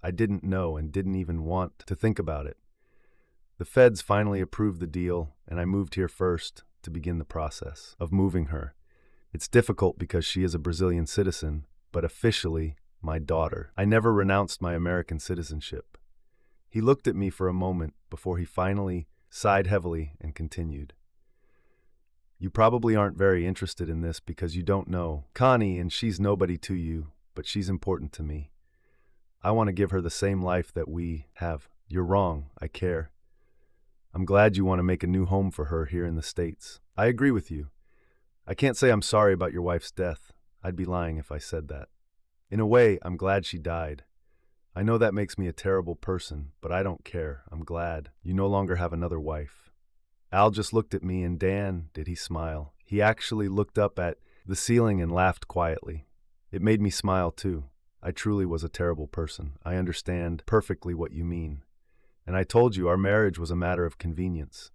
I didn't know and didn't even want to think about it. The feds finally approved the deal, and I moved here first to begin the process of moving her. It's difficult because she is a Brazilian citizen, but officially my daughter. I never renounced my American citizenship. He looked at me for a moment before he finally sighed heavily and continued. You probably aren't very interested in this because you don't know Connie, and she's nobody to you, but she's important to me. I want to give her the same life that we have. You're wrong. I care. I'm glad you want to make a new home for her here in the States. I agree with you. I can't say I'm sorry about your wife's death. I'd be lying if I said that. In a way, I'm glad she died. I know that makes me a terrible person, but I don't care. I'm glad you no longer have another wife. Al just looked at me, and Dan, did he smile? He actually looked up at the ceiling and laughed quietly. It made me smile too. I truly was a terrible person. I understand perfectly what you mean. And I told you our marriage was a matter of convenience.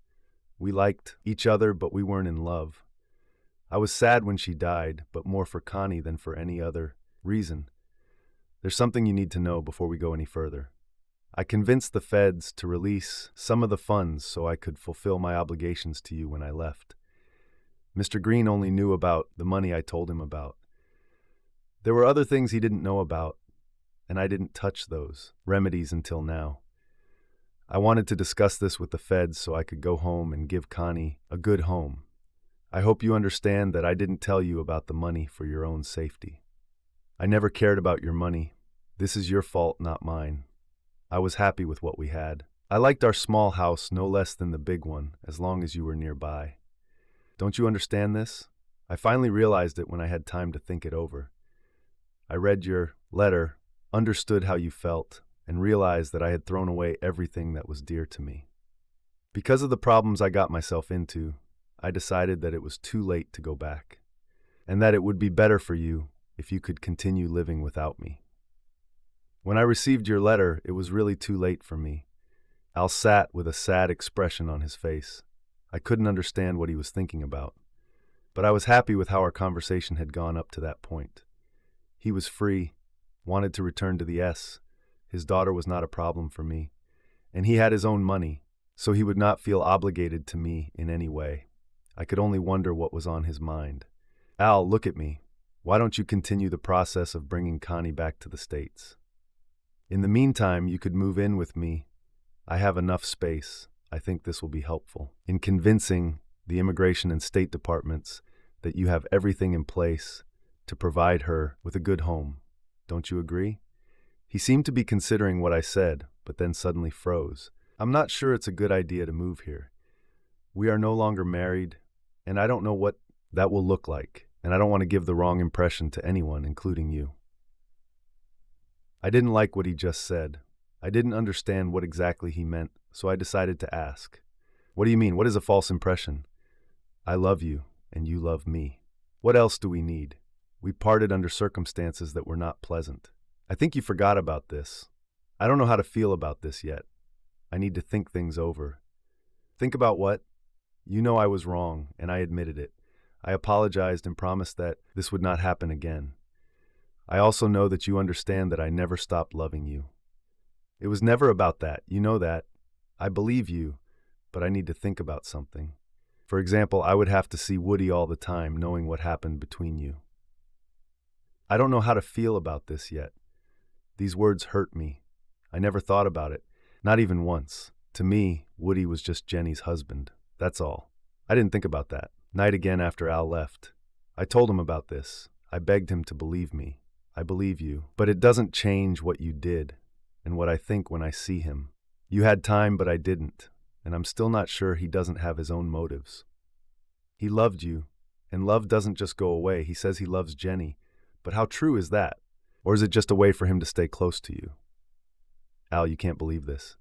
We liked each other, but we weren't in love. I was sad when she died, but more for Connie than for any other reason. There's something you need to know before we go any further. I convinced the feds to release some of the funds so I could fulfill my obligations to you when I left. Mr. Green only knew about the money I told him about. There were other things he didn't know about, and I didn't touch those remedies until now. I wanted to discuss this with the feds so I could go home and give Connie a good home. I hope you understand that I didn't tell you about the money for your own safety. I never cared about your money. This is your fault, not mine. I was happy with what we had. I liked our small house no less than the big one, as long as you were nearby. Don't you understand this? I finally realized it when I had time to think it over. I read your letter, understood how you felt, and realized that I had thrown away everything that was dear to me. Because of the problems I got myself into, I decided that it was too late to go back, and that it would be better for you if you could continue living without me. When I received your letter, it was really too late for me. Al sat with a sad expression on his face. I couldn't understand what he was thinking about, but I was happy with how our conversation had gone up to that point. He was free, wanted to return to the S. His daughter was not a problem for me, and he had his own money, so he would not feel obligated to me in any way. I could only wonder what was on his mind. Al, look at me. Why don't you continue the process of bringing Connie back to the States? In the meantime, you could move in with me. I have enough space. I think this will be helpful in convincing the Immigration and State Departments that you have everything in place to provide her with a good home. Don't you agree? He seemed to be considering what I said, but then suddenly froze. I'm not sure it's a good idea to move here. We are no longer married, and I don't know what that will look like, and I don't want to give the wrong impression to anyone, including you. I didn't like what he just said. I didn't understand what exactly he meant, so I decided to ask. What do you mean? What is a false impression? I love you, and you love me. What else do we need? We parted under circumstances that were not pleasant. I think you forgot about this. I don't know how to feel about this yet. I need to think things over. Think about what? You know I was wrong, and I admitted it. I apologized and promised that this would not happen again. I also know that you understand that I never stopped loving you. It was never about that. You know that. I believe you, but I need to think about something. For example, I would have to see Woody all the time, knowing what happened between you. I don't know how to feel about this yet. These words hurt me. I never thought about it, not even once. To me, Woody was just Jenny's husband. That's all. I didn't think about that. Night again after Al left. I told him about this. I begged him to believe me. I believe you, but it doesn't change what you did and what I think when I see him. You had time, but I didn't, and I'm still not sure he doesn't have his own motives. He loved you, and love doesn't just go away. He says he loves Jenny, but how true is that? Or is it just a way for him to stay close to you? Al, you can't believe this.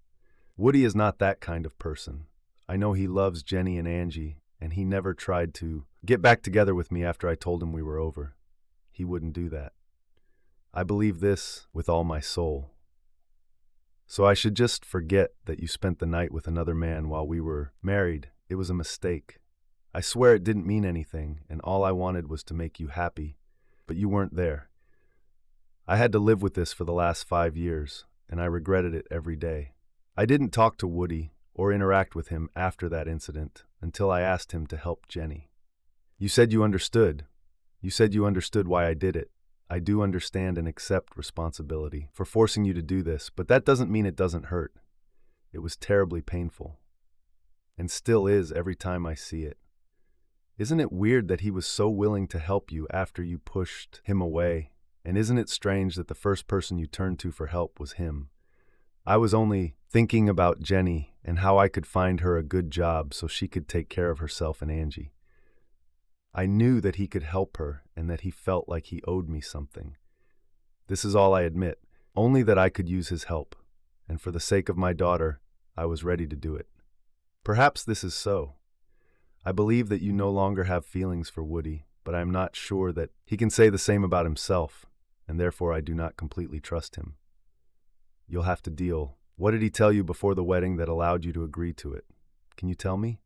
Woody is not that kind of person. I know he loves Jenny and Angie, and he never tried to get back together with me after I told him we were over. He wouldn't do that. I believe this with all my soul. So I should just forget that you spent the night with another man while we were married. It was a mistake. I swear it didn't mean anything, and all I wanted was to make you happy, but you weren't there. I had to live with this for the last 5 years, and I regretted it every day. I didn't talk to Woody or interact with him after that incident until I asked him to help Jenny. You said you understood. You said you understood why I did it. I do understand and accept responsibility for forcing you to do this, but that doesn't mean it doesn't hurt. It was terribly painful, and still is every time I see it. Isn't it weird that he was so willing to help you after you pushed him away? And isn't it strange that the first person you turned to for help was him? I was only thinking about Jenny and how I could find her a good job so she could take care of herself and Angie. I knew that he could help her and that he felt like he owed me something. This is all I admit, only that I could use his help, and for the sake of my daughter, I was ready to do it. Perhaps this is so. I believe that you no longer have feelings for Woody, but I am not sure that he can say the same about himself, and therefore I do not completely trust him. You'll have to deal. What did he tell you before the wedding that allowed you to agree to it? Can you tell me?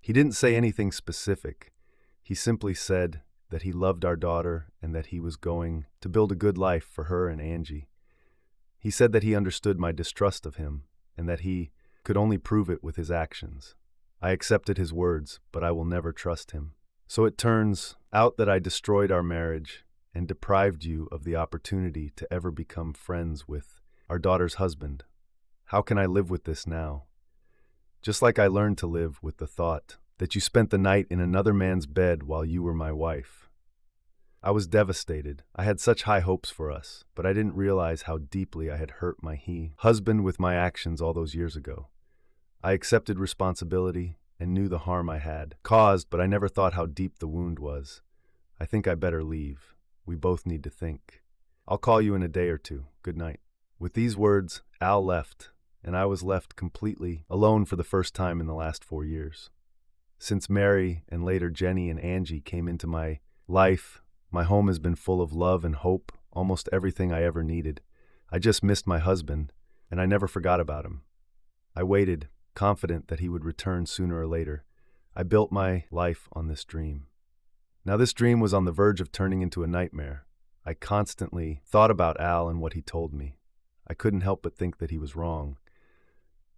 He didn't say anything specific. He simply said that he loved our daughter and that he was going to build a good life for her and Angie. He said that he understood my distrust of him and that he could only prove it with his actions. I accepted his words, but I will never trust him. So it turns out that I destroyed our marriage and deprived you of the opportunity to ever become friends with our daughter's husband. How can I live with this now? Just like I learned to live with the thought that you spent the night in another man's bed while you were my wife. I was devastated. I had such high hopes for us, but I didn't realize how deeply I had hurt my husband with my actions all those years ago. I accepted responsibility and knew the harm I had caused, but I never thought how deep the wound was. I think I better leave. We both need to think. I'll call you in a day or two. Good night. With these words, Al left, and I was left completely alone for the first time in the last 4 years. Since Mary and later Jenny and Angie came into my life, my home has been full of love and hope, almost everything I ever needed. I just missed my husband, and I never forgot about him. I waited, confident that he would return sooner or later. I built my life on this dream. Now this dream was on the verge of turning into a nightmare. I constantly thought about Al and what he told me. I couldn't help but think that he was wrong.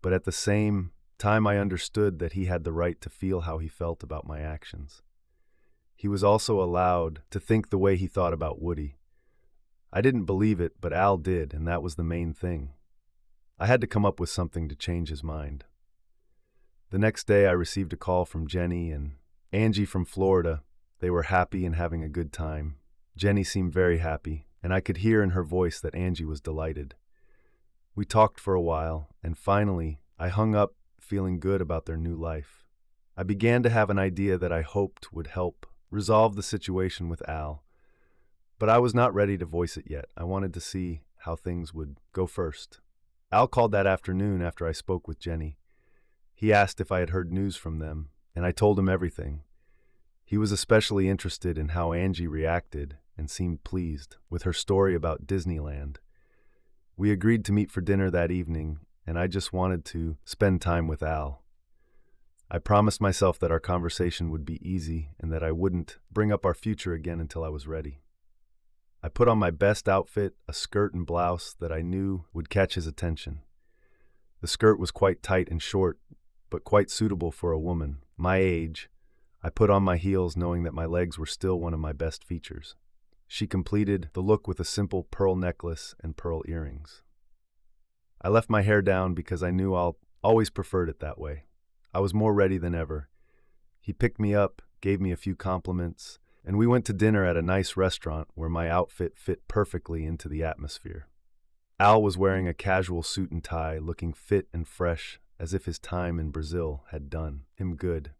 But at the same time, I understood that he had the right to feel how he felt about my actions. He was also allowed to think the way he thought about Woody. I didn't believe it, but Al did, and that was the main thing. I had to come up with something to change his mind. The next day, I received a call from Jenny and Angie from Florida. They were happy and having a good time. Jenny seemed very happy, and I could hear in her voice that Angie was delighted. We talked for a while, and finally, I hung up feeling good about their new life. I began to have an idea that I hoped would help resolve the situation with Al, but I was not ready to voice it yet. I wanted to see how things would go first. Al called that afternoon after I spoke with Jenny. He asked if I had heard news from them, and I told him everything. He was especially interested in how Angie reacted and seemed pleased with her story about Disneyland. We agreed to meet for dinner that evening, and I just wanted to spend time with Al. I promised myself that our conversation would be easy and that I wouldn't bring up our future again until I was ready. I put on my best outfit, a skirt and blouse that I knew would catch his attention. The skirt was quite tight and short, but quite suitable for a woman my age. I put on my heels knowing that my legs were still one of my best features. She completed the look with a simple pearl necklace and pearl earrings. I left my hair down because I knew I'll always preferred it that way. I was more ready than ever. He picked me up, gave me a few compliments, and we went to dinner at a nice restaurant where my outfit fit perfectly into the atmosphere. Al was wearing a casual suit and tie, looking fit and fresh, as if his time in Brazil had done him good.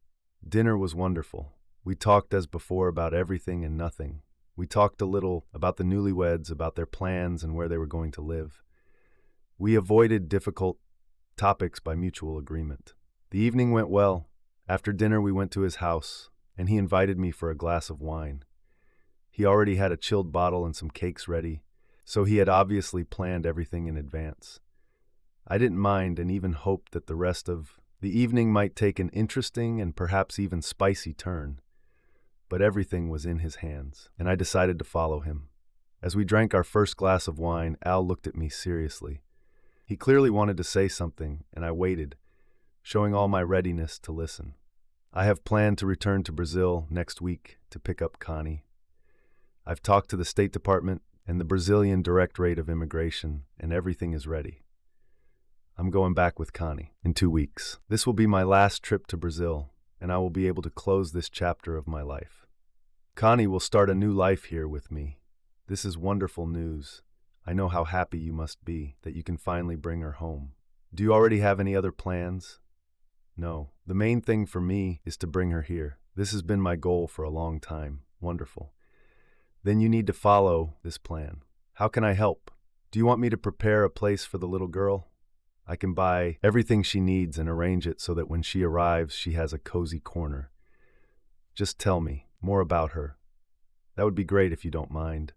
Dinner was wonderful. We talked as before about everything and nothing. We talked a little about the newlyweds, about their plans and where they were going to live. We avoided difficult topics by mutual agreement. The evening went well. After dinner, we went to his house, and he invited me for a glass of wine. He already had a chilled bottle and some cakes ready, so he had obviously planned everything in advance. I didn't mind and even hoped that the rest of the evening might take an interesting and perhaps even spicy turn. But everything was in his hands, and I decided to follow him. As we drank our first glass of wine, Al looked at me seriously. He clearly wanted to say something, and I waited, showing all my readiness to listen. I have planned to return to Brazil next week to pick up Connie. I've talked to the State Department and the Brazilian Directorate of Immigration, and everything is ready. I'm going back with Connie in 2 weeks. This will be my last trip to Brazil, and I will be able to close this chapter of my life. Connie will start a new life here with me. This is wonderful news. I know how happy you must be that you can finally bring her home. Do you already have any other plans? No. The main thing for me is to bring her here. This has been my goal for a long time. Wonderful. Then you need to follow this plan. How can I help? Do you want me to prepare a place for the little girl? I can buy everything she needs and arrange it so that when she arrives, she has a cozy corner. Just tell me more about her. That would be great if you don't mind.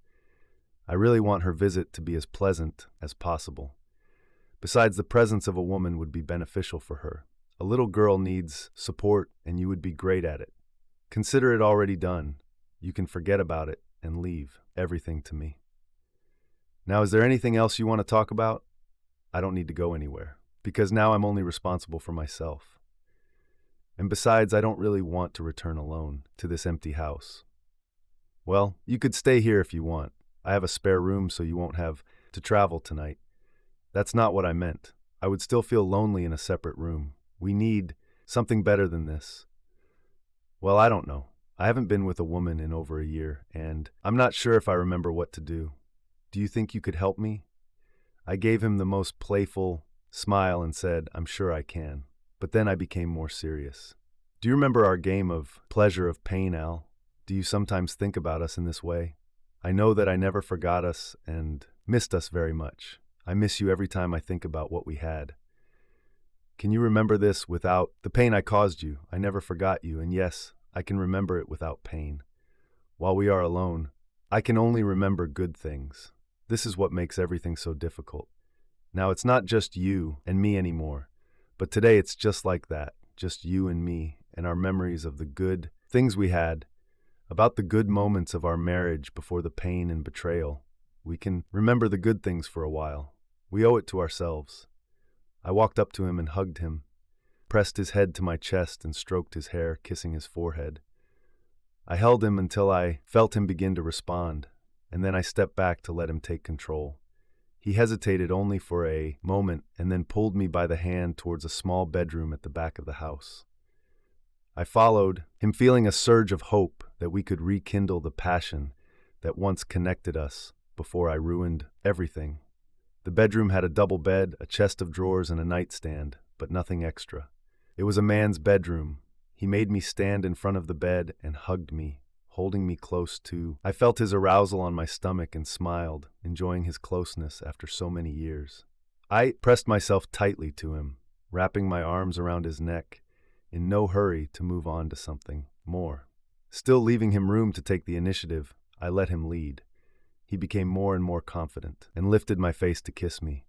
I really want her visit to be as pleasant as possible. Besides, the presence of a woman would be beneficial for her. A little girl needs support, and you would be great at it. Consider it already done. You can forget about it and leave everything to me. Now, is there anything else you want to talk about? I don't need to go anywhere, because now I'm only responsible for myself. And besides, I don't really want to return alone to this empty house. Well, you could stay here if you want. I have a spare room so you won't have to travel tonight. That's not what I meant. I would still feel lonely in a separate room. We need something better than this. Well, I don't know. I haven't been with a woman in over a year, and I'm not sure if I remember what to do. Do you think you could help me? I gave him the most playful smile and said, I'm sure I can. But then I became more serious. Do you remember our game of pleasure of pain, Al? Do you sometimes think about us in this way? I know that I never forgot us and missed us very much. I miss you every time I think about what we had. Can you remember this without the pain I caused you? I never forgot you, and yes, I can remember it without pain. While we are alone, I can only remember good things. This is what makes everything so difficult. Now, it's not just you and me anymore, but today it's just like that, just you and me, and our memories of the good things we had, about the good moments of our marriage before the pain and betrayal. We can remember the good things for a while. We owe it to ourselves. I walked up to him and hugged him, pressed his head to my chest and stroked his hair, kissing his forehead. I held him until I felt him begin to respond, and then I stepped back to let him take control. He hesitated only for a moment and then pulled me by the hand towards a small bedroom at the back of the house. I followed, him feeling a surge of hope that we could rekindle the passion that once connected us before I ruined everything. The bedroom had a double bed, a chest of drawers, and a nightstand, but nothing extra. It was a man's bedroom. He made me stand in front of the bed and hugged me, holding me close to. I felt his arousal on my stomach and smiled, enjoying his closeness after so many years. I pressed myself tightly to him, wrapping my arms around his neck, in no hurry to move on to something more. Still leaving him room to take the initiative, I let him lead. He became more and more confident and lifted my face to kiss me.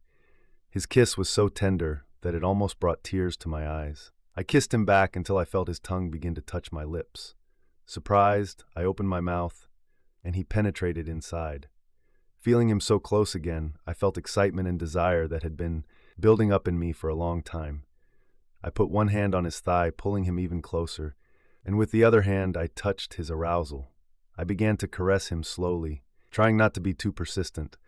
His kiss was so tender that it almost brought tears to my eyes. I kissed him back until I felt his tongue begin to touch my lips. Surprised, I opened my mouth, and he penetrated inside. Feeling him so close again, I felt excitement and desire that had been building up in me for a long time. I put one hand on his thigh, pulling him even closer, and with the other hand I touched his arousal. I began to caress him slowly, trying not to be too persistent,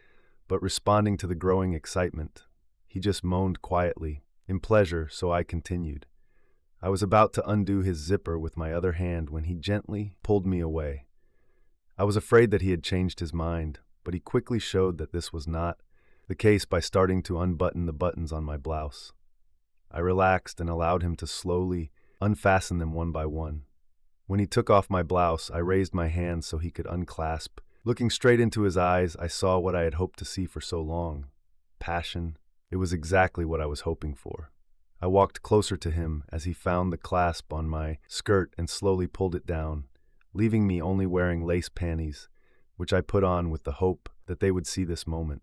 but responding to the growing excitement. He just moaned quietly, in pleasure, so I continued. I was about to undo his zipper with my other hand when he gently pulled me away. I was afraid that he had changed his mind, but he quickly showed that this was not the case by starting to unbutton the buttons on my blouse. I relaxed and allowed him to slowly unfasten them one by one. When he took off my blouse, I raised my hands so he could unclasp. Looking straight into his eyes, I saw what I had hoped to see for so long. Passion. It was exactly what I was hoping for. I walked closer to him as he found the clasp on my skirt and slowly pulled it down, leaving me only wearing lace panties, which I put on with the hope that they would see this moment.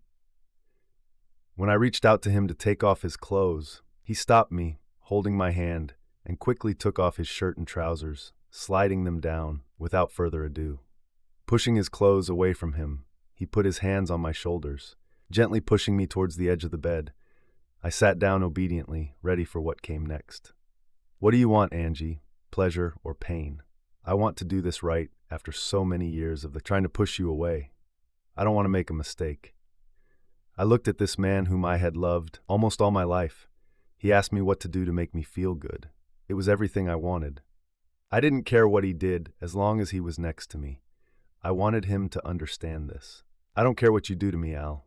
When I reached out to him to take off his clothes, he stopped me, holding my hand, and quickly took off his shirt and trousers, sliding them down without further ado. Pushing his clothes away from him, he put his hands on my shoulders, gently pushing me towards the edge of the bed. I sat down obediently, ready for what came next. "What do you want, Angie? Pleasure or pain? I want to do this right after so many years of trying to push you away. I don't want to make a mistake." I looked at this man whom I had loved almost all my life. He asked me what to do to make me feel good. It was everything I wanted. I didn't care what he did as long as he was next to me. I wanted him to understand this. "I don't care what you do to me, Al.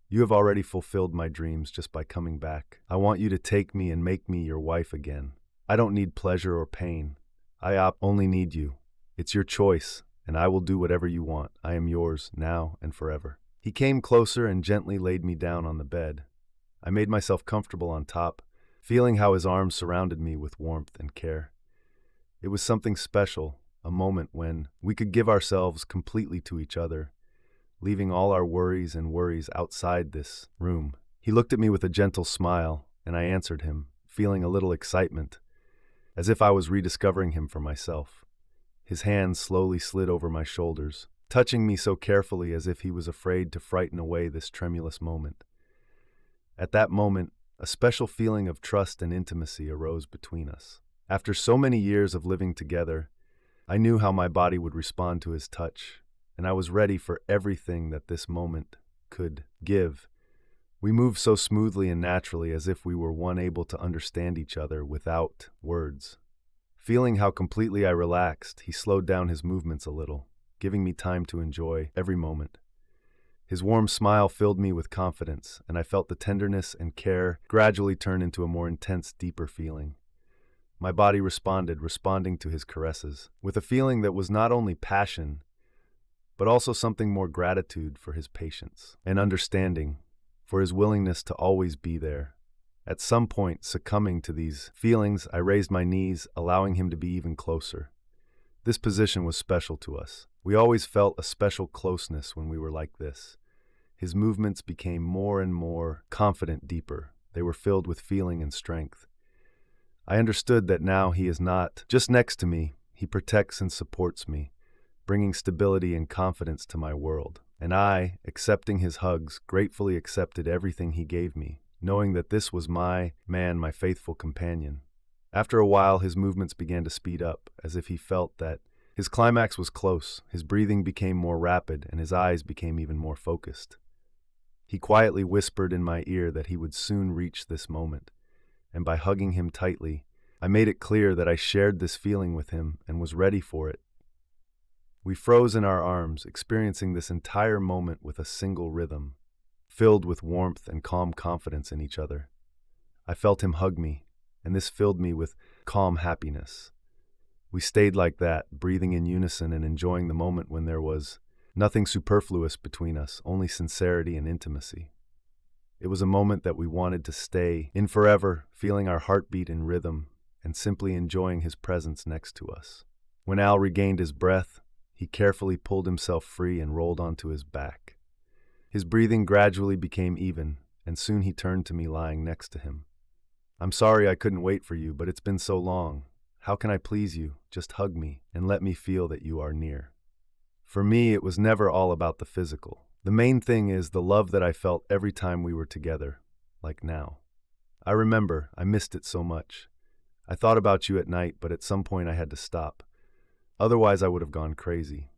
You have already fulfilled my dreams just by coming back. I want you to take me and make me your wife again. I don't need pleasure or pain. I only need you. It's your choice, and I will do whatever you want. I am yours, now and forever." He came closer and gently laid me down on the bed. I made myself comfortable on top, feeling how his arms surrounded me with warmth and care. It was something special, a moment when we could give ourselves completely to each other, leaving all our worries outside this room. He looked at me with a gentle smile, and I answered him, feeling a little excitement, as if I was rediscovering him for myself. His hands slowly slid over my shoulders, touching me so carefully as if he was afraid to frighten away this tremulous moment. At that moment, a special feeling of trust and intimacy arose between us. After so many years of living together, I knew how my body would respond to his touch, and I was ready for everything that this moment could give. We moved so smoothly and naturally as if we were one able to understand each other without words. Feeling how completely I relaxed, he slowed down his movements a little, giving me time to enjoy every moment. His warm smile filled me with confidence, and I felt the tenderness and care gradually turn into a more intense, deeper feeling. My body responding to his caresses, with a feeling that was not only passion, but also something more gratitude for his patience and understanding, for his willingness to always be there. At some point, succumbing to these feelings, I raised my knees, allowing him to be even closer. This position was special to us. We always felt a special closeness when we were like this. His movements became more and more confident, deeper. They were filled with feeling and strength. I understood that now he is not just next to me, he protects and supports me, bringing stability and confidence to my world. And I, accepting his hugs, gratefully accepted everything he gave me, knowing that this was my man, my faithful companion. After a while, his movements began to speed up, as if he felt that his climax was close. His breathing became more rapid, and his eyes became even more focused. He quietly whispered in my ear that he would soon reach this moment, and by hugging him tightly, I made it clear that I shared this feeling with him and was ready for it. We froze in our arms, experiencing this entire moment with a single rhythm, filled with warmth and calm confidence in each other. I felt him hug me, and this filled me with calm happiness. We stayed like that, breathing in unison and enjoying the moment when there was nothing superfluous between us, only sincerity and intimacy. It was a moment that we wanted to stay in forever, feeling our heartbeat in rhythm and simply enjoying his presence next to us. When Al regained his breath, he carefully pulled himself free and rolled onto his back. His breathing gradually became even, and soon he turned to me lying next to him. "I'm sorry I couldn't wait for you, but it's been so long. How can I please you? Just hug me and let me feel that you are near." For me, it was never all about the physical. The main thing is the love that I felt every time we were together, like now. I remember, I missed it so much. I thought about you at night, but at some point I had to stop. Otherwise, I would have gone crazy.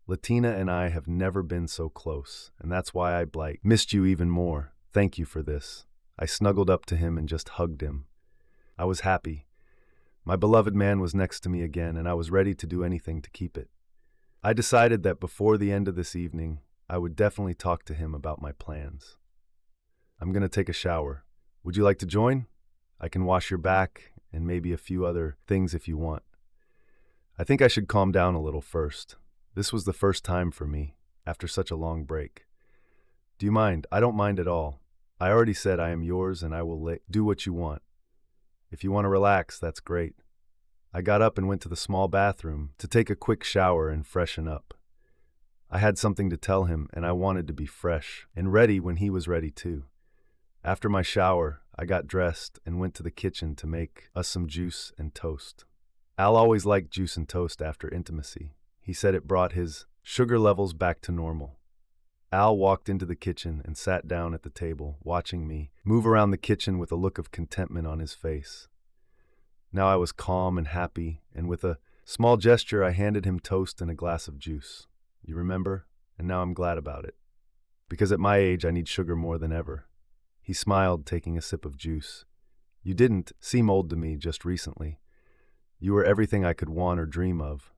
Latina and I have never been so close, and that's why I missed you even more. Thank you for this. I snuggled up to him and just hugged him. I was happy. My beloved man was next to me again, and I was ready to do anything to keep it. I decided that before the end of this evening, I would definitely talk to him about my plans. I'm going to take a shower. Would you like to join? I can wash your back and maybe a few other things if you want. I think I should calm down a little first. This was the first time for me, after such a long break. Do you mind? I don't mind at all. I already said I am yours and I will do what you want. If you want to relax, that's great. I got up and went to the small bathroom to take a quick shower and freshen up. I had something to tell him and I wanted to be fresh and ready when he was ready too. After my shower, I got dressed and went to the kitchen to make us some juice and toast. Al always liked juice and toast after intimacy. He said it brought his sugar levels back to normal. Al walked into the kitchen and sat down at the table, watching me move around the kitchen with a look of contentment on his face. Now I was calm and happy, and with a small gesture I handed him toast and a glass of juice. You remember? And now I'm glad about it. Because at my age I need sugar more than ever. He smiled, taking a sip of juice. You didn't seem old to me just recently. You were everything I could want or dream of.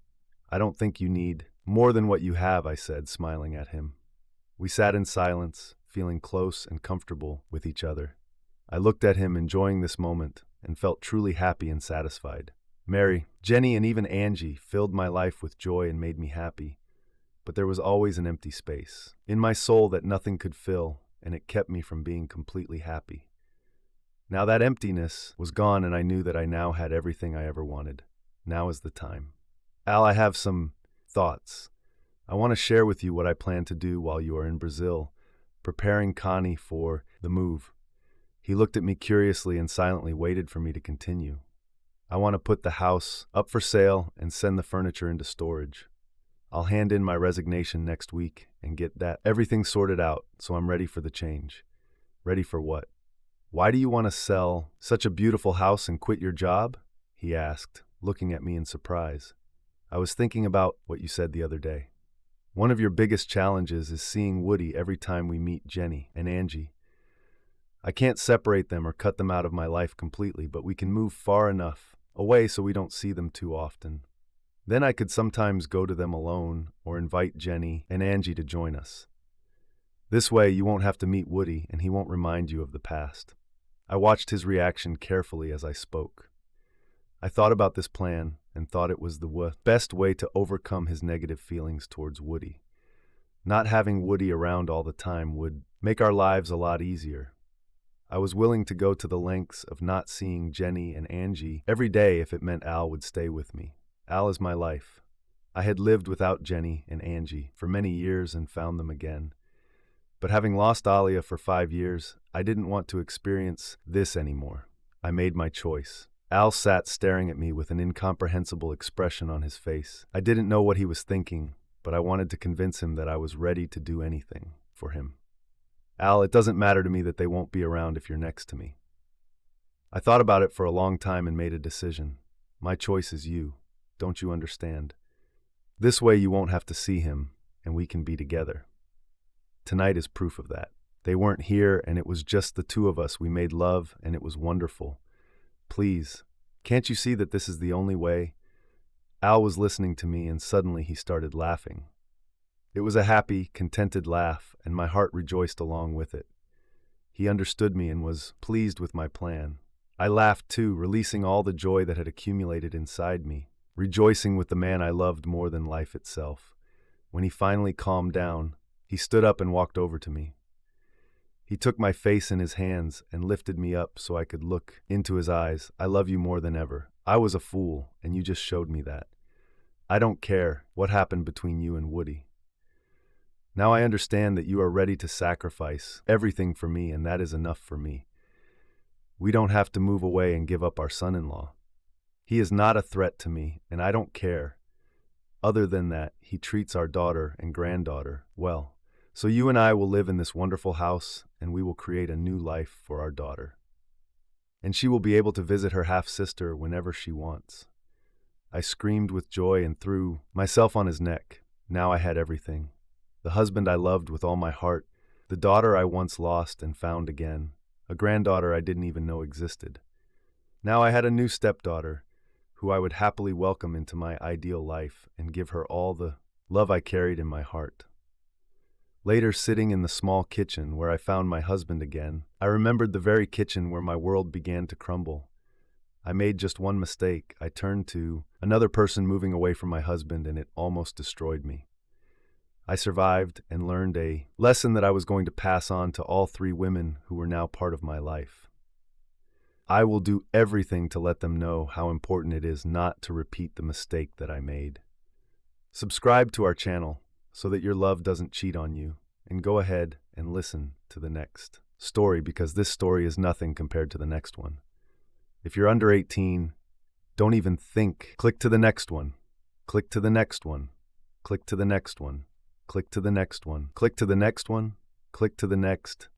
I don't think you need more than what you have, I said, smiling at him. We sat in silence, feeling close and comfortable with each other. I looked at him, enjoying this moment, and felt truly happy and satisfied. Mary, Jenny, and even Angie filled my life with joy and made me happy. But there was always an empty space in my soul that nothing could fill, and it kept me from being completely happy. Now that emptiness was gone, and I knew that I now had everything I ever wanted. Now is the time. Al, I have some thoughts. I want to share with you what I plan to do while you are in Brazil, preparing Connie for the move. He looked at me curiously and silently waited for me to continue. I want to put the house up for sale and send the furniture into storage. I'll hand in my resignation next week and get everything sorted out, so I'm ready for the change. Ready for what? Why do you want to sell such a beautiful house and quit your job? He asked, looking at me in surprise. I was thinking about what you said the other day. One of your biggest challenges is seeing Woody every time we meet Jenny and Angie. I can't separate them or cut them out of my life completely, but we can move far enough away so we don't see them too often. Then I could sometimes go to them alone or invite Jenny and Angie to join us. This way you won't have to meet Woody and he won't remind you of the past. I watched his reaction carefully as I spoke. I thought about this plan and thought it was the best way to overcome his negative feelings towards Woody. Not having Woody around all the time would make our lives a lot easier. I was willing to go to the lengths of not seeing Jenny and Angie every day if it meant Al would stay with me. Al is my life. I had lived without Jenny and Angie for many years and found them again. But having lost Alia for 5 years, I didn't want to experience this anymore. I made my choice. Al sat staring at me with an incomprehensible expression on his face. I didn't know what he was thinking, but I wanted to convince him that I was ready to do anything for him. Al, it doesn't matter to me that they won't be around if you're next to me. I thought about it for a long time and made a decision. My choice is you. Don't you understand? This way you won't have to see him, and we can be together. Tonight is proof of that. They weren't here, and it was just the two of us. We made love, and it was wonderful. Please, can't you see that this is the only way? Al was listening to me, and suddenly he started laughing. It was a happy, contented laugh, and my heart rejoiced along with it. He understood me and was pleased with my plan. I laughed too, releasing all the joy that had accumulated inside me, rejoicing with the man I loved more than life itself. When he finally calmed down, he stood up and walked over to me. He took my face in his hands and lifted me up so I could look into his eyes. I love you more than ever. I was a fool, and you just showed me that. I don't care what happened between you and Woody. Now I understand that you are ready to sacrifice everything for me, and that is enough for me. We don't have to move away and give up our son-in-law. He is not a threat to me, and I don't care. Other than that, he treats our daughter and granddaughter well. So you and I will live in this wonderful house, and we will create a new life for our daughter. And she will be able to visit her half-sister whenever she wants. I screamed with joy and threw myself on his neck. Now I had everything. The husband I loved with all my heart, the daughter I once lost and found again, a granddaughter I didn't even know existed. Now I had a new stepdaughter, who I would happily welcome into my ideal life and give her all the love I carried in my heart. Later, sitting in the small kitchen where I found my husband again, I remembered the very kitchen where my world began to crumble. I made just one mistake. I turned to another person moving away from my husband, and it almost destroyed me. I survived and learned a lesson that I was going to pass on to all three women who were now part of my life. I will do everything to let them know how important it is not to repeat the mistake that I made. Subscribe to our channel so that your love doesn't cheat on you, and go ahead and listen to the next story, because this story is nothing compared to the next one. If you're under 18, don't even think. Click to the next one. Click to the next one. Click to the next one. Click to the next one. Click to the next one. Click to the next.